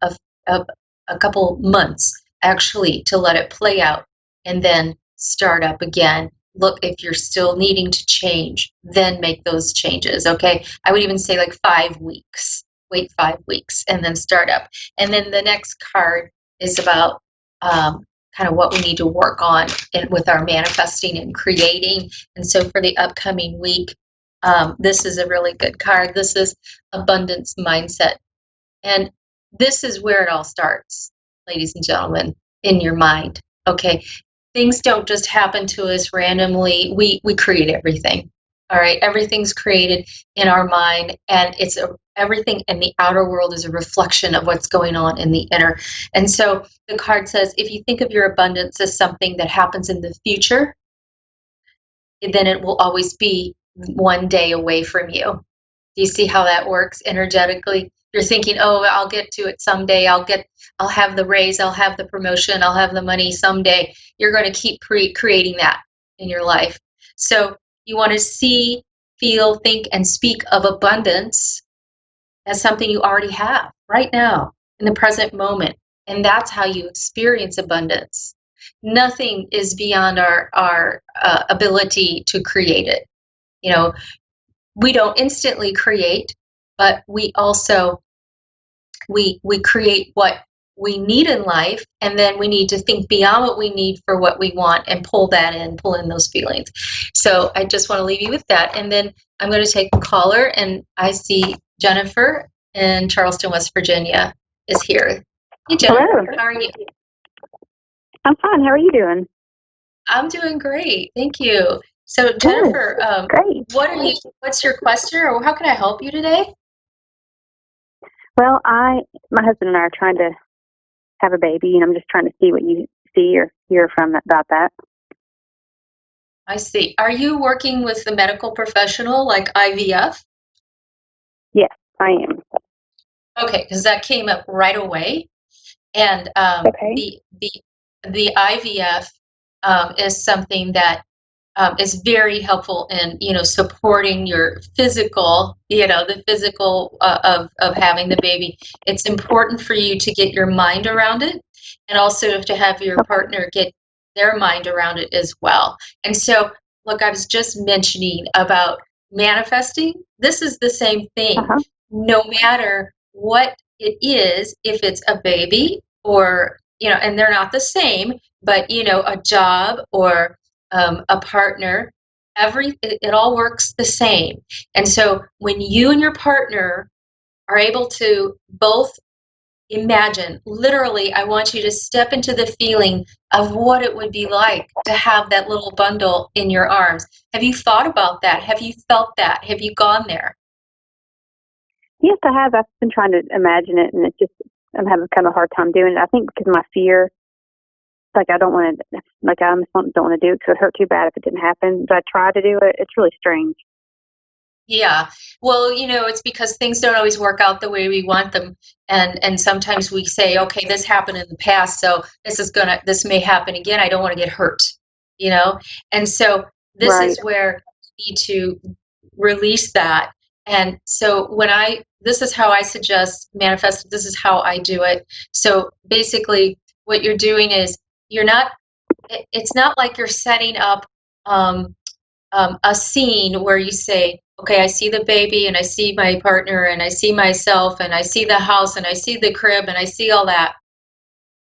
couple months actually to let it play out, and then start up again. Look, if you're still needing to change, then make those changes, okay? I would even say like 5 weeks. Wait 5 weeks and then start up. And then the next card is about kind of what we need to work on with our manifesting and creating. And so for the upcoming week, this is a really good card. This is abundance mindset. And this is where it all starts, ladies and gentlemen, in your mind. Okay, things don't just happen to us randomly. We create everything. All right, everything's created in our mind, and everything in the outer world is a reflection of what's going on in the inner. And so the card says, if you think of your abundance as something that happens in the future, then it will always be one day away from you. Do you see how that works energetically? You're thinking, oh, I'll get to it someday. I'll have the raise, I'll have the promotion, I'll have the money someday. You're going to keep creating that in your life. So you want to see, feel, think, and speak of abundance as something you already have right now in the present moment. And that's how you experience abundance. Nothing is beyond our ability to create it. You know, we don't instantly create, but we also we create what we need in life, and then we need to think beyond what we need for what we want and pull in those feelings. So I just want to leave you with that. And then I'm going to take a caller, and I see Jennifer in Charleston, West Virginia is here. Hey, Jennifer, hello. How are you? I'm fine. How are you doing? I'm doing great. Thank you. So Jennifer, great. What's your question, or how can I help you today? Well, my husband and I are trying to have a baby, and I'm just trying to see what you see or hear from about that. I see. Are you working with the medical professional like IVF? Yes, I am. Okay, because that came up right away. And the IVF is something that is very helpful in, supporting your physical, the physical of having the baby. It's important for you to get your mind around it, and also to have your partner get their mind around it as well. And so, look, I was just mentioning about manifesting. This is the same thing. No matter what it is, if it's a baby or, and they're not the same, but, a job or a partner, it all works the same. And so when you and your partner are able to both imagine, literally, I want you to step into the feeling of what it would be like to have that little bundle in your arms. Have you thought about that? Have you felt that? Have you gone there? Yes, I have. I've been trying to imagine it, and I'm having kind of a hard time doing it. I think because of my fear. Like I don't want to, like I almost don't want to do it because it would hurt too bad if it didn't happen. But I tried to do it. It's really strange. Yeah. Well, it's because things don't always work out the way we want them. And sometimes we say, okay, this happened in the past, so this may happen again. I don't want to get hurt, And so this is where you need to release that. And so this is how I suggest manifest. This is how I do it. So basically what you're doing is it's not like you're setting up a scene where you say, okay, I see the baby and I see my partner and I see myself and I see the house and I see the crib and I see all that.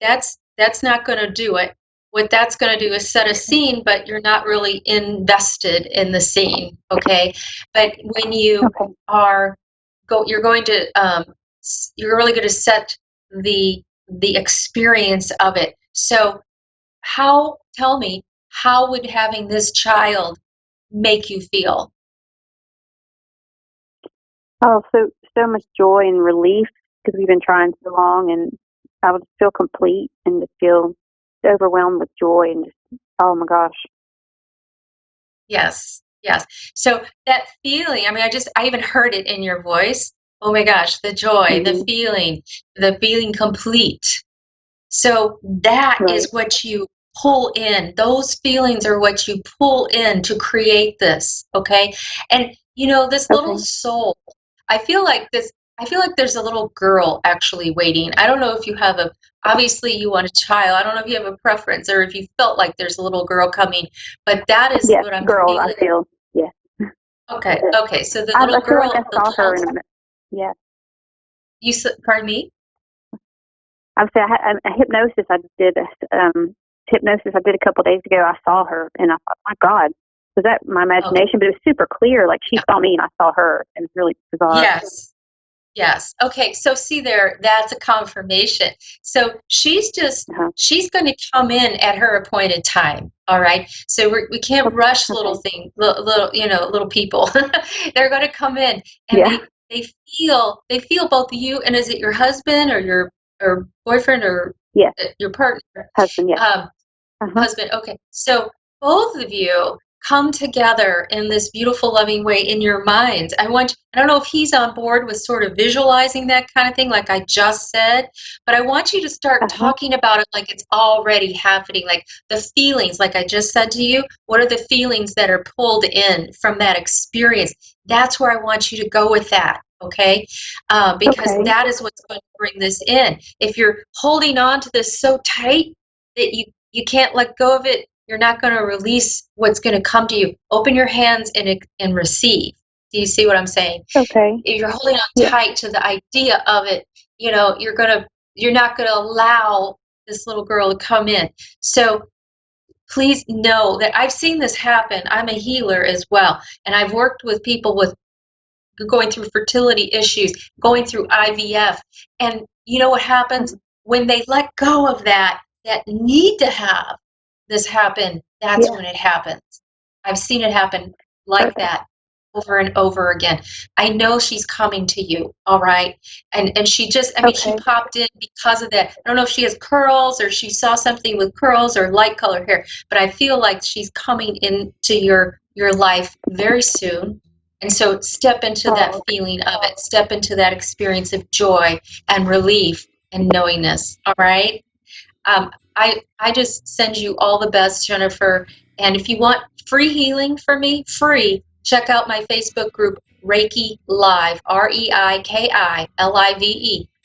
That's not going to do it. What that's going to do is set a scene, but you're not really invested in the scene, okay? But when you you're really going to set the experience of it. So tell me, how would having this child make you feel? Oh, so much joy and relief because we've been trying so long, and I would feel complete and just feel overwhelmed with joy and just, oh my gosh. Yes. So that feeling, I even heard it in your voice. Oh my gosh, the joy, the feeling complete. So that is what you pull in. Those feelings are what you pull in to create this, okay? And this little soul, I feel like there's a little girl actually waiting. I don't know if you have obviously you want a child. I don't know if you have a preference or if you felt like there's a little girl coming, but that is what I'm girl, feeling. I feel, yes. Okay, so the little girl. I feel like I saw her yes. You pardon me? I would say a hypnosis I did hypnosis I did a couple of days ago. I saw her and I thought, my God, was that my imagination? But it was super clear. Like she saw me and I saw her, and it's really bizarre. Yes. Yes. Okay. So see there, that's a confirmation. So she's going to come in at her appointed time. All right. So we can't rush little little people. They're going to come in and they feel both you, and is it your husband or your boyfriend or your partner? Husband, yes. Husband. Okay. So both of you come together in this beautiful, loving way in your minds. I don't know if he's on board with sort of visualizing that kind of thing, like I just said, but I want you to start talking about it like it's already happening, like the feelings, like I just said to you. What are the feelings that are pulled in from that experience? That's where I want you to go with that. Okay. Because that is what's going to bring this in. If you're holding on to this so tight that you can't let go of it, you're not going to release what's going to come to you. Open your hands and receive. Do you see what I'm saying? Okay. If you're holding on tight to the idea of it, you're not going to allow this little girl to come in. So please know that I've seen this happen. I'm a healer as well, and I've worked with people with going through fertility issues, going through IVF, and you know what happens when they let go of that need to have this happen, that's when it happens. I've seen it happen like that over and over again. I know she's coming to you, all right? And she just, she popped in because of that. I don't know if she has curls or she saw something with curls or light color hair, but I feel like she's coming into your life very soon. And so step into that feeling of it. Step into that experience of joy and relief and knowingness, all right? I just send you all the best, Jennifer. And if you want free healing from me, check out my Facebook group, Reiki Live, REIKI-LIVE.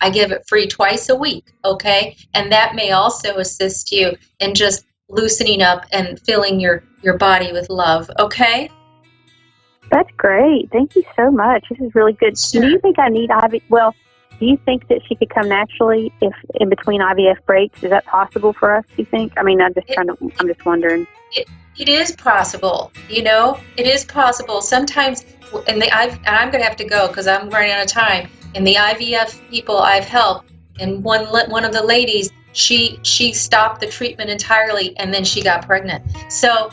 I give it free twice a week, okay? And that may also assist you in just loosening up and filling your body with love, okay? That's great. Thank you so much. This is really good. Sure. Do you think I need IVF? Well, do you think that she could come naturally if in between IVF breaks? Is that possible for us, do you think? I'm just wondering. It is possible, it is possible. Sometimes, and I'm going to have to go because I'm running out of time. And the IVF people I've helped, and one of the ladies, she stopped the treatment entirely, and then she got pregnant. So.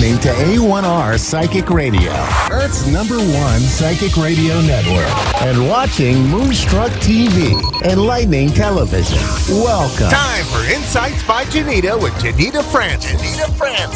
listening to A1R Psychic Radio, Earth's #1 psychic radio network, and watching Moonstruck TV, enlightening television. Welcome. Time for Insights by Janita with Janita Francis.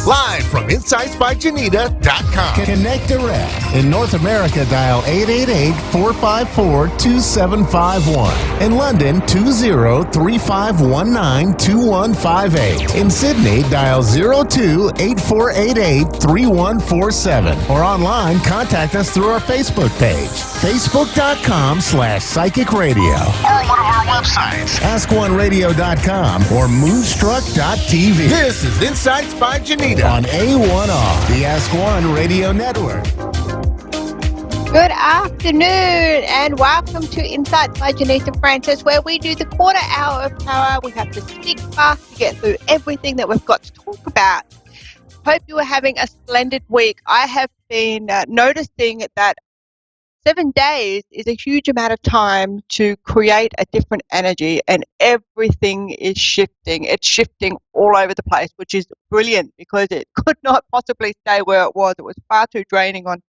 Live from InsightsByJanita.com. Connect direct. In North America, dial 888-454-2751. In London, 20-3519-2158. In Sydney, dial 02-8488-3147. Or online, contact us through our Facebook page, facebook.com/psychic radio. Or one of our websites, AskOneRadio.com or Moonstruck.tv. This is Insights by Janita on A1R, the Ask One Radio Network. Good afternoon and welcome to Insights by Janita Francis, where we do the quarter hour of power. We have to speak fast to get through everything that we've got to talk about. Hope you are having a splendid week. I have been noticing that 7 days is a huge amount of time to create a different energy, and everything is shifting. It's shifting all over the place, which is brilliant because it could not possibly stay where it was. It was far too draining on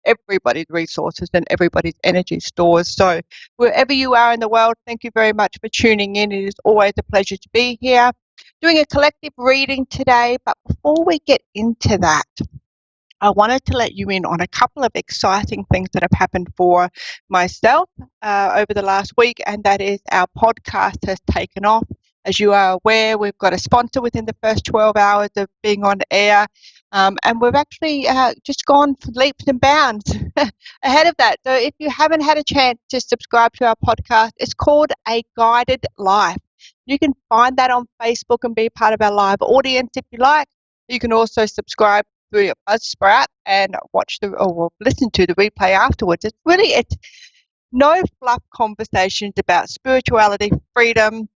everybody's resources and everybody's energy stores. So wherever you are in the world, thank you very much for tuning in. It is always a pleasure to be here. Doing a collective reading today, but before we get into that, I wanted to let you in on a couple of exciting things that have happened for myself over the last week, and that is our podcast has taken off. As you are aware, we've got a sponsor within the first 12 hours of being on air, and we've actually just gone for leaps and bounds ahead of that. So if you haven't had a chance to subscribe to our podcast, it's called A Guided Life. You can find that on Facebook and be part of our live audience if you like. You can also subscribe through your Buzzsprout and listen to the replay afterwards. It's no fluff conversations about spirituality, freedom,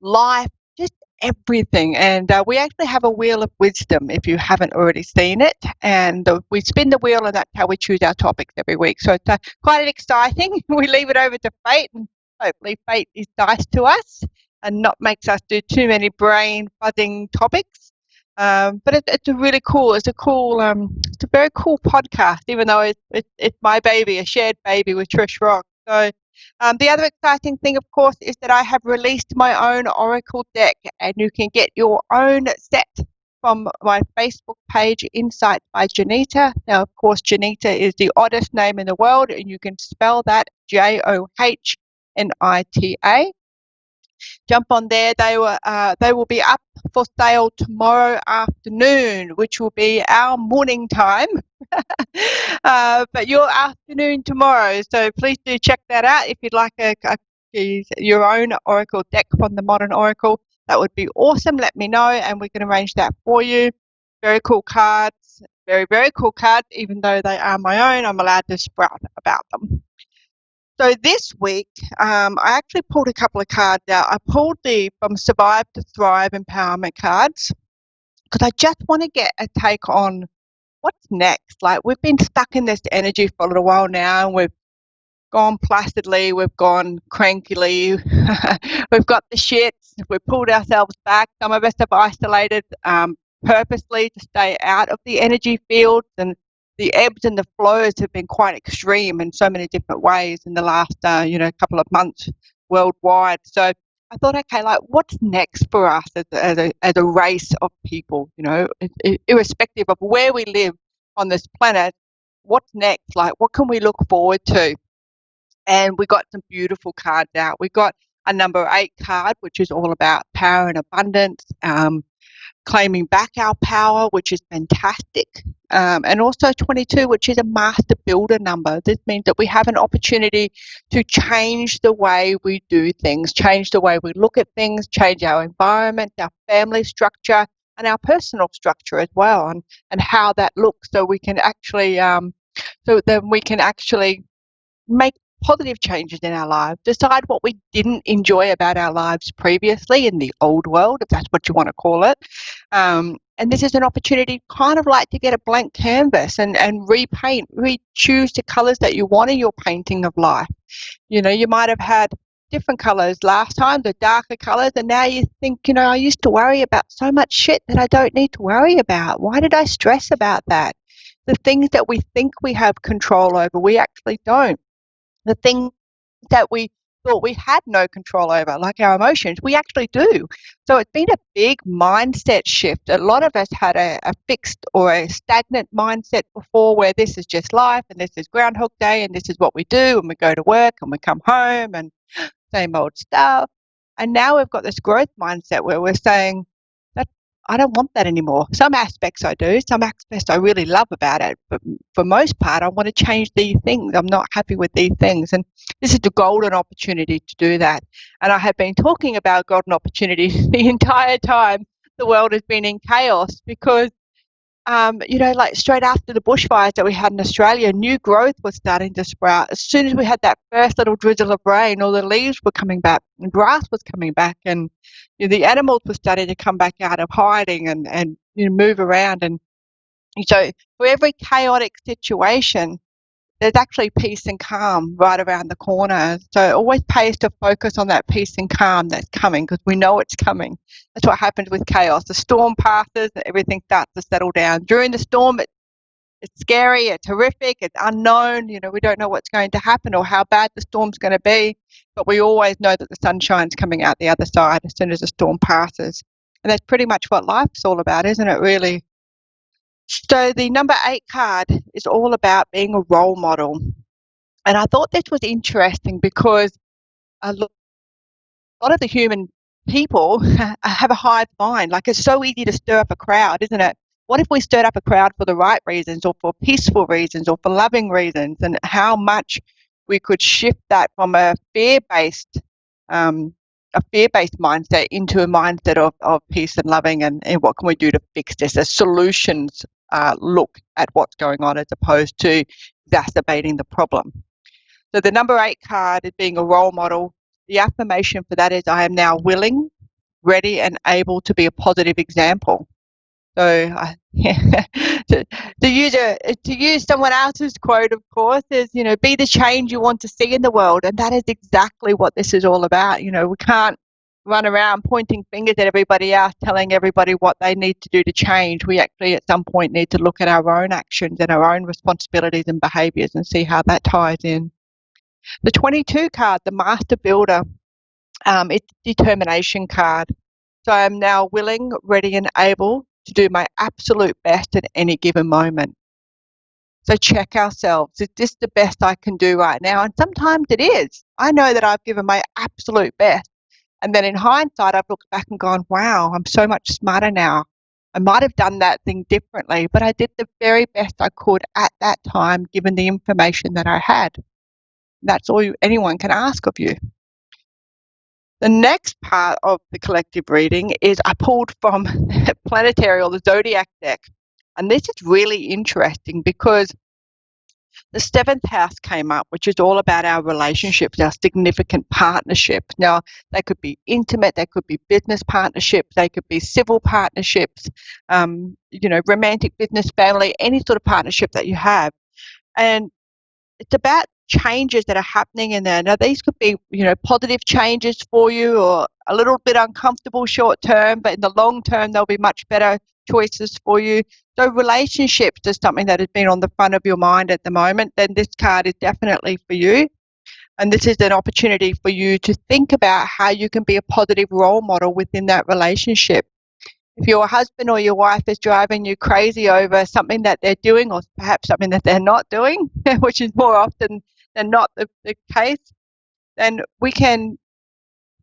life, just everything. And we actually have a wheel of wisdom if you haven't already seen it. And we spin the wheel, and that's how we choose our topics every week. So it's quite exciting. We leave it over to fate, and hopefully fate is nice to us and not makes us do too many brain fuzzing topics. But it's a really cool. It's a very cool podcast, even though it's my baby, a shared baby with Trish Rock. So the other exciting thing, of course, is that I have released my own Oracle deck, and you can get your own set from my Facebook page, Insights by Janita. Now, of course, Janita is the oddest name in the world, and you can spell that Johnita. Jump on there. They will be up for sale tomorrow afternoon, which will be our morning time, but your afternoon tomorrow. So please do check that out. If you'd like your own Oracle deck from the Modern Oracle, that would be awesome. Let me know, and we can arrange that for you. Very cool cards. Very, very cool cards. Even though they are my own, I'm allowed to sprout about them. So this week, I actually pulled a couple of cards out. I pulled the From Survive to Thrive Empowerment cards because I just want to get a take on what's next. Like, we've been stuck in this energy for a little while now, and we've gone placidly, we've gone crankily, we've got the shits, we've pulled ourselves back. Some of us have isolated purposely to stay out of the energy fields, and the ebbs and the flows have been quite extreme in so many different ways in the last couple of months worldwide. So I thought, okay, like, what's next for us as a race of people, irrespective of where we live on this planet, what's next? Like, what can we look forward to? And we got some beautiful cards out. We got a number 8 card, which is all about power and abundance, claiming back our power, which is fantastic. And also 22, which is a master builder number. This means that we have an opportunity to change the way we do things, change the way we look at things, change our environment, our family structure, and our personal structure as well, and how that looks, so we can actually make positive changes in our lives, decide what we didn't enjoy about our lives previously in the old world, if that's what you want to call it. And this is an opportunity kind of like to get a blank canvas and repaint, re-choose the colours that you want in your painting of life. You might have had different colours last time, the darker colours, and now you think, I used to worry about so much shit that I don't need to worry about. Why did I stress about that? the things that we think we have control over, we actually don't. The things that we thought we had no control over, like our emotions, we actually do. So it's been a big mindset shift. A lot of us had a fixed or a stagnant mindset before, where this is just life and this is Groundhog Day and this is what we do, and we go to work and we come home and same old stuff. And now we've got this growth mindset where we're saying that I don't want that anymore. Some aspects I do, some aspects I really love about it, but for most part, I want to change these things. I'm not happy with these things. And this is the golden opportunity to do that. And I have been talking about golden opportunities the entire time the world has been in chaos, because like straight after the bushfires that we had in Australia, new growth was starting to sprout. As soon as we had that first little drizzle of rain, all the leaves were coming back and grass was coming back, and the animals were starting to come back out of hiding and move around. And so for every chaotic situation, there's actually peace and calm right around the corner. So it always pays to focus on that peace and calm that's coming, because we know it's coming. That's what happens with chaos. The storm passes and everything starts to settle down. During the storm, it's scary, it's horrific, it's unknown. We don't know what's going to happen or how bad the storm's going to be, but we always know that the sunshine's coming out the other side as soon as the storm passes. And that's pretty much what life's all about, isn't it, really? So the number 8 card is all about being a role model. And I thought this was interesting because a lot of the human people have a hive mind. Like, it's so easy to stir up a crowd, isn't it? What if we stirred up a crowd for the right reasons, or for peaceful reasons, or for loving reasons, and how much we could shift that from a fear-based mindset into a mindset of peace and loving, and what can we do to fix this, as solutions look at what's going on, as opposed to exacerbating the problem. So the number 8 card is being a role model. The affirmation for that is, I am now willing, ready, and able to be a positive example. So to use someone else's quote, of course, is, be the change you want to see in the world. And that is exactly what this is all about. We can't run around pointing fingers at everybody else, telling everybody what they need to do to change. We actually at some point need to look at our own actions and our own responsibilities and behaviors and see how that ties in. The 22 card, the Master Builder, it's a determination card. So I'm now willing, ready, and able to do my absolute best at any given moment. So check ourselves. Is this the best I can do right now? And sometimes it is. I know that I've given my absolute best. And then in hindsight, I've looked back and gone, wow, I'm so much smarter now. I might have done that thing differently, but I did the very best I could at that time, given the information that I had. That's all anyone can ask of you. The next part of the collective reading is I pulled from Planetary, or the Zodiac deck. And this is really interesting because the 7th house came up, which is all about our relationships, our significant partnerships. Now, they could be intimate, they could be business partnerships, they could be civil partnerships, romantic, business, family, any sort of partnership that you have. And it's about changes that are happening in there. Now, these could be, positive changes for you, or a little bit uncomfortable short term, but in the long term, there'll be much better choices for you. So relationships is something that has been on the front of your mind at the moment, then this card is definitely for you. And this is an opportunity for you to think about how you can be a positive role model within that relationship. If your husband or your wife is driving you crazy over something that they're doing, or perhaps something that they're not doing, which is more often than not the case, then we can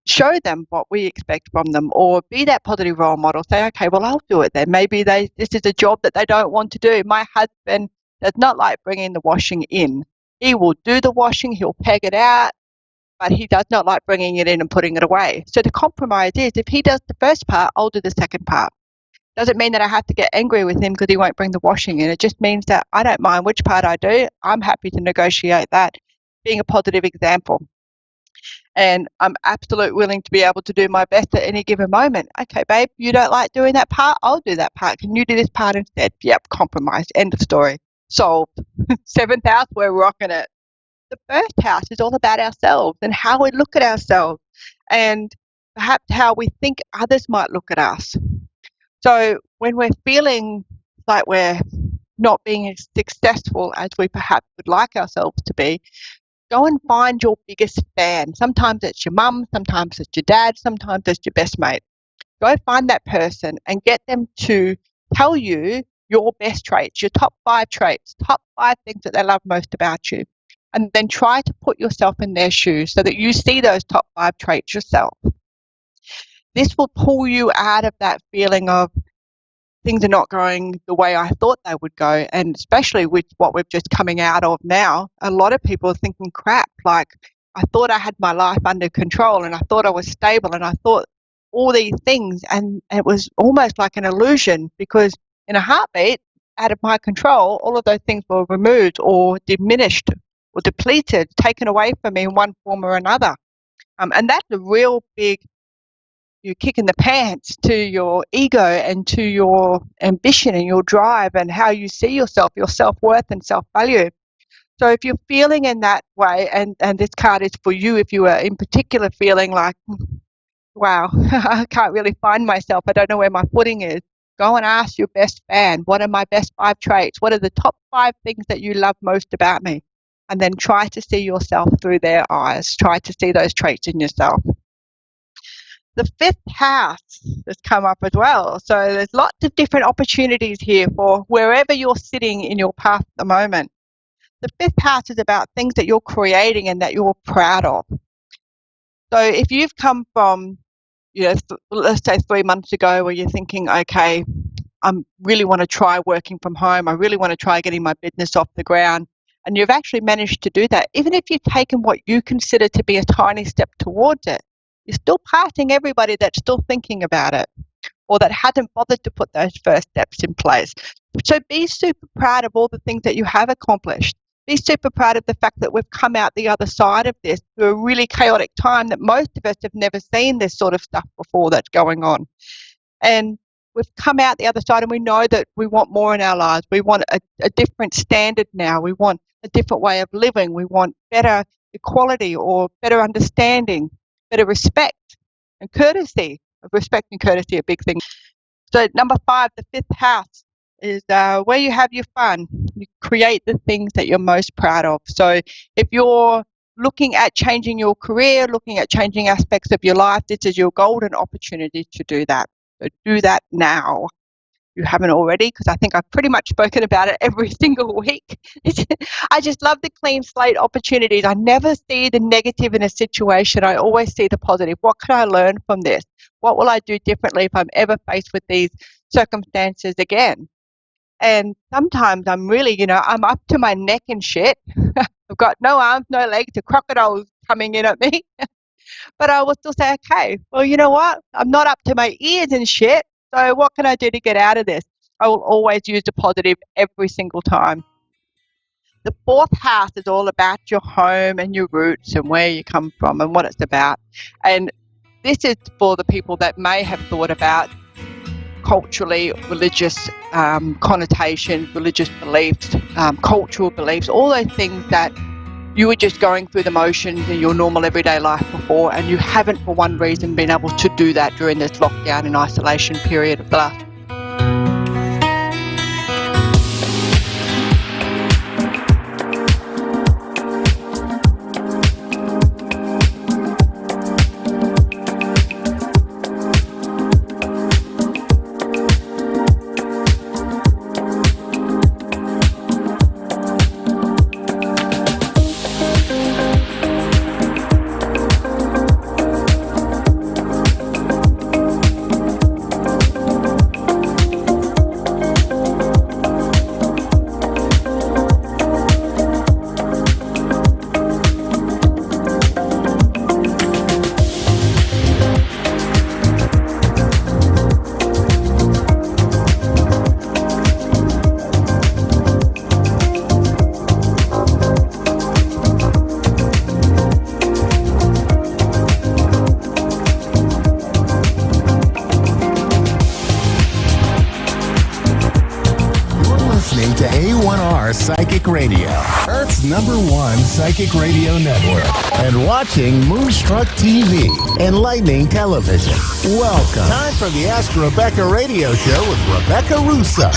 show them what we expect from them, or be that positive role model. Say, okay, well, I'll do it then. Maybe this is a job that they don't want to do. My husband does not like bringing the washing in. He will do the washing, he'll peg it out, but he does not like bringing it in and putting it away. So the compromise is, if he does the first part, I'll do the second part. Doesn't mean that I have to get angry with him because he won't bring the washing in. It just means that I don't mind which part I do. I'm happy to negotiate that, being a positive example. And I'm absolutely willing to be able to do my best at any given moment. Okay, babe, you don't like doing that part? I'll do that part. Can you do this part instead? Yep, compromise. End of story. Solved. 7th house, we're rocking it. The 1st house is all about ourselves and how we look at ourselves, and perhaps how we think others might look at us. So when we're feeling like we're not being as successful as we perhaps would like ourselves to be, go and find your biggest fan. Sometimes it's your mum, sometimes it's your dad, sometimes it's your best mate. Go find that person and get them to tell you your best traits, your top 5 traits, top 5 things that they love most about you. And then try to put yourself in their shoes so that you see those top 5 traits yourself. This will pull you out of that feeling of things are not going the way I thought they would go. And especially with what we're just coming out of now, a lot of people are thinking, crap, like I thought I had my life under control and I thought I was stable and I thought all these things, and it was almost like an illusion, because in a heartbeat, out of my control, all of those things were removed or diminished or depleted, taken away from me in one form or another. And that's a real big kick in the pants to your ego and to your ambition and your drive and how you see yourself, your self-worth and self-value. So if you're feeling in that way, and this card is for you if you are in particular feeling like, wow, I can't really find myself, I don't know where my footing is, go and ask your best fan, what are my best 5 traits? What are the top 5 things that you love most about me? And then try to see yourself through their eyes. Try to see those traits in yourself. The 5th house has come up as well. So there's lots of different opportunities here for wherever you're sitting in your path at the moment. The 5th house is about things that you're creating and that you're proud of. So if you've come from, let's say 3 months ago where you're thinking, okay, I really want to try working from home. I really want to try getting my business off the ground. And you've actually managed to do that. Even if you've taken what you consider to be a tiny step towards it, you're still passing everybody that's still thinking about it or that hasn't bothered to put those first steps in place. So be super proud of all the things that you have accomplished. Be super proud of the fact that we've come out the other side of this through a really chaotic time that most of us have never seen this sort of stuff before that's going on. And we've come out the other side and we know that we want more in our lives. We want a different standard now. We want a different way of living. We want better equality or better understanding, better respect and courtesy. Respect and courtesy are a big thing. So number 5, the 5th house, is where you have your fun. You create the things that you're most proud of. So if you're looking at changing your career, looking at changing aspects of your life, this is your golden opportunity to do that. So do that now. You haven't already, because I think I've pretty much spoken about it every single week. I just love the clean slate opportunities. I never see the negative in a situation. I always see the positive. What can I learn from this? What will I do differently if I'm ever faced with these circumstances again? And sometimes I'm really, I'm up to my neck in shit. I've got no arms, no legs, a crocodile's coming in at me. But I will still say, okay, well, you know what? I'm not up to my ears in shit. So what can I do to get out of this? I will always use the positive every single time. The 4th house is all about your home and your roots and where you come from and what it's about. And this is for the people that may have thought about culturally, religious connotations, religious beliefs, cultural beliefs, all those things that you were just going through the motions in your normal everyday life before, and you haven't for one reason been able to do that during this lockdown and isolation period of the last. Psychic Radio, Earth's #1 psychic radio network. and watching Moonstruck TV, enlightening television. Welcome. Time for the Ask Rebecca radio show with Rebecca Russo.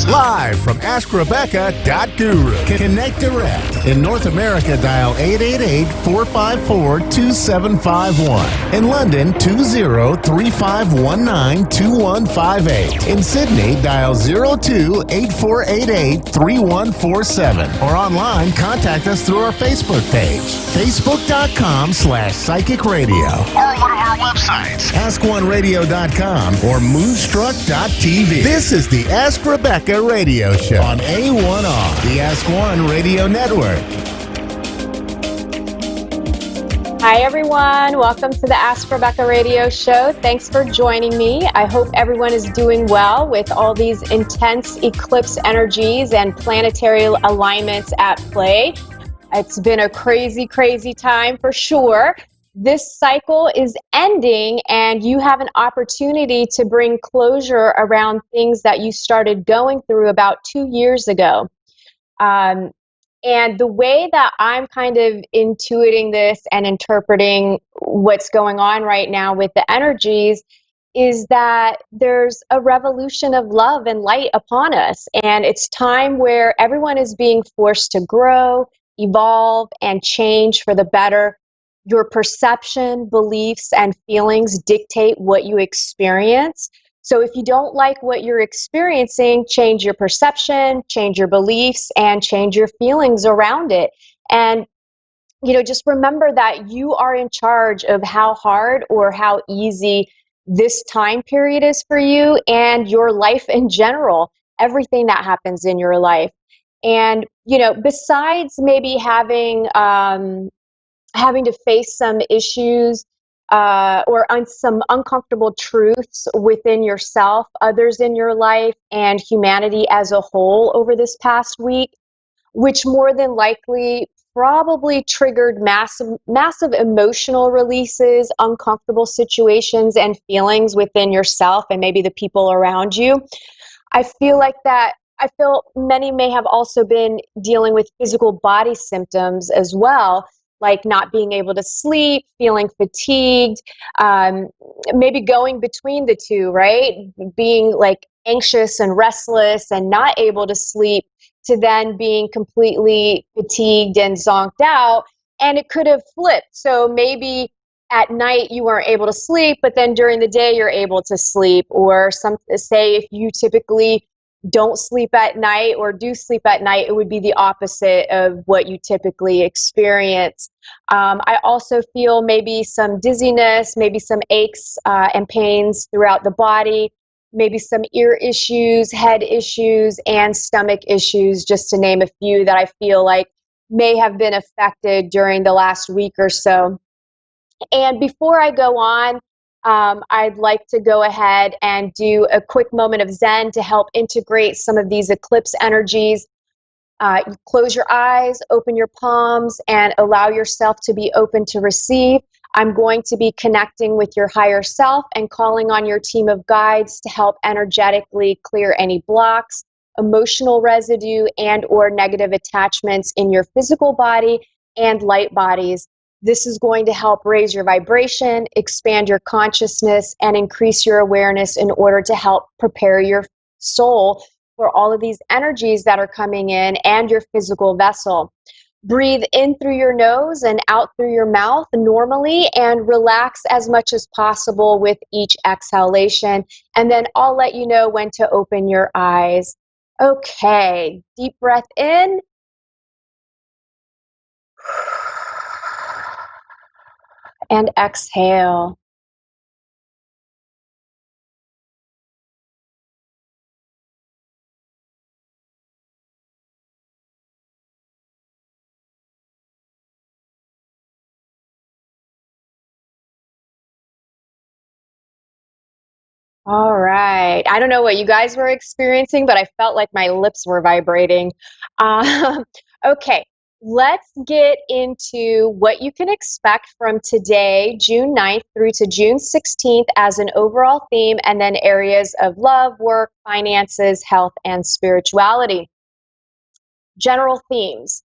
Live from AskRebecca.guru. Connect direct. In North America, dial 888-454-2751. In London, 20-3519-2158. In Sydney, dial 02-8488-3147. Or online, contact us through our Facebook page, facebook.com/psychic radio. Or one of our websites, askoneradio.com or moonstruck.tv. This is the Ask Rebecca radio show on A1R, the Ask One Radio Network. Hi, everyone. Welcome to the Ask Rebecca radio show. Thanks for joining me. I hope everyone is doing well with all these intense eclipse energies and planetary alignments at play. It's been a crazy, crazy time for sure. This cycle is ending, and you have an opportunity to bring closure around things that you started going through about 2 years ago. And the way that I'm kind of intuiting this and interpreting what's going on right now with the energies is that there's a revolution of love and light upon us. And it's time where everyone is being forced to grow, evolve, and change for the better. Your perception, beliefs, and feelings dictate what you experience. So if you don't like what you're experiencing, change your perception, change your beliefs, and change your feelings around it. And, you know, just remember that you are in charge of how hard or how easy this time period is for you and your life in general, everything that happens in your life. And, you know, besides maybe having to face some issues or some uncomfortable truths within yourself, others in your life, and humanity as a whole over this past week, which more than likely probably triggered massive emotional releases, uncomfortable situations and feelings within yourself and maybe the people around you. I feel many may have also been dealing with physical body symptoms as well, like not being able to sleep, feeling fatigued, maybe going between the two, right? Being like anxious and restless and not able to sleep, to then being completely fatigued and zonked out. And it could have flipped. So maybe at night you weren't able to sleep, but then during the day you're able to sleep. Or say if you typically don't sleep at night or do sleep at night, it would be the opposite of what you typically experience. I also feel maybe some dizziness, maybe some aches and pains throughout the body, maybe some ear issues, head issues, and stomach issues, just to name a few that I feel like may have been affected during the last week or so. And before I go on, I'd like to go ahead and do a quick moment of Zen to help integrate some of these eclipse energies. You close your eyes, open your palms, and allow yourself to be open to receive. I'm going to be connecting with your higher self and calling on your team of guides to help energetically clear any blocks, emotional residue, and or negative attachments in your physical body and light bodies. This is going to help raise your vibration, expand your consciousness, and increase your awareness in order to help prepare your soul for all of these energies that are coming in and your physical vessel. Breathe in through your nose and out through your mouth normally, and relax as much as possible with each exhalation. And then I'll let you know when to open your eyes. Okay, deep breath in. And exhale. All right. I don't know what you guys were experiencing, but I felt like my lips were vibrating. Okay. Let's get into what you can expect from today, June 9th through to June 16th as an overall theme, and then areas of love, work, finances, health, and spirituality. General themes.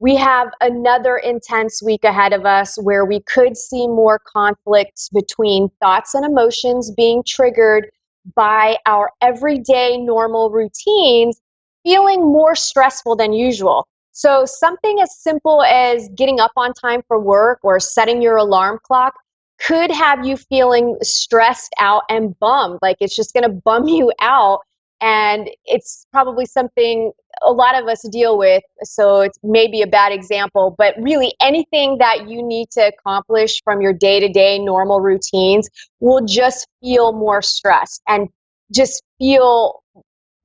We have another intense week ahead of us where we could see more conflicts between thoughts and emotions being triggered by our everyday normal routines feeling more stressful than usual. So something as simple as getting up on time for work or setting your alarm clock could have you feeling stressed out and bummed. Like it's just going to bum you out. And it's probably something a lot of us deal with. So it's maybe a bad example, but really anything that you need to accomplish from your day-to-day normal routines will just feel more stressed and just feel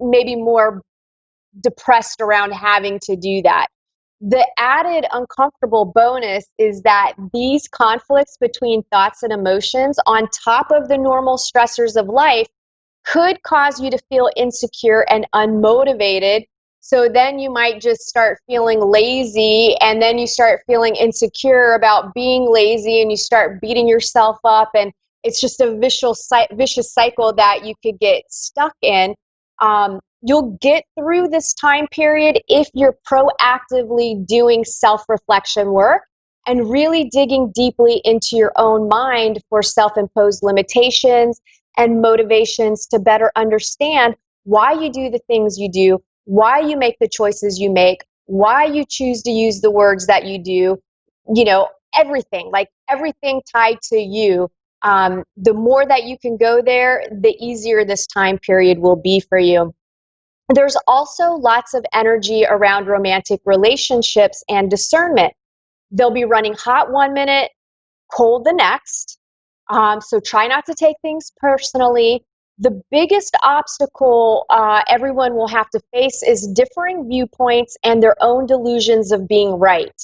maybe more depressed around having to do that. The added uncomfortable bonus is that these conflicts between thoughts and emotions, on top of the normal stressors of life, could cause you to feel insecure and unmotivated. So then you might just start feeling lazy, and then you start feeling insecure about being lazy, and you start beating yourself up, and it's just a vicious cycle that you could get stuck in. You'll get through this time period if you're proactively doing self-reflection work and really digging deeply into your own mind for self-imposed limitations and motivations to better understand why you do the things you do, why you make the choices you make, why you choose to use the words that you do, everything tied to you. The more that you can go there, the easier this time period will be for you. There's also lots of energy around romantic relationships and discernment. They'll be running hot one minute, cold the next. So try not to take things personally. The biggest obstacle everyone will have to face is differing viewpoints and their own delusions of being right.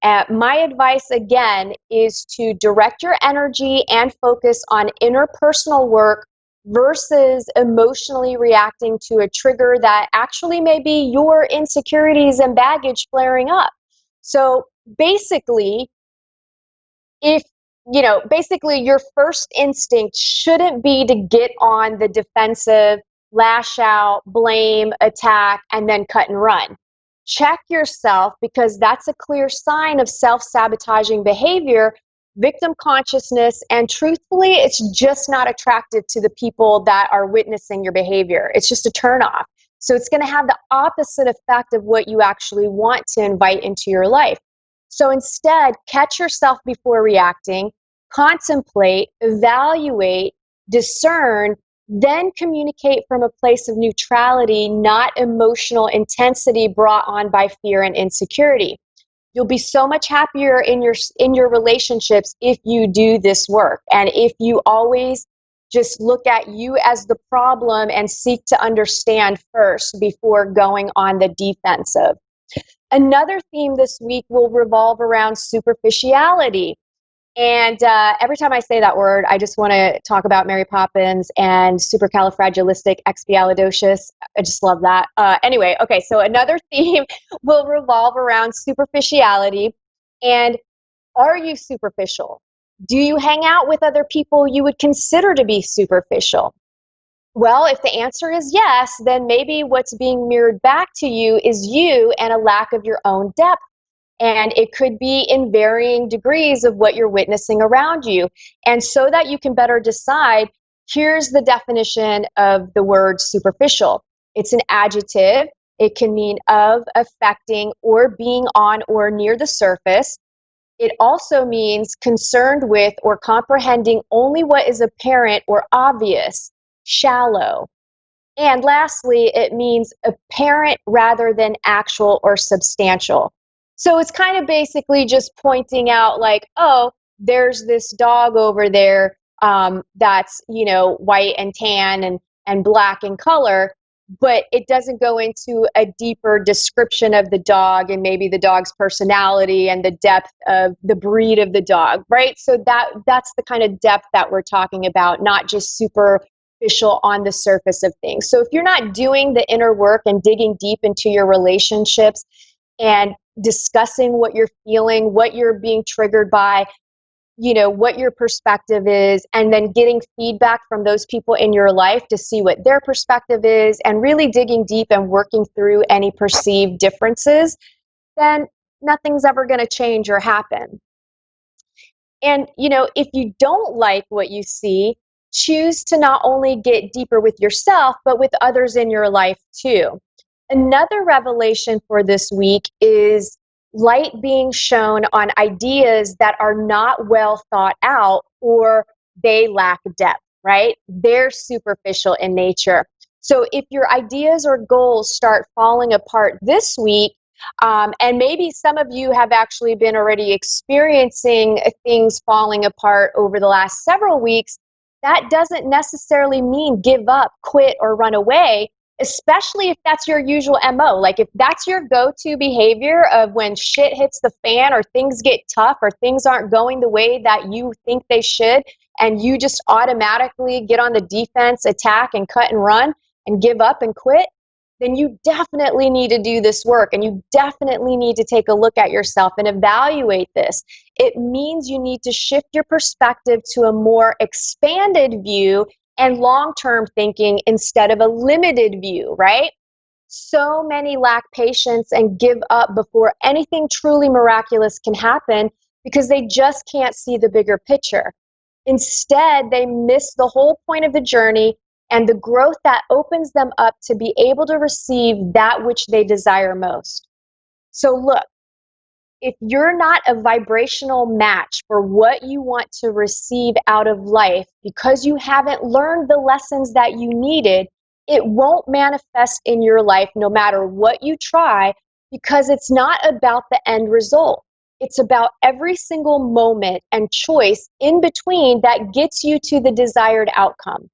My advice, again, is to direct your energy and focus on interpersonal work versus emotionally reacting to a trigger that actually may be your insecurities and baggage flaring up. So basically, basically your first instinct shouldn't be to get on the defensive, lash out, blame, attack, and then cut and run. Check yourself, because that's a clear sign of self-sabotaging behavior, victim consciousness, and truthfully, it's just not attractive to the people that are witnessing your behavior. It's just a turnoff. So it's going to have the opposite effect of what you actually want to invite into your life. So instead, catch yourself before reacting, contemplate, evaluate, discern, then communicate from a place of neutrality, not emotional intensity brought on by fear and insecurity. You'll be so much happier in your relationships if you do this work, and if you always just look at you as the problem and seek to understand first before going on the defensive. Another theme this week will revolve around superficiality. And every time I say that word, I just want to talk about Mary Poppins and supercalifragilisticexpialidocious. I just love that. Anyway, okay, so another theme will revolve around superficiality. And are you superficial? Do you hang out with other people you would consider to be superficial? Well, if the answer is yes, then maybe what's being mirrored back to you is you and a lack of your own depth. And it could be in varying degrees of what you're witnessing around you. And so that you can better decide, here's the definition of the word superficial. It's an adjective. It can mean of, affecting, or being on or near the surface. It also means concerned with or comprehending only what is apparent or obvious, shallow. And lastly, it means apparent rather than actual or substantial. So it's kind of basically just pointing out like, oh, there's this dog over there that's, white and tan and black in color, but it doesn't go into a deeper description of the dog and maybe the dog's personality and the depth of the breed of the dog, right? So that's the kind of depth that we're talking about, not just superficial on the surface of things. So if you're not doing the inner work and digging deep into your relationships and discussing what you're feeling, what you're being triggered by, what your perspective is, and then getting feedback from those people in your life to see what their perspective is, and really digging deep and working through any perceived differences, then nothing's ever going to change or happen. And, if you don't like what you see, choose to not only get deeper with yourself, but with others in your life too. Another revelation for this week is light being shown on ideas that are not well thought out or they lack depth, right? They're superficial in nature. So if your ideas or goals start falling apart this week, and maybe some of you have actually been already experiencing things falling apart over the last several weeks, that doesn't necessarily mean give up, quit, or run away, especially if that's your usual MO. Like if that's your go-to behavior of when shit hits the fan or things get tough or things aren't going the way that you think they should, and you just automatically get on the defense, attack, and cut and run and give up and quit, then you definitely need to do this work, and you definitely need to take a look at yourself and evaluate this. It means you need to shift your perspective to a more expanded view and long-term thinking instead of a limited view, right? So many lack patience and give up before anything truly miraculous can happen because they just can't see the bigger picture. Instead, they miss the whole point of the journey and the growth that opens them up to be able to receive that which they desire most. So look, if you're not a vibrational match for what you want to receive out of life because you haven't learned the lessons that you needed, it won't manifest in your life no matter what you try, because it's not about the end result. It's about every single moment and choice in between that gets you to the desired outcome.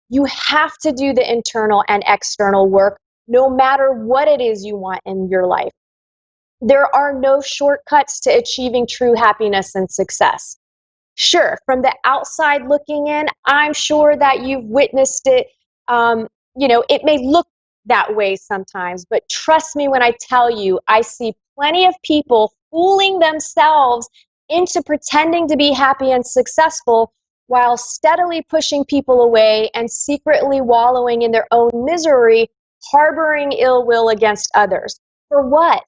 You have to do the internal and external work, no matter what it is you want in your life. There are no shortcuts to achieving true happiness and success. Sure, from the outside looking in, I'm sure that you've witnessed it. It may look that way sometimes, but trust me when I tell you, I see plenty of people fooling themselves into pretending to be happy and successful while steadily pushing people away and secretly wallowing in their own misery, harboring ill will against others. For what?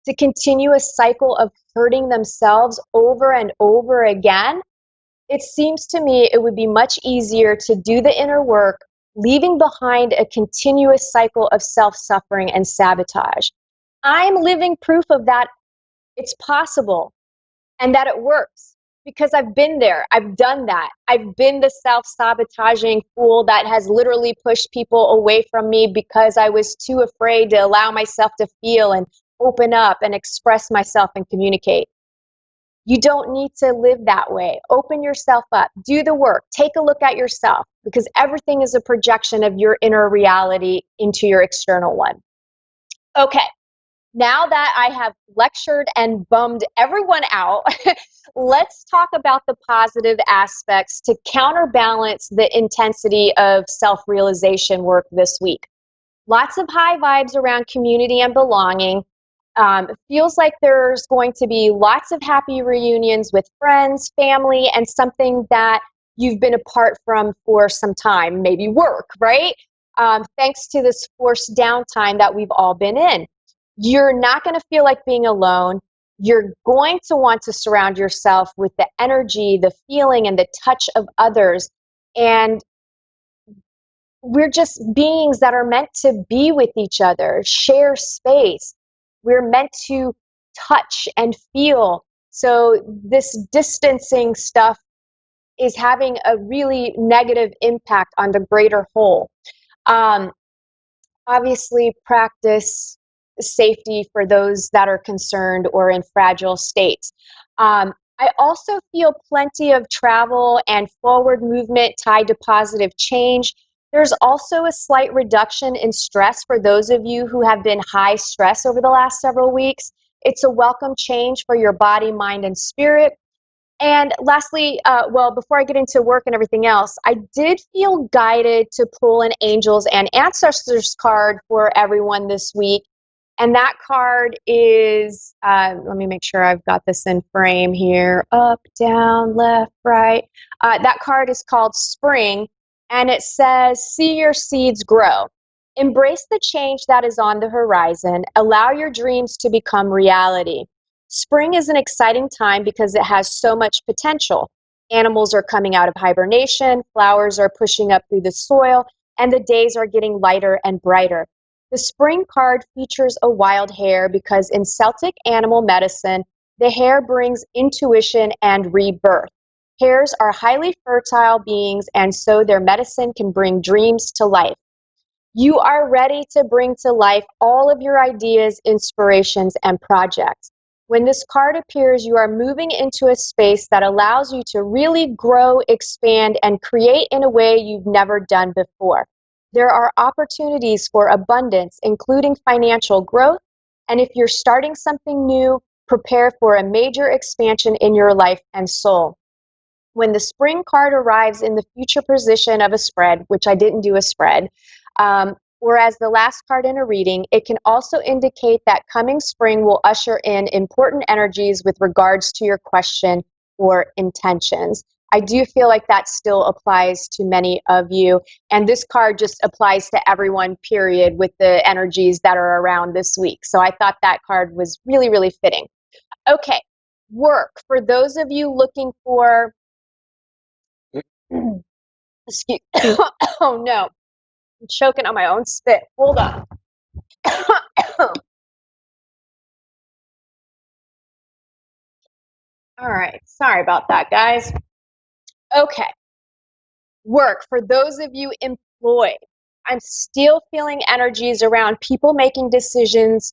To continue a cycle of hurting themselves over and over again? It seems to me it would be much easier to do the inner work, leaving behind a continuous cycle of self-suffering and sabotage. I'm living proof of that it's possible and that it works. Because I've been there, I've done that. I've been the self-sabotaging fool that has literally pushed people away from me because I was too afraid to allow myself to feel and open up and express myself and communicate. You don't need to live that way. Open yourself up, do the work, take a look at yourself, because everything is a projection of your inner reality into your external one. Okay. Now that I have lectured and bummed everyone out, let's talk about the positive aspects to counterbalance the intensity of self-realization work this week. Lots of high vibes around community and belonging. It feels like there's going to be lots of happy reunions with friends, family, and something that you've been apart from for some time, maybe work, right? Thanks to this forced downtime that we've all been in. You're not going to feel like being alone. You're going to want to surround yourself with the energy, the feeling, and the touch of others. And we're just beings that are meant to be with each other, share space. We're meant to touch and feel. So this distancing stuff is having a really negative impact on the greater whole. Obviously, practice safety for those that are concerned or in fragile states. I also feel plenty of travel and forward movement tied to positive change. There's also a slight reduction in stress for those of you who have been high stress over the last several weeks. It's a welcome change for your body, mind, and spirit. And lastly, before I get into work and everything else, I did feel guided to pull an Angels and Ancestors card for everyone this week. And that card is, let me make sure I've got this in frame here, up, down, left, right. That card is called Spring, and it says, see your seeds grow. Embrace the change that is on the horizon. Allow your dreams to become reality. Spring is an exciting time because it has so much potential. Animals are coming out of hibernation, flowers are pushing up through the soil, and the days are getting lighter and brighter. The spring card features a wild hare because in Celtic animal medicine, the hare brings intuition and rebirth. Hares are highly fertile beings, and so their medicine can bring dreams to life. You are ready to bring to life all of your ideas, inspirations, and projects. When this card appears, you are moving into a space that allows you to really grow, expand, and create in a way you've never done before. There are opportunities for abundance, including financial growth, and if you're starting something new, prepare for a major expansion in your life and soul. When the spring card arrives in the future position of a spread, which I didn't do a spread, or as the last card in a reading, it can also indicate that coming spring will usher in important energies with regards to your question or intentions. I do feel like that still applies to many of you, and this card just applies to everyone, period, with the energies that are around this week. So I thought that card was really, really fitting. Okay, work. For those of you looking for, excuse, oh no, I'm choking on my own spit. Hold on. All right, sorry about that, guys. Okay, work. For those of you employed, I'm still feeling energies around people making decisions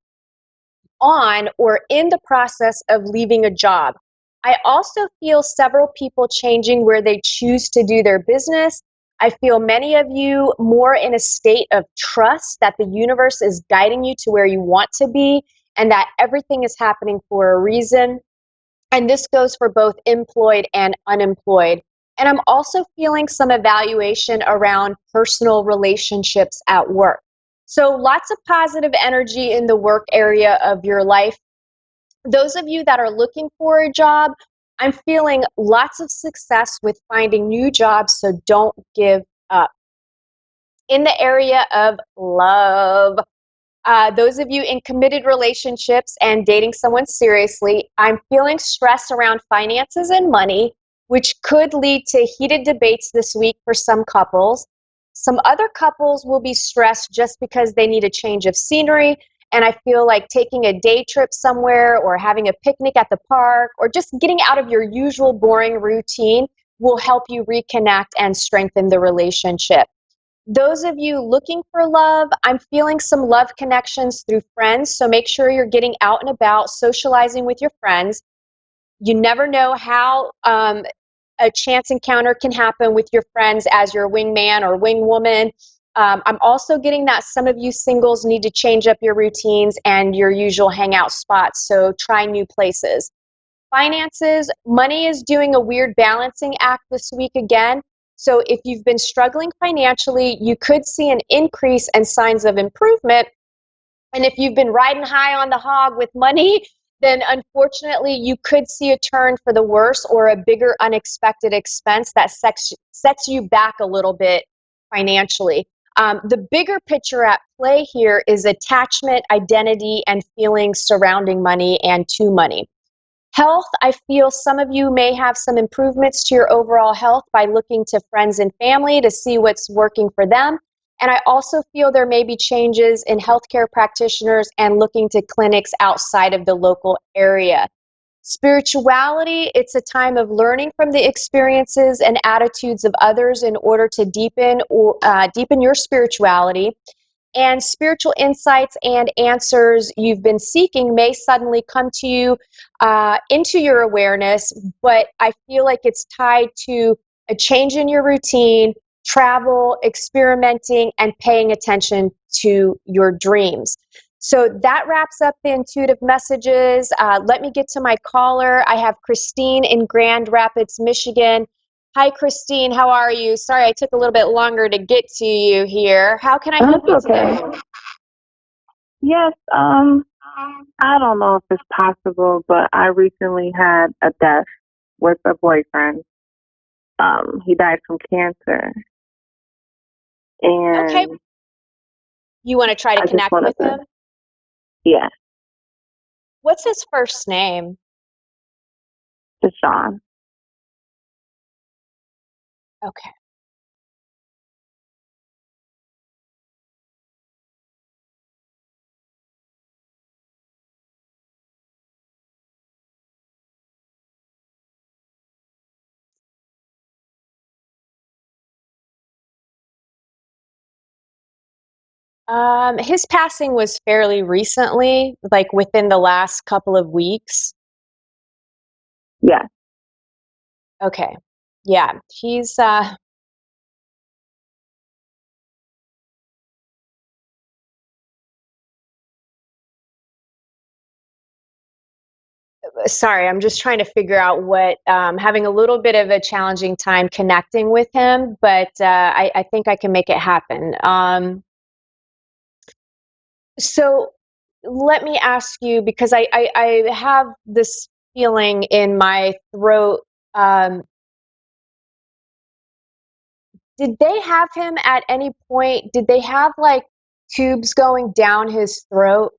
on or in the process of leaving a job. I also feel several people changing where they choose to do their business. I feel many of you more in a state of trust that the universe is guiding you to where you want to be and that everything is happening for a reason. And this goes for both employed and unemployed. And I'm also feeling some evaluation around personal relationships at work. So lots of positive energy in the work area of your life. Those of you that are looking for a job, I'm feeling lots of success with finding new jobs, so don't give up. In the area of love, those of you in committed relationships and dating someone seriously, I'm feeling stress around finances and money, which could lead to heated debates this week for some couples. Some other couples will be stressed just because they need a change of scenery, and I feel like taking a day trip somewhere or having a picnic at the park or just getting out of your usual boring routine will help you reconnect and strengthen the relationship. Those of you looking for love, I'm feeling some love connections through friends, so make sure you're getting out and about, socializing with your friends. You never know how a chance encounter can happen with your friends as your wingman or wingwoman. I'm also getting that some of you singles need to change up your routines and your usual hangout spots, so try new places. Finances, money is doing a weird balancing act this week again. So if you've been struggling financially, you could see an increase and signs of improvement. And if you've been riding high on the hog with money, then unfortunately you could see a turn for the worse or a bigger unexpected expense that sets you back a little bit financially. The bigger picture at play here is attachment, identity, and feelings surrounding money and to money. Health, I feel some of you may have some improvements to your overall health by looking to friends and family to see what's working for them. And I also feel there may be changes in healthcare practitioners and looking to clinics outside of the local area. Spirituality, it's a time of learning from the experiences and attitudes of others in order to deepen your spirituality. And spiritual insights and answers you've been seeking may suddenly come to you into your awareness, but I feel like it's tied to a change in your routine, travel, experimenting, and paying attention to your dreams. So that wraps up the intuitive messages. Let me get to my caller. I have Christine in Grand Rapids, Michigan. Hi, Christine. How are you? Sorry, I took a little bit longer to get to you here. How can I help you today? Yes, I don't know if it's possible, but I recently had a death with a boyfriend. He died from cancer. And okay. You want to try to connect with him? Yeah. What's his first name? Deshaun. Okay. His passing was fairly recently, like within the last couple of weeks. Yeah. Okay. Yeah, he's sorry, I'm just trying to figure out what having a little bit of a challenging time connecting with him, but I think I can make it happen. So let me ask you, because I have this feeling in my throat. Did they have him at any point? Did they have like tubes going down his throat?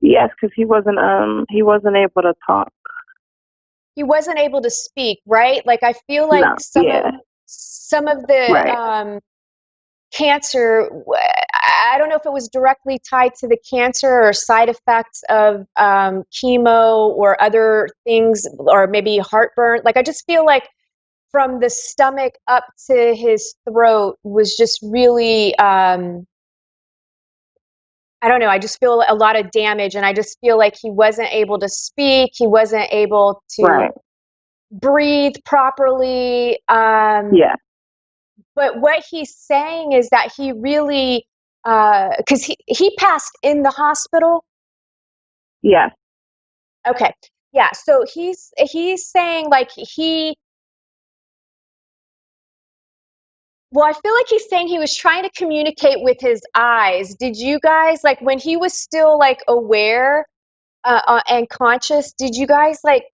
Yes, because he wasn't able to talk. He wasn't able to speak, right? Like I feel like No. Yeah. some of the Right. cancer, I don't know if it was directly tied to the cancer or side effects of chemo or other things, or maybe heartburn. Like I just feel like from the stomach up to his throat was just really I don't know, I just feel a lot of damage, and I just feel like he wasn't able to speak, he wasn't able to Right. breathe properly. Yeah. But what he's saying is that he really, because he passed in the hospital. Yeah. Okay, yeah. So he's saying like well, I feel like he's saying he was trying to communicate with his eyes. Did you guys like when he was still like aware and conscious? Did you guys like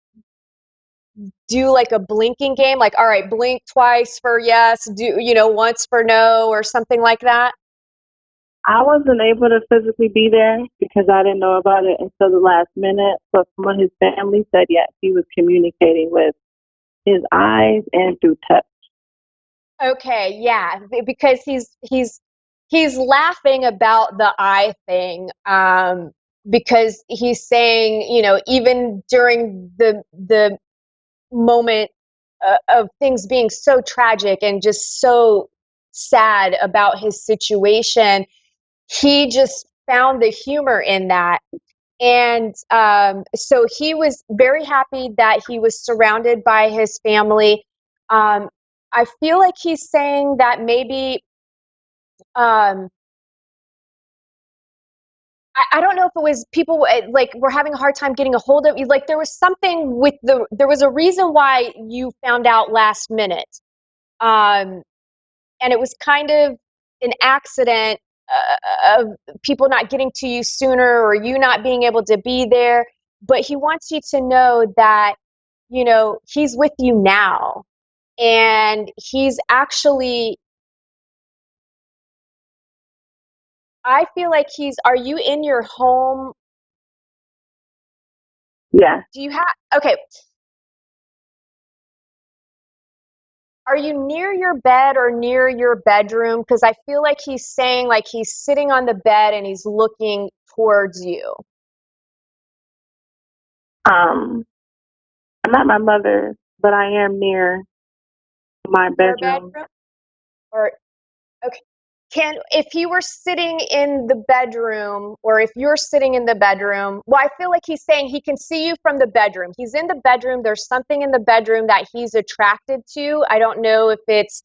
do like a blinking game? Like, all right, blink twice for yes, do once for no, or something like that? I wasn't able to physically be there because I didn't know about it until the last minute. But someone his family said yes, he was communicating with his eyes and through touch. Okay, yeah, because he's laughing about the eye thing, because he's saying, even during the moment of things being so tragic and just so sad about his situation, he just found the humor in that. And so he was very happy that he was surrounded by his family. I feel like he's saying that maybe um, I don't know if it was people like were having a hard time getting a hold of you. Like there was something with there was a reason why you found out last minute. Um, and it was kind of an accident of people not getting to you sooner or you not being able to be there. But he wants you to know that, he's with you now. And he's actually, I feel like are you in your home? Yeah. Do you have, okay. Are you near your bed or near your bedroom? Because I feel like he's saying like he's sitting on the bed and he's looking towards you. I'm at my mother's, but I am near my Your bedroom. bedroom? Or okay. If he were sitting in the bedroom, or if you're sitting in the bedroom, well, I feel like he's saying he can see you from the bedroom. He's in the bedroom. There's something in the bedroom that he's attracted to. I don't know if it's,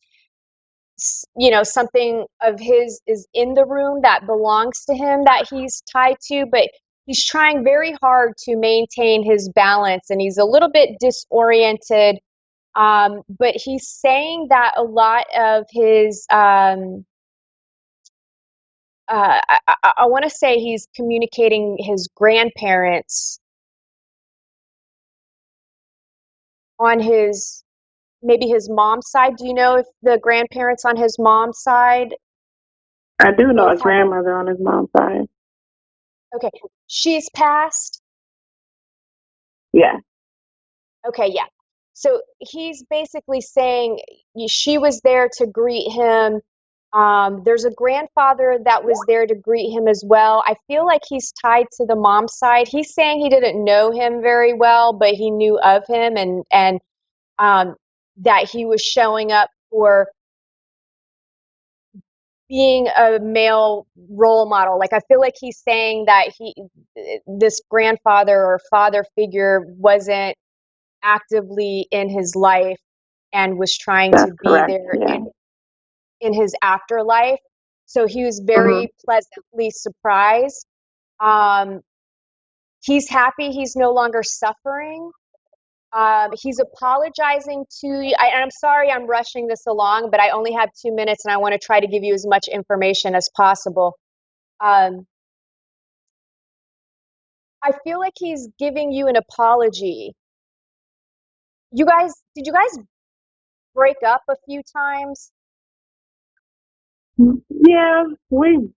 something of his is in the room that belongs to him that he's tied to, but he's trying very hard to maintain his balance and he's a little bit disoriented. But he's saying that a lot of his, I want to say he's communicating his grandparents on maybe his mom's side. Do you know if the grandparents on his mom's side I do know a Both have- grandmother on his mom's side. Okay. She's passed? Yeah. Okay, yeah. So he's basically saying she was there to greet him. There's a grandfather that was there to greet him as well. I feel like he's tied to the mom's side. He's saying he didn't know him very well, but he knew of him and that he was showing up for being a male role model. Like I feel like he's saying that this grandfather or father figure wasn't actively in his life and was trying That's to be correct. there Yeah. in his afterlife. So he was very pleasantly surprised. He's happy he's no longer suffering. He's apologizing to you. And I'm sorry I'm rushing this along, but I only have 2 minutes and I want to try to give you as much information as possible. I feel like he's giving you an apology. Did you guys break up a few times? Yeah, we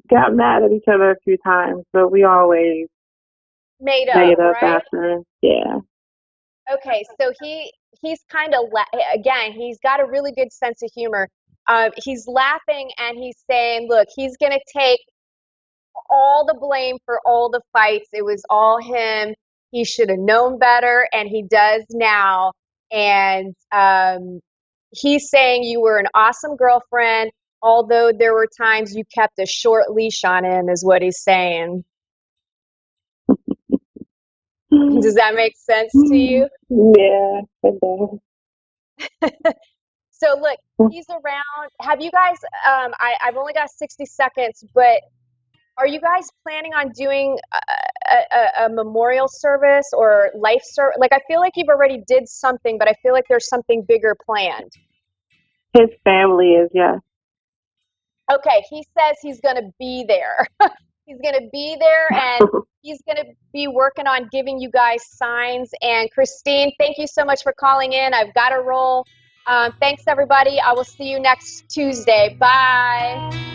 got mad at each other a few times, but we always made up, right? after. Yeah. Okay, so he's kind of again, he's got a really good sense of humor. He's laughing and he's saying, look, he's going to take all the blame for all the fights. It was all him. He should have known better, and he does now. And he's saying you were an awesome girlfriend, although there were times you kept a short leash on him, is what he's saying. Does that make sense to you? Yeah, it does. So look, he's around. Have you guys, I've only got 60 seconds, but are you guys planning on doing a memorial service or life service? Like, I feel like you've already did something, but I feel like there's something bigger planned. His family is, yeah. Okay, he says he's going to be there. He's going to be there, and he's going to be working on giving you guys signs. And Christine, thank you so much for calling in. I've got to roll. Thanks, everybody. I will see you next Tuesday. Bye.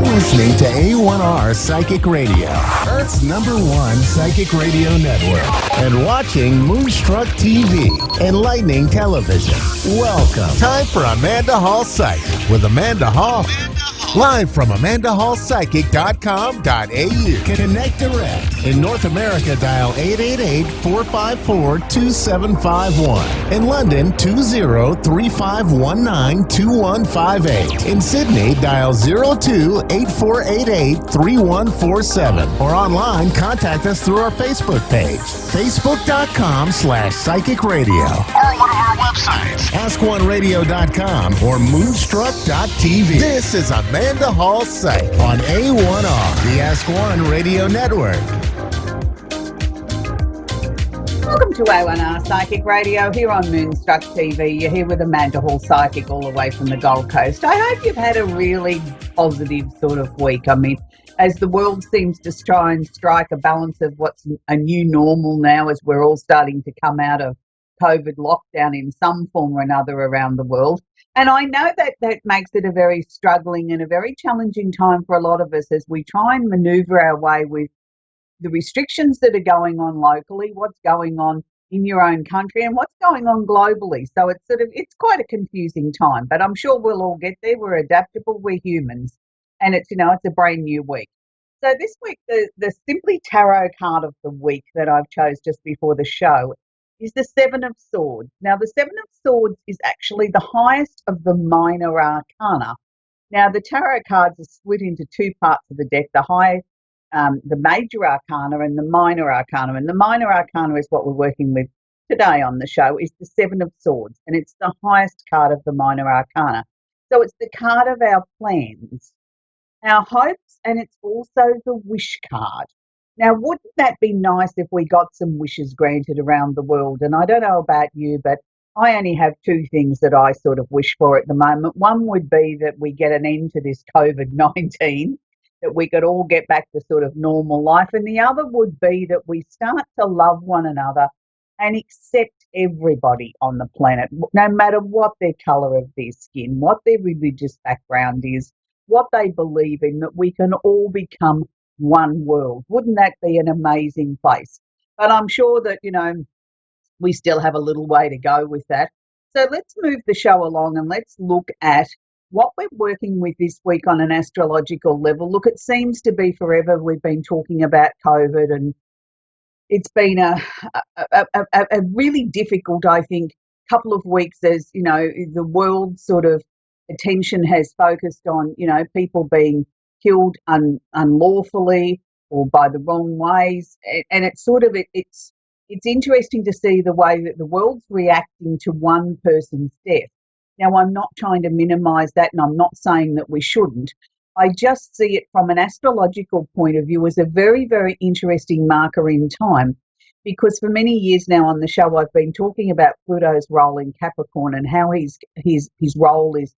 Listening to A1R Psychic Radio, Earth's #1 psychic radio network. and watching Moonstruck TV, enlightening television. Welcome. Time for Amanda Hall Psychic with Amanda Hall. Live from AmandaHallPsychic.com.au. Connect direct. In North America, dial 888-454-2751. In London, 20-3519-2158. In Sydney, dial 02-8488-3147. Or online, contact us through our Facebook page, facebook.com/Psychic Radio. Or one of our websites, askoneradio.com or moonstruck.tv. This is Amanda Hall Psych on A1R, the Ask One Radio Network. Welcome to A1R Psychic Radio here on Moonstruck TV. You're here with Amanda Hall Psychic all the way from the Gold Coast. I hope you've had a really positive sort of week. I mean, as the world seems to try and strike a balance of what's a new normal now as we're all starting to come out of COVID lockdown in some form or another around the world. And I know that that makes it a very struggling and a very challenging time for a lot of us as we try and maneuver our way with the restrictions that are going on locally, what's going on in your own country and what's going on globally. So it's quite a confusing time, but I'm sure we'll all get there. We're adaptable, we're humans, and it's a brand new week. So this week, the Simply Tarot card of the week that I've chose just before the show is the Seven of Swords. Now, the Seven of Swords is actually the highest of the minor arcana. Now, the tarot cards are split into two parts of the deck, the major arcana and the minor arcana. And the minor arcana is what we're working with today on the show, is the Seven of Swords. And it's the highest card of the minor arcana. So it's the card of our plans, our hopes, and it's also the wish card. Now, wouldn't that be nice if we got some wishes granted around the world? And I don't know about you, but I only have two things that I sort of wish for at the moment. One would be that we get an end to this COVID-19, that we could all get back to sort of normal life. And the other would be that we start to love one another and accept everybody on the planet, no matter what their colour of their skin, what their religious background is, what they believe in, that we can all become one world. Wouldn't that be an amazing place? But I'm sure that, we still have a little way to go with that. So let's move the show along and let's look at what we're working with this week on an astrological level. Look, it seems to be forever we've been talking about COVID, and it's been a really difficult, I think, couple of weeks as, the world sort of attention has focused on, people being killed unlawfully or by the wrong ways. And it's sort of, it's interesting to see the way that the world's reacting to one person's death. Now, I'm not trying to minimise that, and I'm not saying that we shouldn't. I just see it from an astrological point of view as a very, very interesting marker in time, because for many years now on the show I've been talking about Pluto's role in Capricorn and how his role is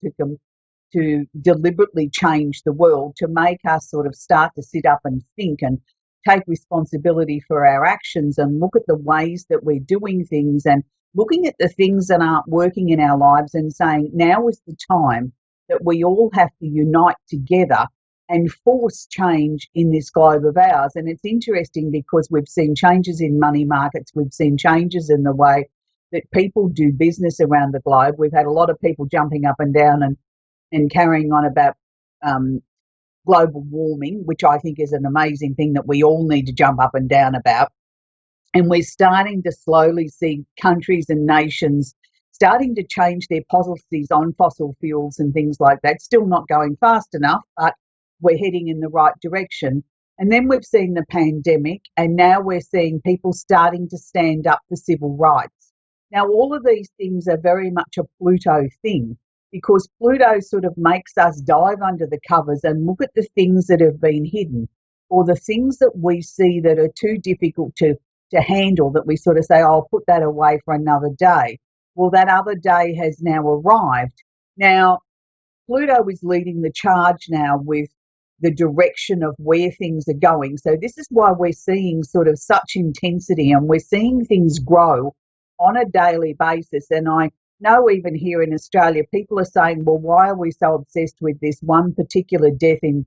to deliberately change the world, to make us sort of start to sit up and think and take responsibility for our actions and look at the ways that we're doing things and looking at the things that aren't working in our lives and saying now is the time that we all have to unite together and force change in this globe of ours. And it's interesting because we've seen changes in money markets, we've seen changes in the way that people do business around the globe. We've had a lot of people jumping up and down and carrying on about global warming, which I think is an amazing thing that we all need to jump up and down about. And we're starting to slowly see countries and nations starting to change their policies on fossil fuels and things like that. Still not going fast enough, but we're heading in the right direction. And then we've seen the pandemic, and now we're seeing people starting to stand up for civil rights. Now, all of these things are very much a Pluto thing, because Pluto sort of makes us dive under the covers and look at the things that have been hidden, or the things that we see that are too difficult to handle, that we sort of say, oh, I'll put that away for another day. Well, that other day has now arrived. Now, Pluto is leading the charge now with the direction of where things are going. So this is why we're seeing sort of such intensity, and we're seeing things grow on a daily basis. And I know even here in Australia, people are saying, well, why are we so obsessed with this one particular death in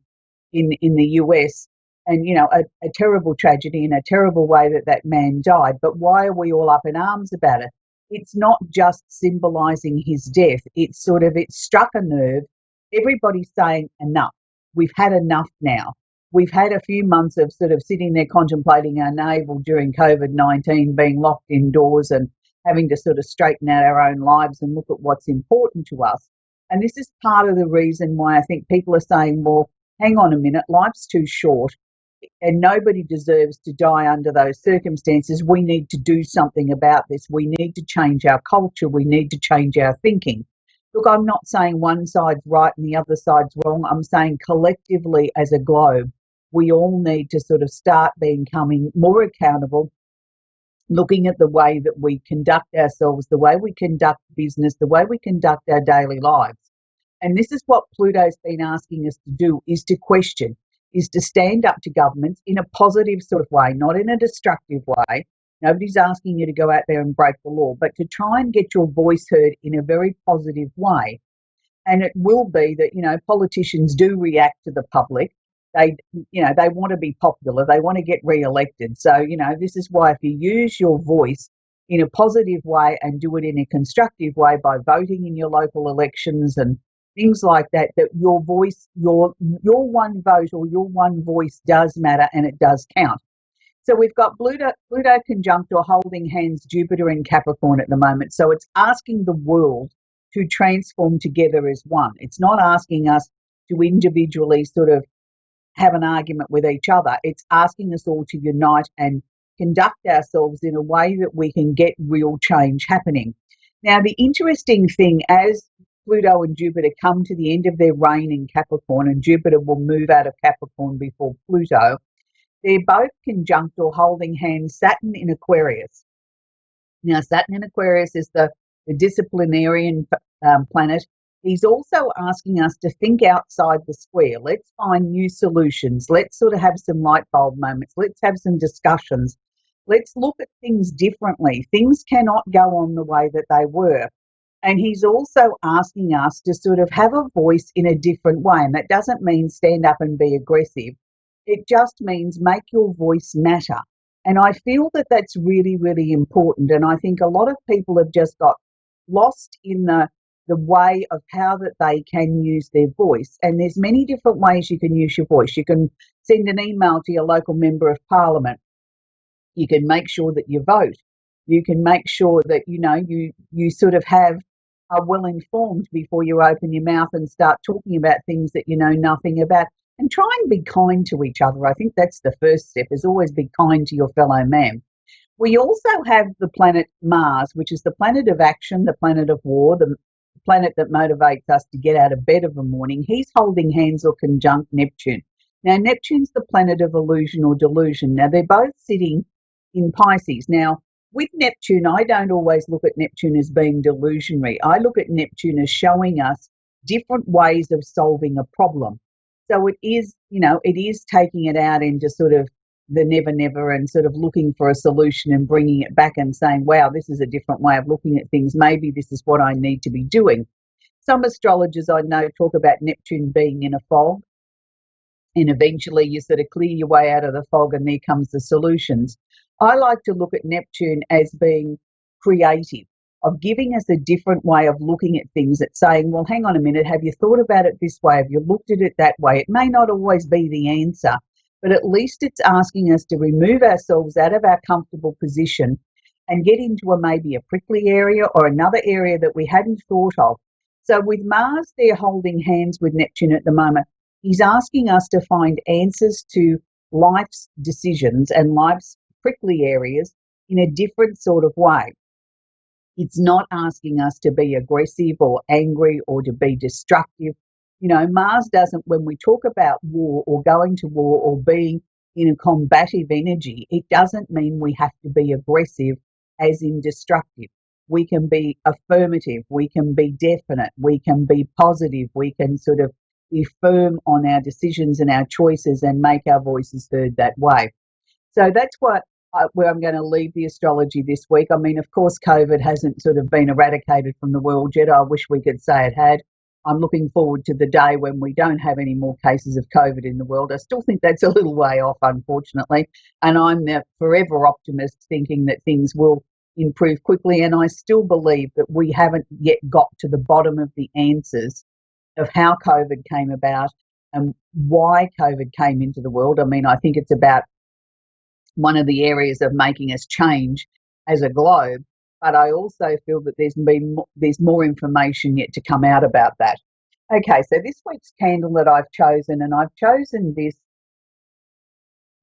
the US? and a terrible tragedy and a terrible way that man died. But why are we all up in arms about it? It's not just symbolising his death. It struck a nerve. Everybody's saying enough. We've had enough now. We've had a few months of sort of sitting there contemplating our navel during COVID-19, being locked indoors and having to sort of straighten out our own lives and look at what's important to us. And this is part of the reason why I think people are saying, well, hang on a minute, life's too short and nobody deserves to die under those circumstances. We need to do something about this. We need to change our culture. We need to change our thinking. Look, I'm not saying one side's right and the other side's wrong. I'm saying collectively as a globe, we all need to sort of start becoming more accountable, looking at the way that we conduct ourselves, the way we conduct business, the way we conduct our daily lives. And this is what Pluto's been asking us to do, is to question, is to stand up to governments in a positive sort of way, not in a destructive way. Nobody's asking you to go out there and break the law, but to try and get your voice heard in a very positive way. And it will be that, politicians do react to the public. They want to be popular. They want to get re-elected. So, this is why if you use your voice in a positive way and do it in a constructive way by voting in your local elections and things like that, that your voice, your one vote or your one voice does matter and it does count. So we've got Pluto conjunct or holding hands Jupiter in Capricorn at the moment. So it's asking the world to transform together as one. It's not asking us to individually sort of have an argument with each other. It's asking us all to unite and conduct ourselves in a way that we can get real change happening. Now, the interesting thing, as Pluto and Jupiter come to the end of their reign in Capricorn, and Jupiter will move out of Capricorn before Pluto, they're both conjunct or holding hands Saturn in Aquarius. Now, Saturn in Aquarius is the disciplinarian planet. He's also asking us to think outside the square. Let's find new solutions. Let's sort of have some light bulb moments. Let's have some discussions. Let's look at things differently. Things cannot go on the way that they were. And he's also asking us to sort of have a voice in a different way. And that doesn't mean stand up and be aggressive. It just means make your voice matter. And I feel that that's really, really important. And I think a lot of people have just got lost in the way of how that they can use their voice. And there's many different ways you can use your voice. You can send an email to your local member of parliament. You can make sure that you vote. You can make sure that, you sort of are well informed before you open your mouth and start talking about things that you know nothing about. And try and be kind to each other. I think that's the first step, is always be kind to your fellow man. We also have the planet Mars, which is the planet of action, the planet of war, the planet that motivates us to get out of bed of a morning. He's holding hands or conjunct Neptune. Now, Neptune's the planet of illusion or delusion. Now, they're both sitting in Pisces. Now, with Neptune, I don't always look at Neptune as being delusionary. I look at Neptune as showing us different ways of solving a problem. So it is taking it out into sort of the never and sort of looking for a solution and bringing it back and saying, wow, this is a different way of looking at things. Maybe this is what I need to be doing. Some astrologers I know talk about Neptune being in a fog, and eventually you sort of clear your way out of the fog and there comes the solutions. I like to look at Neptune as being creative, of giving us a different way of looking at things, at saying, well, hang on a minute, have you thought about it this way? Have you looked at it that way? It may not always be the answer, but at least it's asking us to remove ourselves out of our comfortable position and get into maybe a prickly area or another area that we hadn't thought of. So with Mars, they're holding hands with Neptune at the moment. He's asking us to find answers to life's decisions and life's prickly areas in a different sort of way. It's not asking us to be aggressive or angry or to be destructive. Mars doesn't, when we talk about war or going to war or being in a combative energy, it doesn't mean we have to be aggressive as in destructive. We can be affirmative, we can be definite, we can be positive, we can sort of be firm on our decisions and our choices and make our voices heard that way. So that's where I'm going to leave the astrology this week. I mean, of course, COVID hasn't sort of been eradicated from the world yet. I wish we could say it had. I'm looking forward to the day when we don't have any more cases of COVID in the world. I still think that's a little way off, unfortunately. And I'm the forever optimist, thinking that things will improve quickly. And I still believe that we haven't yet got to the bottom of the answers of how COVID came about and why COVID came into the world. I mean, I think it's about one of the areas of making us change as a globe. But I also feel that there's more information yet to come out about that. Okay, so this week's candle that I've chosen, and I've chosen this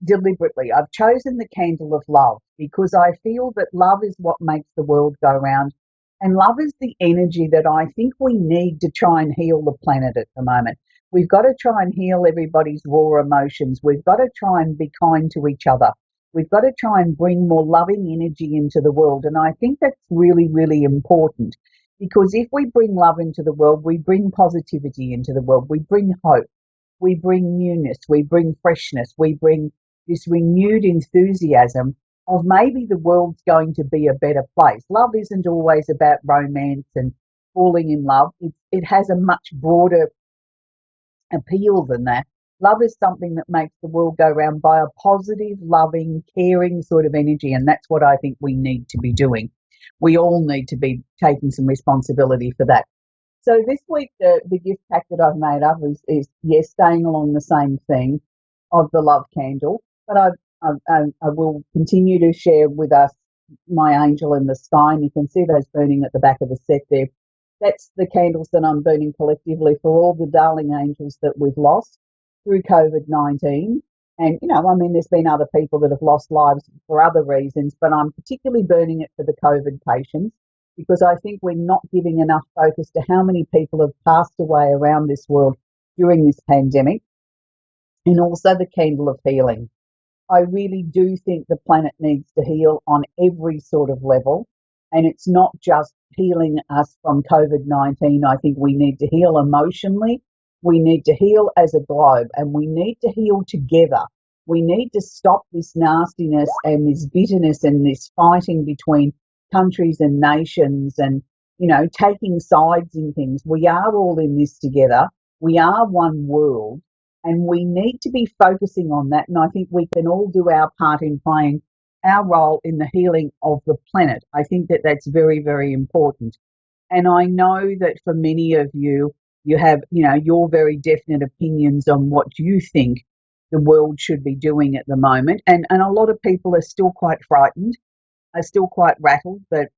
deliberately. I've chosen the candle of love because I feel that love is what makes the world go round, and love is the energy that I think we need to try and heal the planet at the moment. We've got to try and heal everybody's raw emotions. We've got to try and be kind to each other. We've got to try and bring more loving energy into the world. And I think that's really, really important because if we bring love into the world, we bring positivity into the world. We bring hope. We bring newness. We bring freshness. We bring this renewed enthusiasm of maybe the world's going to be a better place. Love isn't always about romance and falling in love. It has a much broader appeal than that. Love is something that makes the world go round by a positive, loving, caring sort of energy, and that's what I think we need to be doing. We all need to be taking some responsibility for that. So this week, the gift pack that I've made up is yes, staying along the same theme of the love candle, but I will continue to share with us my angel in the sky, and you can see those burning at the back of the set there. That's the candles that I'm burning collectively for all the darling angels that we've lost through COVID-19. And, I mean, there's been other people that have lost lives for other reasons, but I'm particularly burning it for the COVID patients because I think we're not giving enough focus to how many people have passed away around this world during this pandemic, and also the candle of healing. I really do think the planet needs to heal on every sort of level. And it's not just healing us from COVID-19. I think we need to heal emotionally. We need to heal as a globe, and we need to heal together. We need to stop this nastiness and this bitterness and this fighting between countries and nations and, taking sides in things. We are all in this together. We are one world, and we need to be focusing on that. And I think we can all do our part in playing our role in the healing of the planet. I think that that's very, very important. And I know that for many of you, you have, your very definite opinions on what you think the world should be doing at the moment. And a lot of people are still quite frightened, are still quite rattled that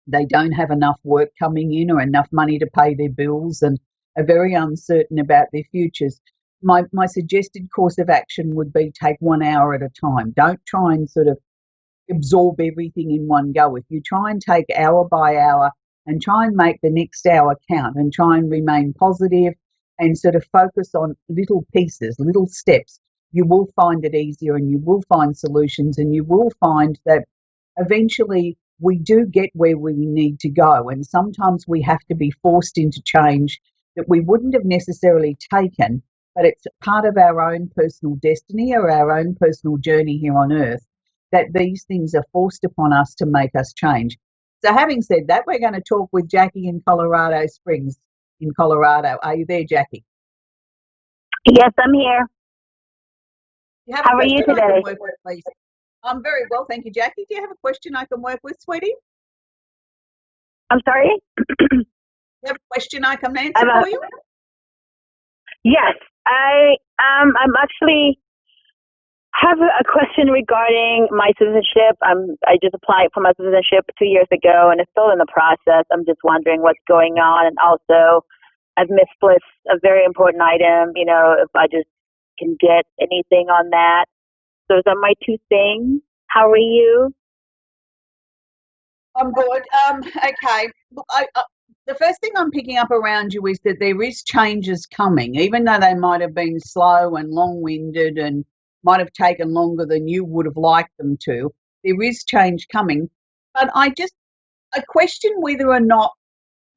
they don't have enough work coming in or enough money to pay their bills and are very uncertain about their futures. My suggested course of action would be take 1 hour at a time. Don't try and sort of absorb everything in one go. If you try and take hour by hour and try and make the next hour count and try and remain positive and sort of focus on little pieces, little steps, you will find it easier and you will find solutions and you will find that eventually we do get where we need to go. And sometimes we have to be forced into change that we wouldn't have necessarily taken, but it's part of our own personal destiny or our own personal journey here on earth that these things are forced upon us to make us change. So having said that, we're going to talk with Jackie in Colorado Springs in Colorado. Are you there, Jackie? Yes, I'm here. How are you today? Please? I'm very well, thank you, Jackie. Do you have a question I can work with, sweetie? I'm sorry? You have a question I can answer for you? Yes, I'm actually have a question regarding my citizenship. I just applied for my citizenship 2 years ago, and it's still in the process. I'm just wondering what's going on, and also I've misplaced a very important item. If I just can get anything on that. Those are my two things. How are you? I'm good. Okay. Look, the first thing I'm picking up around you is that there is changes coming, even though they might have been slow and long-winded and might have taken longer than you would have liked them to. There is change coming. But I question whether or not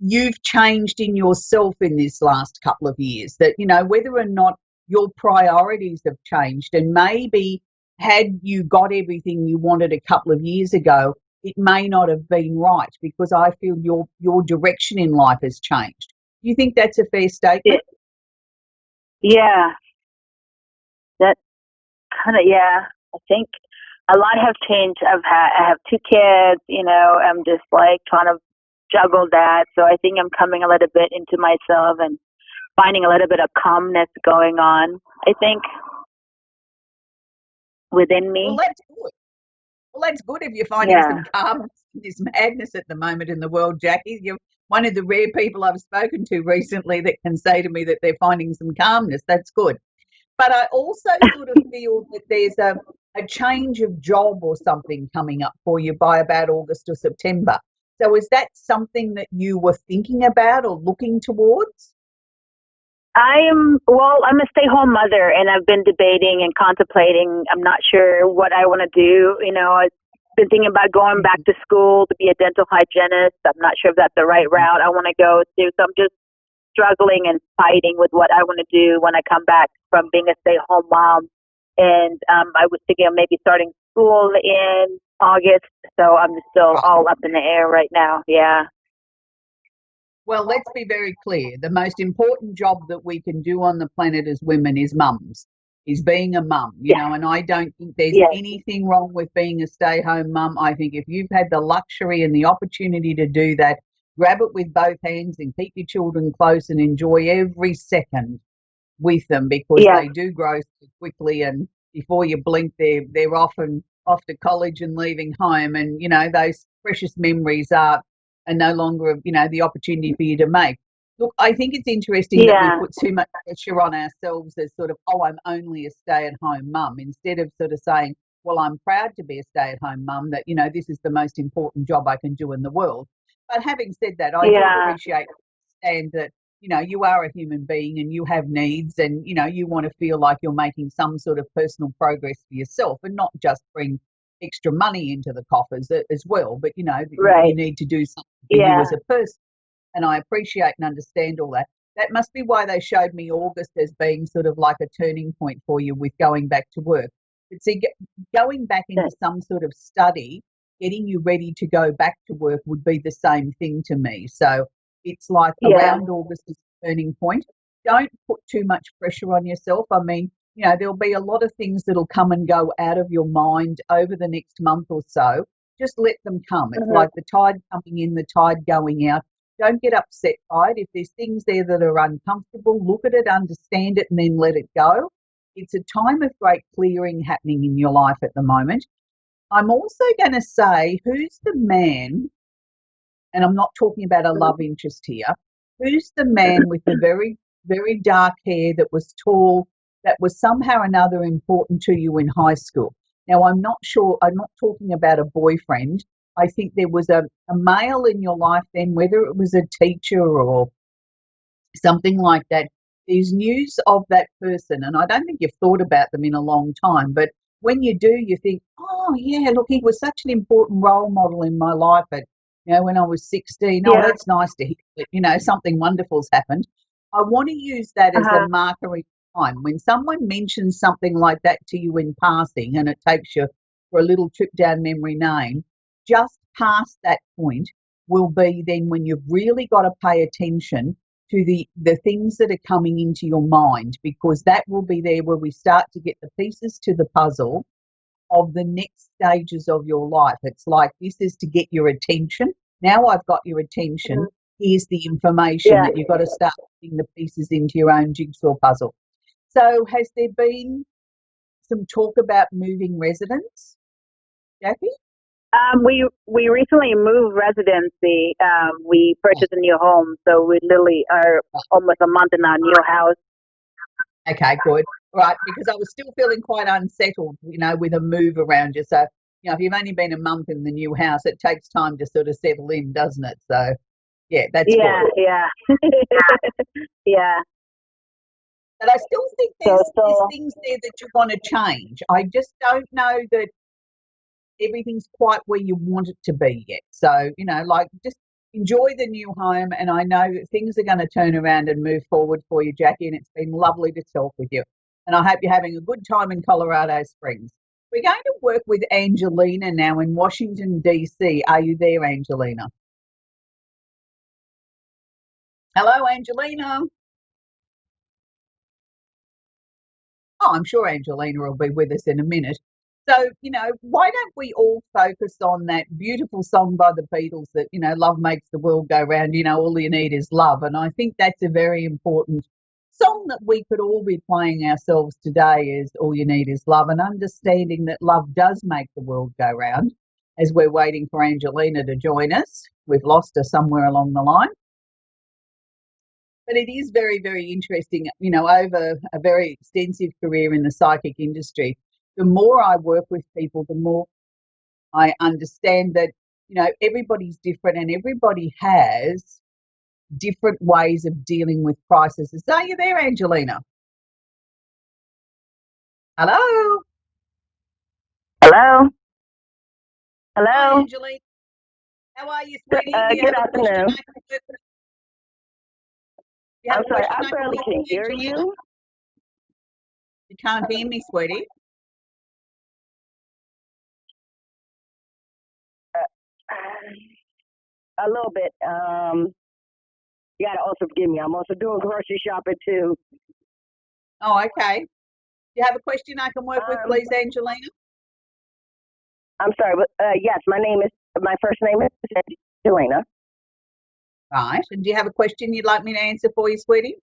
you've changed in yourself in this last couple of years, that, whether or not your priorities have changed. And maybe had you got everything you wanted a couple of years ago, it may not have been right, because I feel your direction in life has changed. you think that's a fair statement? Yeah, that kind of, yeah. I think a lot have changed. I have two kids, you know, I'm just like trying to juggle that. So I think I'm coming a little bit into myself and finding a little bit of calmness going on, I think, within me. Well, that's good. Well, that's good if you're finding some calmness in this madness at the moment in the world, Jackie. You're one of the rare people I've spoken to recently that can say to me that they're finding some calmness. That's good. But I also sort of feel that there's a change of job or something coming up for you by about August or September. So is that something that you were thinking about or looking towards? I'm a stay-home mother, and I've been debating and contemplating. I'm not sure what I want to do. You know, I've been thinking about going back to school to be a dental hygienist. I'm not sure if that's the right route I want to go to. So I'm just struggling and fighting with what I want to do when I come back from being a stay-home mom. And I was thinking of maybe starting school in August. So I'm still all up in the air right now. Yeah. Well, let's be very clear. The most important job that we can do on the planet as women is mums, is being a mum, you know, and I don't think there's anything wrong with being a stay-home mum. I think if you've had the luxury and the opportunity to do that, grab it with both hands and keep your children close and enjoy every second with them, because they do grow so quickly, and before you blink they're often off to college and leaving home, and you know those precious memories are no longer, you know, the opportunity for you to make. Look, I think it's interesting that we put too much pressure on ourselves as sort of, oh, I'm only a stay-at-home mum, instead of sort of saying, well, I'm proud to be a stay-at-home mum, that, you know, this is the most important job I can do in the world. But having said that, I do appreciate and that, you know, you are a human being and you have needs, and, you know, you want to feel like you're making some sort of personal progress for yourself and not just bring extra money into the coffers as well. But, you know, you need to do something for you as a person. And I appreciate and understand all that. That must be why they showed me August as being sort of like a turning point for you with going back to work. But see, going back into some sort of study, getting you ready to go back to work would be the same thing to me. So it's like around August is a turning point. Don't put too much pressure on yourself. I mean, you know, there'll be a lot of things that'll come and go out of your mind over the next month or so. Just let them come. It's like the tide coming in, the tide going out. Don't get upset by it. If there's things there that are uncomfortable, look at it, understand it, and then let it go. It's a time of great clearing happening in your life at the moment. I'm also going to say, who's the man, and I'm not talking about a love interest here, who's the man with the very, very dark hair that was tall, that was somehow or another important to you in high school? Now, I'm not sure, I'm not talking about a boyfriend. I think there was a male in your life then, whether it was a teacher or something like that. There's news of that person, and I don't think you've thought about them in a long time, but when you do, you think, oh, yeah, look, he was such an important role model in my life at, you know, when I was 16. Oh, that's nice to hear that, you know, something wonderful's happened. I want to use that as a marker in time. When someone mentions something like that to you in passing and it takes you for a little trip down memory lane, just past that point will be then when you've really got to pay attention to the things that are coming into your mind, because that will be there where we start to get the pieces to the puzzle of the next stages of your life. It's like, this is to get your attention. Now I've got your attention. Here's the information that you've got to start putting the pieces into your own jigsaw puzzle. So has there been some talk about moving residence, Jackie? We recently moved residency. We purchased a new home, so we literally are almost a month in our new house. Okay, good. Right, because I was still feeling quite unsettled, you know, with a move around you. So, you know, if you've only been a month in the new house, it takes time to sort of settle in, doesn't it? So, yeah, that's good. Yeah. Yeah. But I still think there's things there that you want to change. I just don't know that everything's quite where you want it to be yet. So, you know, like, just enjoy the new home, and I know that things are going to turn around and move forward for you, Jackie, and it's been lovely to talk with you. And I hope you're having a good time in Colorado Springs. We're going to work with Angelina now in Washington, D.C. Are you there, Angelina? Hello, Angelina. Oh, I'm sure Angelina will be with us in a minute. So, why don't we all focus on that beautiful song by the Beatles that, love makes the world go round, all you need is love. And I think that's a very important song that we could all be playing ourselves today is All You Need Is Love, and understanding that love does make the world go round as we're waiting for Angelina to join us. We've lost her somewhere along the line. But it is very, very interesting, over a very extensive career in the psychic industry. The more I work with people, the more I understand that, everybody's different and everybody has different ways of dealing with crises. Are you there, Angelina? Hello? Hello? Hello? Hi, Angelina. How are you, sweetie? Good afternoon. I'm sorry, I barely can hear you. You can't hear me, sweetie? A little bit. You gotta also forgive me. I'm also doing grocery shopping too. Oh, okay. Do you have a question I can work with, please, Angelina? I'm sorry, but yes, my first name is Angelina. Right. And do you have a question you'd like me to answer for you, sweetie?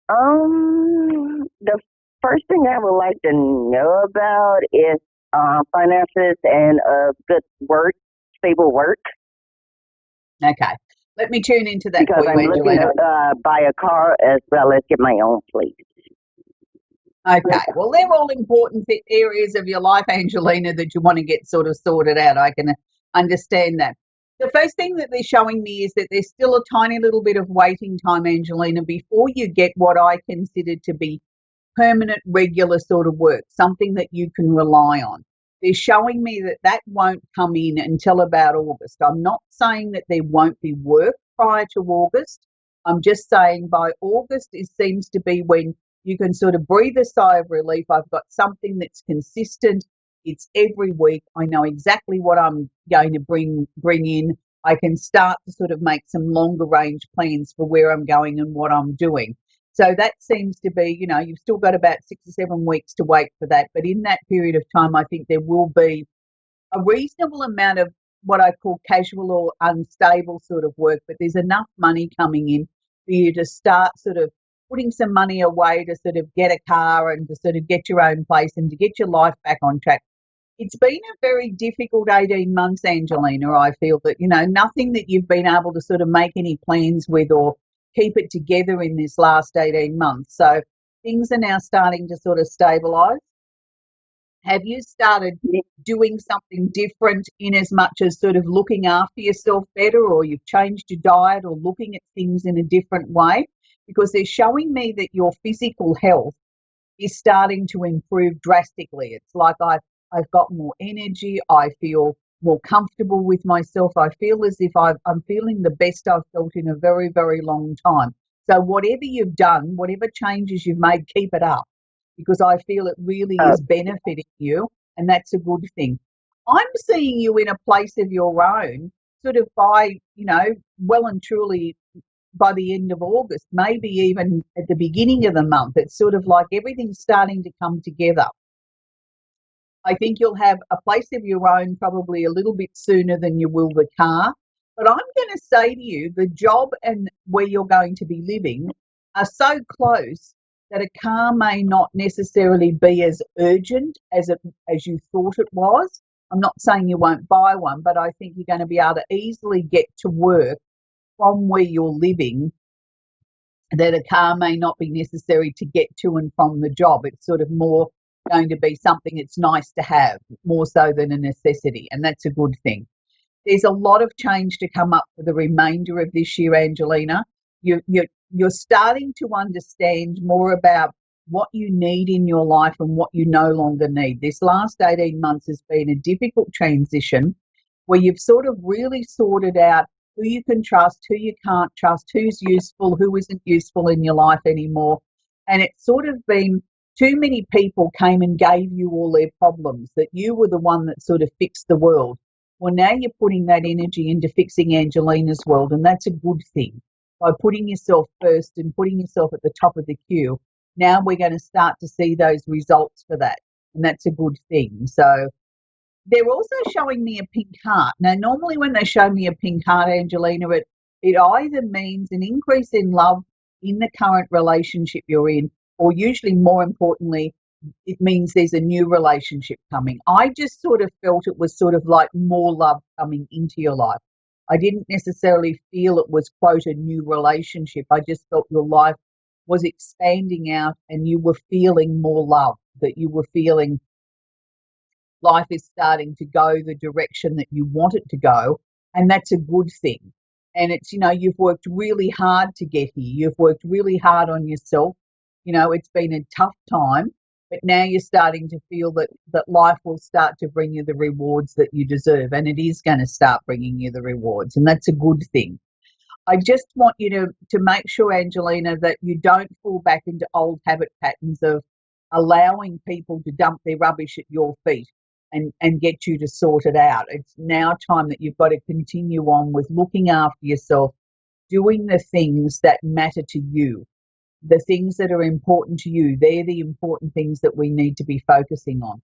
The first thing I would like to know about is finances and good work, stable work. Okay. Let me tune into that because for you, I'm looking Angelina. to buy a car as well as get my own place. Okay. Well, they're all important areas of your life, Angelina, that you want to get sort of sorted out. I can understand that. The first thing that they're showing me is that there's still a tiny little bit of waiting time, Angelina, before you get what I consider to be permanent, regular sort of work, something that you can rely on. They're showing me that that won't come in until about August. I'm not saying that there won't be work prior to August. I'm just saying by August, it seems to be when you can sort of breathe a sigh of relief. I've got something that's consistent. It's every week. I know exactly what I'm going to bring in. I can start to sort of make some longer range plans for where I'm going and what I'm doing. So that seems to be, you've still got about 6 or 7 weeks to wait for that. But in that period of time, I think there will be a reasonable amount of what I call casual or unstable sort of work, but there's enough money coming in for you to start sort of putting some money away to sort of get a car and to sort of get your own place and to get your life back on track. It's been a very difficult 18 months, Angelina. I feel that, nothing that you've been able to sort of make any plans with or keep it together in this last 18 months. So things are now starting to sort of stabilise. Have you started doing something different in as much as sort of looking after yourself better, or you've changed your diet or looking at things in a different way? Because they're showing me that your physical health is starting to improve drastically. It's like I've got more energy. I feel more comfortable with myself. I feel as if I'm feeling the best I've felt in a very, very long time. So whatever you've done, whatever changes you've made, keep it up, because I feel it really is benefiting you, and that's a good thing. I'm seeing you in a place of your own, sort of by, well and truly by the end of August, maybe even at the beginning of the month. It's sort of like everything's starting to come together. I think you'll have a place of your own probably a little bit sooner than you will the car. But I'm going to say to you, the job and where you're going to be living are so close that a car may not necessarily be as urgent as you thought it was. I'm not saying you won't buy one, but I think you're going to be able to easily get to work from where you're living, that a car may not be necessary to get to and from the job. It's sort of more going to be something it's nice to have, more so than a necessity, and that's a good thing. There's a lot of change to come up for the remainder of this year, Angelina. You're starting to understand more about what you need in your life and what you no longer need. This last 18 months has been a difficult transition where you've sort of really sorted out who you can trust, who you can't trust, who's useful, who isn't useful in your life anymore. And it's sort of been too many people came and gave you all their problems, that you were the one that sort of fixed the world. Well, now you're putting that energy into fixing Angelina's world, and that's a good thing. by putting yourself first and putting yourself at the top of the queue, now we're going to start to see those results for that. And that's a good thing. So they're also showing me a pink heart. Now, normally when they show me a pink heart, Angelina, it either means an increase in love in the current relationship you're in, or usually more importantly, it means there's a new relationship coming. I just sort of felt it was sort of like more love coming into your life. I didn't necessarily feel it was, quote, a new relationship. I just felt your life was expanding out and you were feeling more love, that you were feeling life is starting to go the direction that you want it to go. And that's a good thing. And it's, you've worked really hard to get here. You've worked really hard on yourself. It's been a tough time, but now you're starting to feel that life will start to bring you the rewards that you deserve. And it is going to start bringing you the rewards. And that's a good thing. I just want you to make sure, Angelina, that you don't fall back into old habit patterns of allowing people to dump their rubbish at your feet and get you to sort it out. It's now time that you've got to continue on with looking after yourself, doing the things that matter to you, the things that are important to you. They're the important things that we need to be focusing on.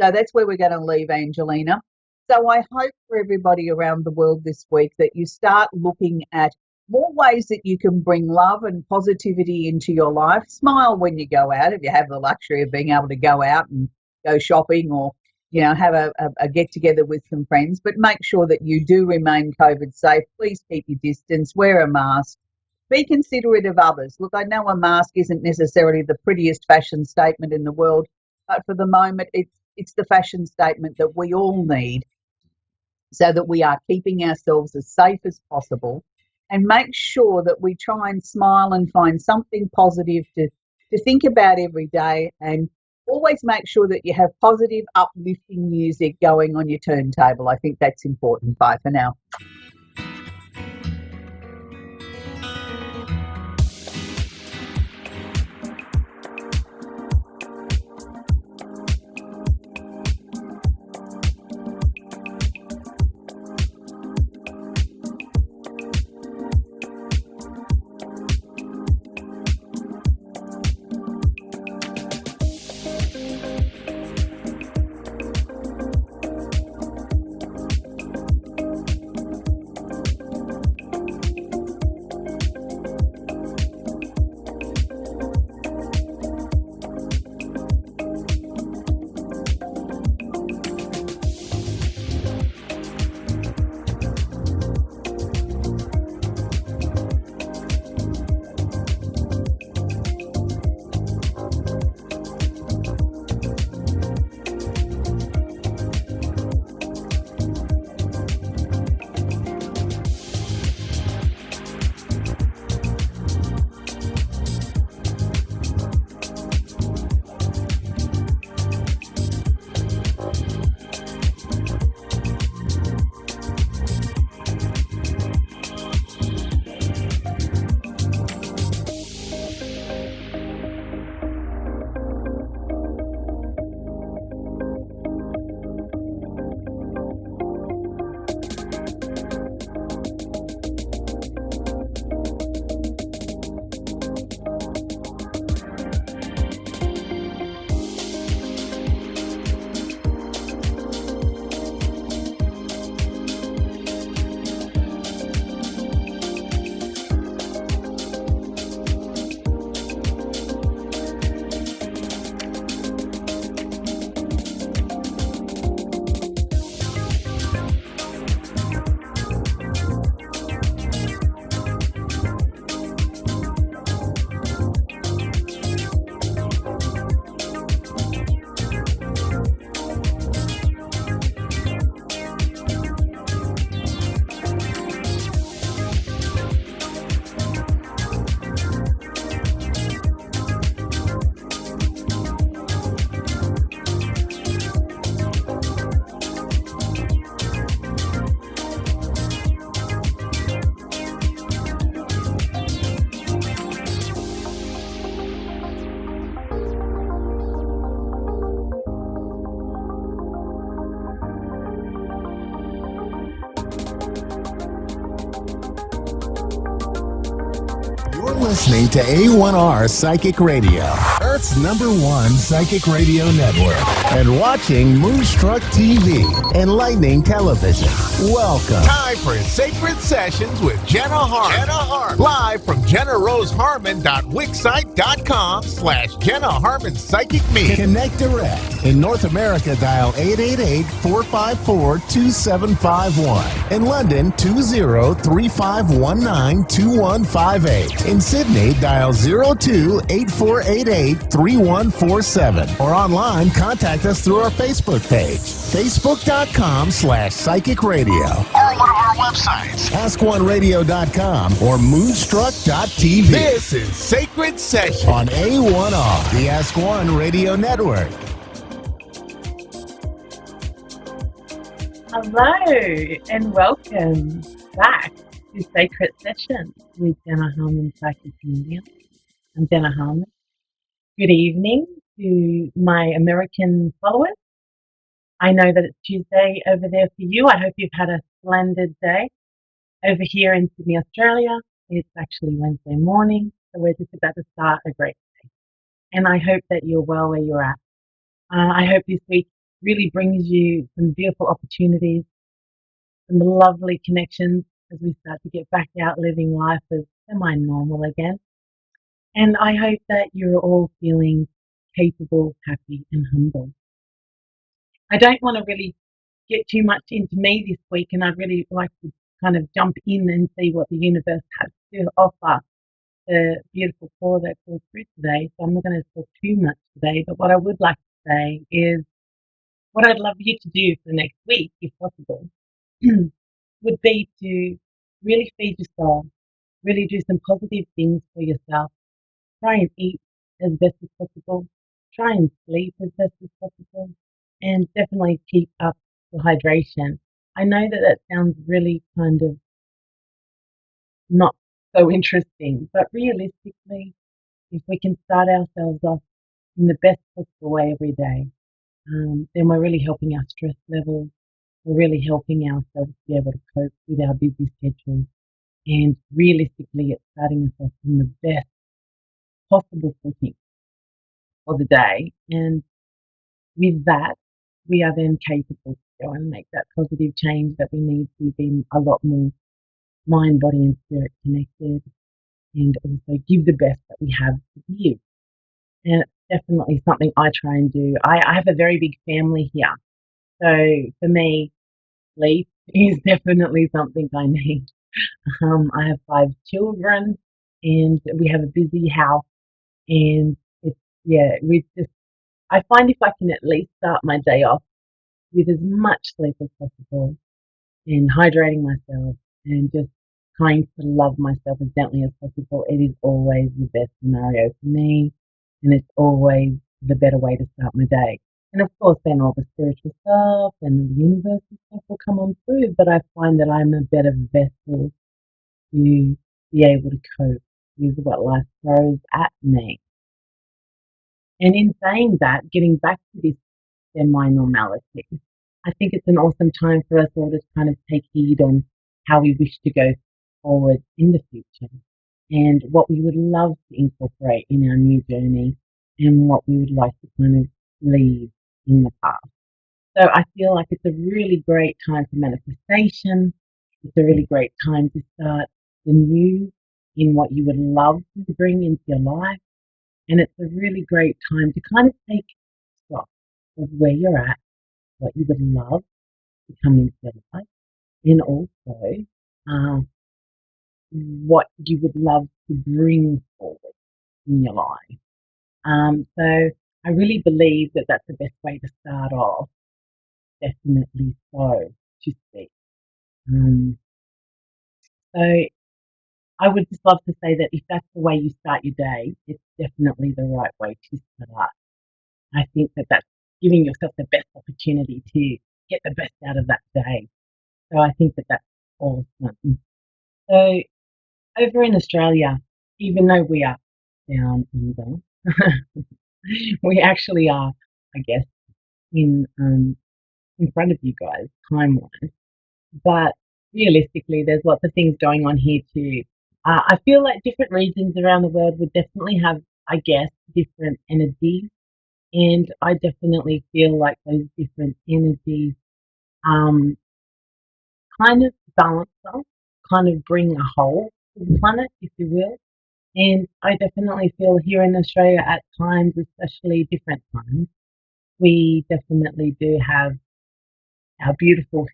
So that's where we're going to leave, Angelina. So I hope for everybody around the world this week that you start looking at more ways that you can bring love and positivity into your life. Smile when you go out, if you have the luxury of being able to go out and go shopping or have a get together with some friends, but make sure that you do remain COVID safe. Please keep your distance, wear a mask, be considerate of others. Look, I know a mask isn't necessarily the prettiest fashion statement in the world, but for the moment, it's the fashion statement that we all need so that we are keeping ourselves as safe as possible, and make sure that we try and smile and find something positive to think about every day, and always make sure that you have positive, uplifting music going on your turntable. I think that's important. Bye for now. listening to A1R Psychic Radio, Earth's #1 psychic radio network, and watching Moonstruck TV, Enlightening Television. Welcome. Time for Sacred Sessions with Jenna Harmon. Live from JennaRoseHarmon.wixsite.com/Jenna Harmon Psychic Me. Connect direct. In North America, dial 888-454-2751. In London, 20-3519-2158. In Sydney, dial 02-8488-3147. Or online, contact us through our Facebook page, facebook.com/psychic radio. Or one of our websites, askoneradio.com or moonstruck.tv. This is Sacred Session on A1R, the Ask One Radio Network. Hello and welcome back to Sacred Sessions with Jenna Harmon, Psychic Medium. I'm Jenna Harmon. Good evening to my American followers. I know that it's Tuesday over there for you. I hope you've had a splendid day. Over here in Sydney, Australia, it's actually Wednesday morning, so we're just about to start a great day. And I hope that you're well where you're at. I hope this week really brings you some beautiful opportunities, some lovely connections as we start to get back out living life as semi-normal again. And I hope that you're all feeling capable, happy, and humble. I don't want to really get too much into me this week, and I'd really like to kind of jump in and see what the universe has to offer the beautiful call that called through today. So I'm not going to talk too much today, but what I would like to say is what I'd love you to do for next week, if possible, would be to really feed your soul, really do some positive things for yourself. Try and eat as best as possible. Try and sleep as best as possible. And definitely keep up the hydration. I know that that sounds really kind of not so interesting, but realistically, if we can start ourselves off in the best possible way every day, then we're really helping our stress levels. We're really helping ourselves be able to cope with our busy schedules. And realistically, it's starting us off in the best possible footing for the day. And with that, we are then capable to go and make that positive change that we need to be a lot more mind, body, and spirit connected, and also give the best that we have to give. And it's definitely something I try and do. I have a very big family here. So for me, sleep is definitely something I need. I have 5 children, and we have a busy house, and I find if I can at least start my day off with as much sleep as possible and hydrating myself and just trying to love myself as gently as possible, it is always the best scenario for me, and it's always the better way to start my day. And of course, then all the spiritual stuff and the universe and stuff will come on through, but I find that I'm a better vessel to be able to cope with what life throws at me. And in saying that, getting back to this semi-normality, I think it's an awesome time for us all to kind of take heed on how we wish to go forward in the future and what we would love to incorporate in our new journey and what we would like to kind of leave in the past. So I feel like it's a really great time for manifestation. It's a really great time to start the new in what you would love to bring into your life. And it's a really great time to kind of take stock of where you're at, what you would love to come into your life, and also what you would love to bring forward in your life. So I really believe that that's the best way to start off. Definitely so, to speak. So I would just love to say that if that's the way you start your day, it's definitely the right way to start. I think that that's giving yourself the best opportunity to get the best out of that day. So I think that that's awesome. So over in Australia, even though we are down under, we actually are, I guess, in front of you guys time-wise. But realistically, there's lots of things going on here too. I feel like different regions around the world would definitely have, I guess, different energies. And I definitely feel like those different energies um, kind of balance us, kind of bring a whole to the planet, if you will. And I definitely feel here in Australia at times, especially different times, we definitely do have our beautiful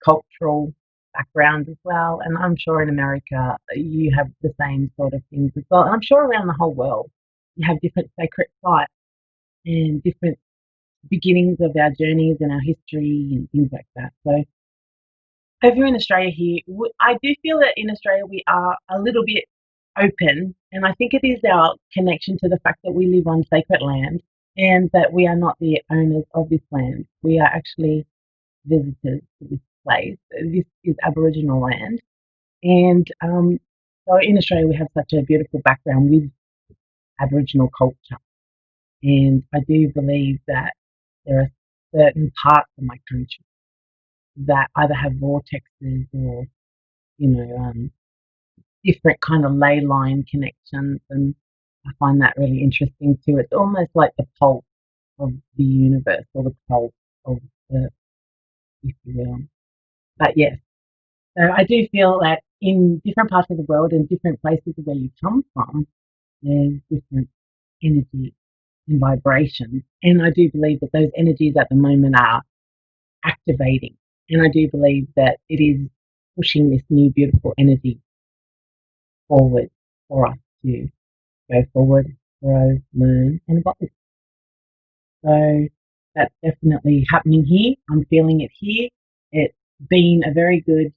cultural background as well. And I'm sure in America you have the same sort of things as well. And I'm sure around the whole world you have different sacred sites and different beginnings of our journeys and our history and things like that. So over in Australia here, I do feel that in Australia we are a little bit open, and I think it is our connection to the fact that we live on sacred land and that we are not the owners of this land. We are actually visitors to this place. This is Aboriginal land, and so in Australia we have such a beautiful background with Aboriginal culture, and I do believe that there are certain parts of my country that either have vortexes or different kind of ley line connections, and I find that really interesting too. It's almost like the pulse of the universe or the pulse of the, if you will. But yes, so I do feel that in different parts of the world and different places where you come from, there's different energy and vibrations, and I do believe that those energies at the moment are activating, and I do believe that it is pushing this new beautiful energy forward for us to go forward, grow, learn, and evolve. So that's definitely happening here. I'm feeling it here. It's been a very good,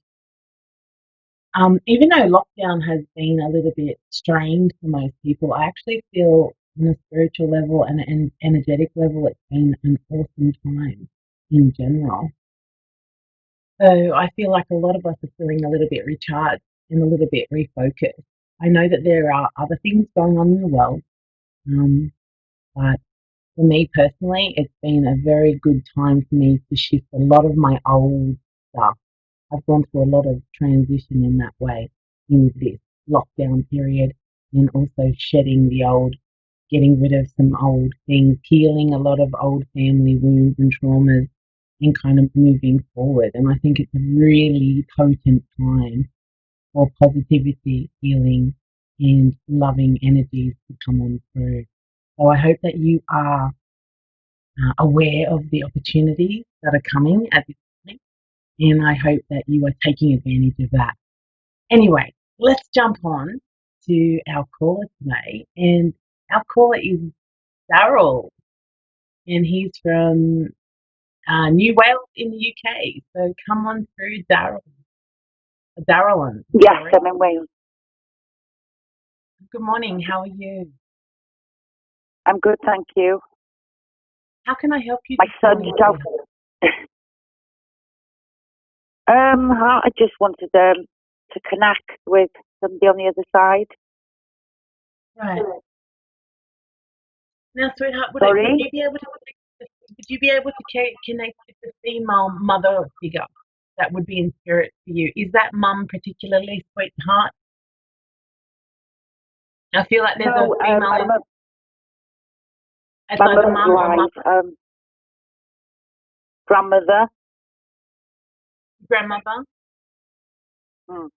even though lockdown has been a little bit strained for most people, I actually feel on a spiritual level and an energetic level, it's been an awesome time in general. So I feel like a lot of us are feeling a little bit recharged and a little bit refocused. I know that there are other things going on in the world, but for me personally, it's been a very good time for me to shift a lot of my old stuff. I've gone through a lot of transition in that way in this lockdown period, and also shedding the old, getting rid of some old things, healing a lot of old family wounds and traumas, and kind of moving forward. And I think it's a really potent time for positivity, healing, and loving energies to come on through. So I hope that you are aware of the opportunities that are coming at this point, and I hope that you are taking advantage of that. Anyway, let's jump on to our caller today, and our caller is Daryl, and he's from New Wales in the UK. So come on through, Daryl. Darylyn. Yes, I'm in Wales. Good morning. How are you? I'm good, thank you. How can I help you? My son's out. I just wanted to connect with somebody on the other side. Right. Now, sweetheart, would you be able to connect with the female mother figure that would be in spirit for you? Is that mum particularly, sweetheart? I feel like there's a female. It's my either mum or mother. Grandmother. Grandmother. Hmm.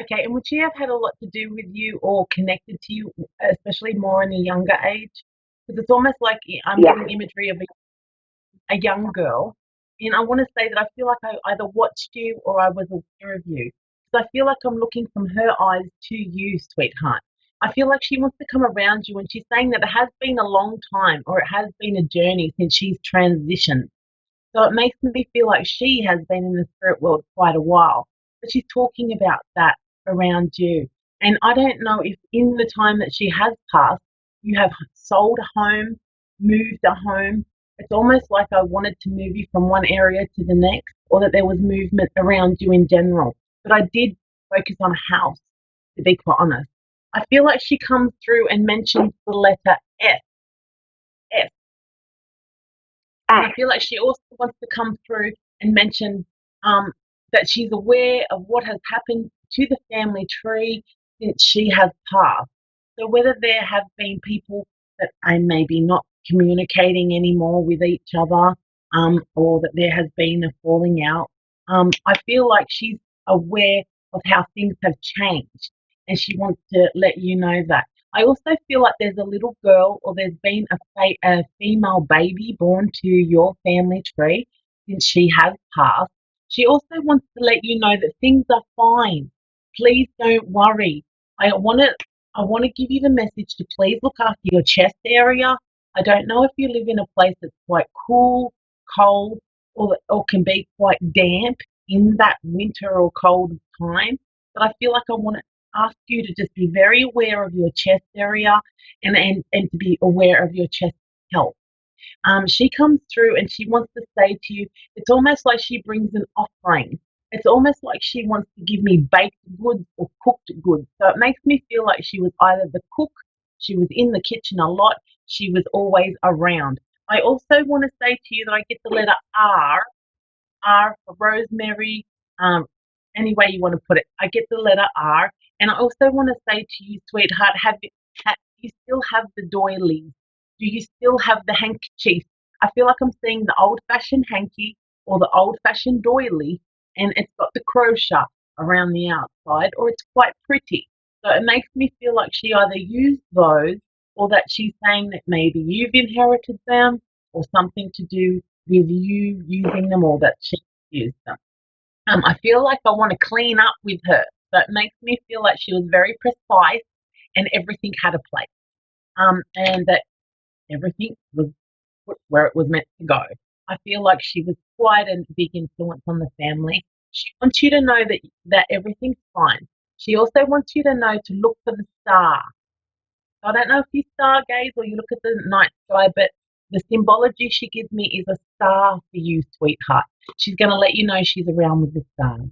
Okay, and would she have had a lot to do with you or connected to you, especially more in a younger age? Because it's almost like I'm getting imagery of a young girl, and I want to say that I feel like I either watched you or I was aware of you. Because I feel like I'm looking from her eyes to you, sweetheart. I feel like she wants to come around you, and she's saying that it has been a long time or it has been a journey since she's transitioned. So it makes me feel like she has been in the spirit world quite a while. But she's talking about that around you. And I don't know if in the time that she has passed, you have sold a home, moved a home. It's almost like I wanted to move you from one area to the next, or that there was movement around you in general. But I did focus on a house, to be quite honest. I feel like she comes through and mentions the letter F. F. And I feel like she also wants to come through and mention that she's aware of what has happened to the family tree since she has passed. So whether there have been people that I maybe not communicating anymore with each other, or that there has been a falling out, I feel like she's aware of how things have changed, and she wants to let you know that. I also feel like there's a little girl, or there's been a female baby born to your family tree since she has passed. She also wants to let you know that things are fine. Please don't worry. I want to give you the message to please look after your chest area. I don't know if you live in a place that's quite cool, cold, or can be quite damp in that winter or cold time, but I feel like I want to ask you to just be very aware of your chest area, and to be aware of your chest health. She comes through and she wants to say to you, it's almost like she brings an offering. It's almost like she wants to give me baked goods or cooked goods. So it makes me feel like she was either the cook, she was in the kitchen a lot, she was always around. I also want to say to you that I get the letter R, R for rosemary, um, any way you want to put it. I get the letter R. And I also want to say to you, sweetheart, do you still have the doilies? Do you still have the handkerchief? I feel like I'm seeing the old-fashioned hanky or the old-fashioned doily, and it's got the crochet around the outside, or it's quite pretty. So it makes me feel like she either used those, or that she's saying that maybe you've inherited them, or something to do with you using them, or that she used them. I feel like I want to clean up with her. So it makes me feel like she was very precise and everything had a place. And that everything was put where it was meant to go. I feel like she was quite a big influence on the family. She wants you to know that everything's fine. She also wants you to know to look for the star. I don't know if you stargaze or you look at the night sky, but the symbology she gives me is a star for you, sweetheart. She's going to let you know she's around with the stars.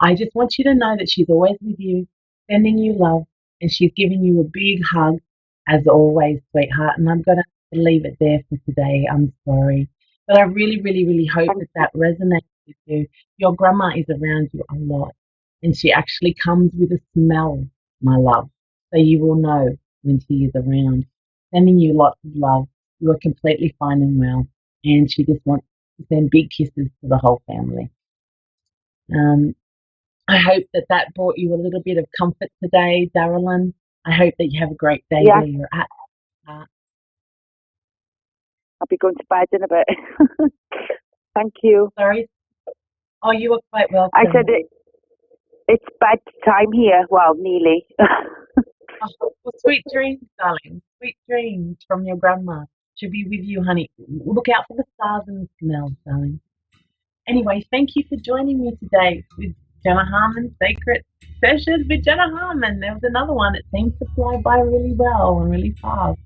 I just want you to know that she's always with you, sending you love, and she's giving you a big hug, as always, sweetheart. And I'm going to leave it there for today. I'm sorry. But I really, really, really hope that resonates with you. Your grandma is around you a lot, and she actually comes with a smell, my love. So you will know when she is around. Sending you lots of love. You are completely fine and well. And she just wants to send big kisses to the whole family. I hope that brought you a little bit of comfort today, Darylyn. I hope that you have a great day where you're at. I'll be going to bed in a bit. Thank you. Sorry? Oh, you are quite welcome. I said it's bedtime here. Well, nearly. Well, sweet dreams, darling. Sweet dreams from your grandma. She'll be with you, honey. Look out for the stars and the smells, darling. Anyway, thank you for joining me today with Jenna Harmon's Sacred Sessions with Jenna Harmon. There was another one. It seems to fly by really well and really fast.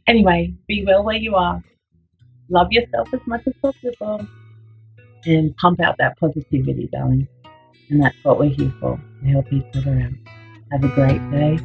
Anyway, be well where you are. Love yourself as much as possible. And pump out that positivity, darling. And that's what we're here for, to help each other out. Have a great day.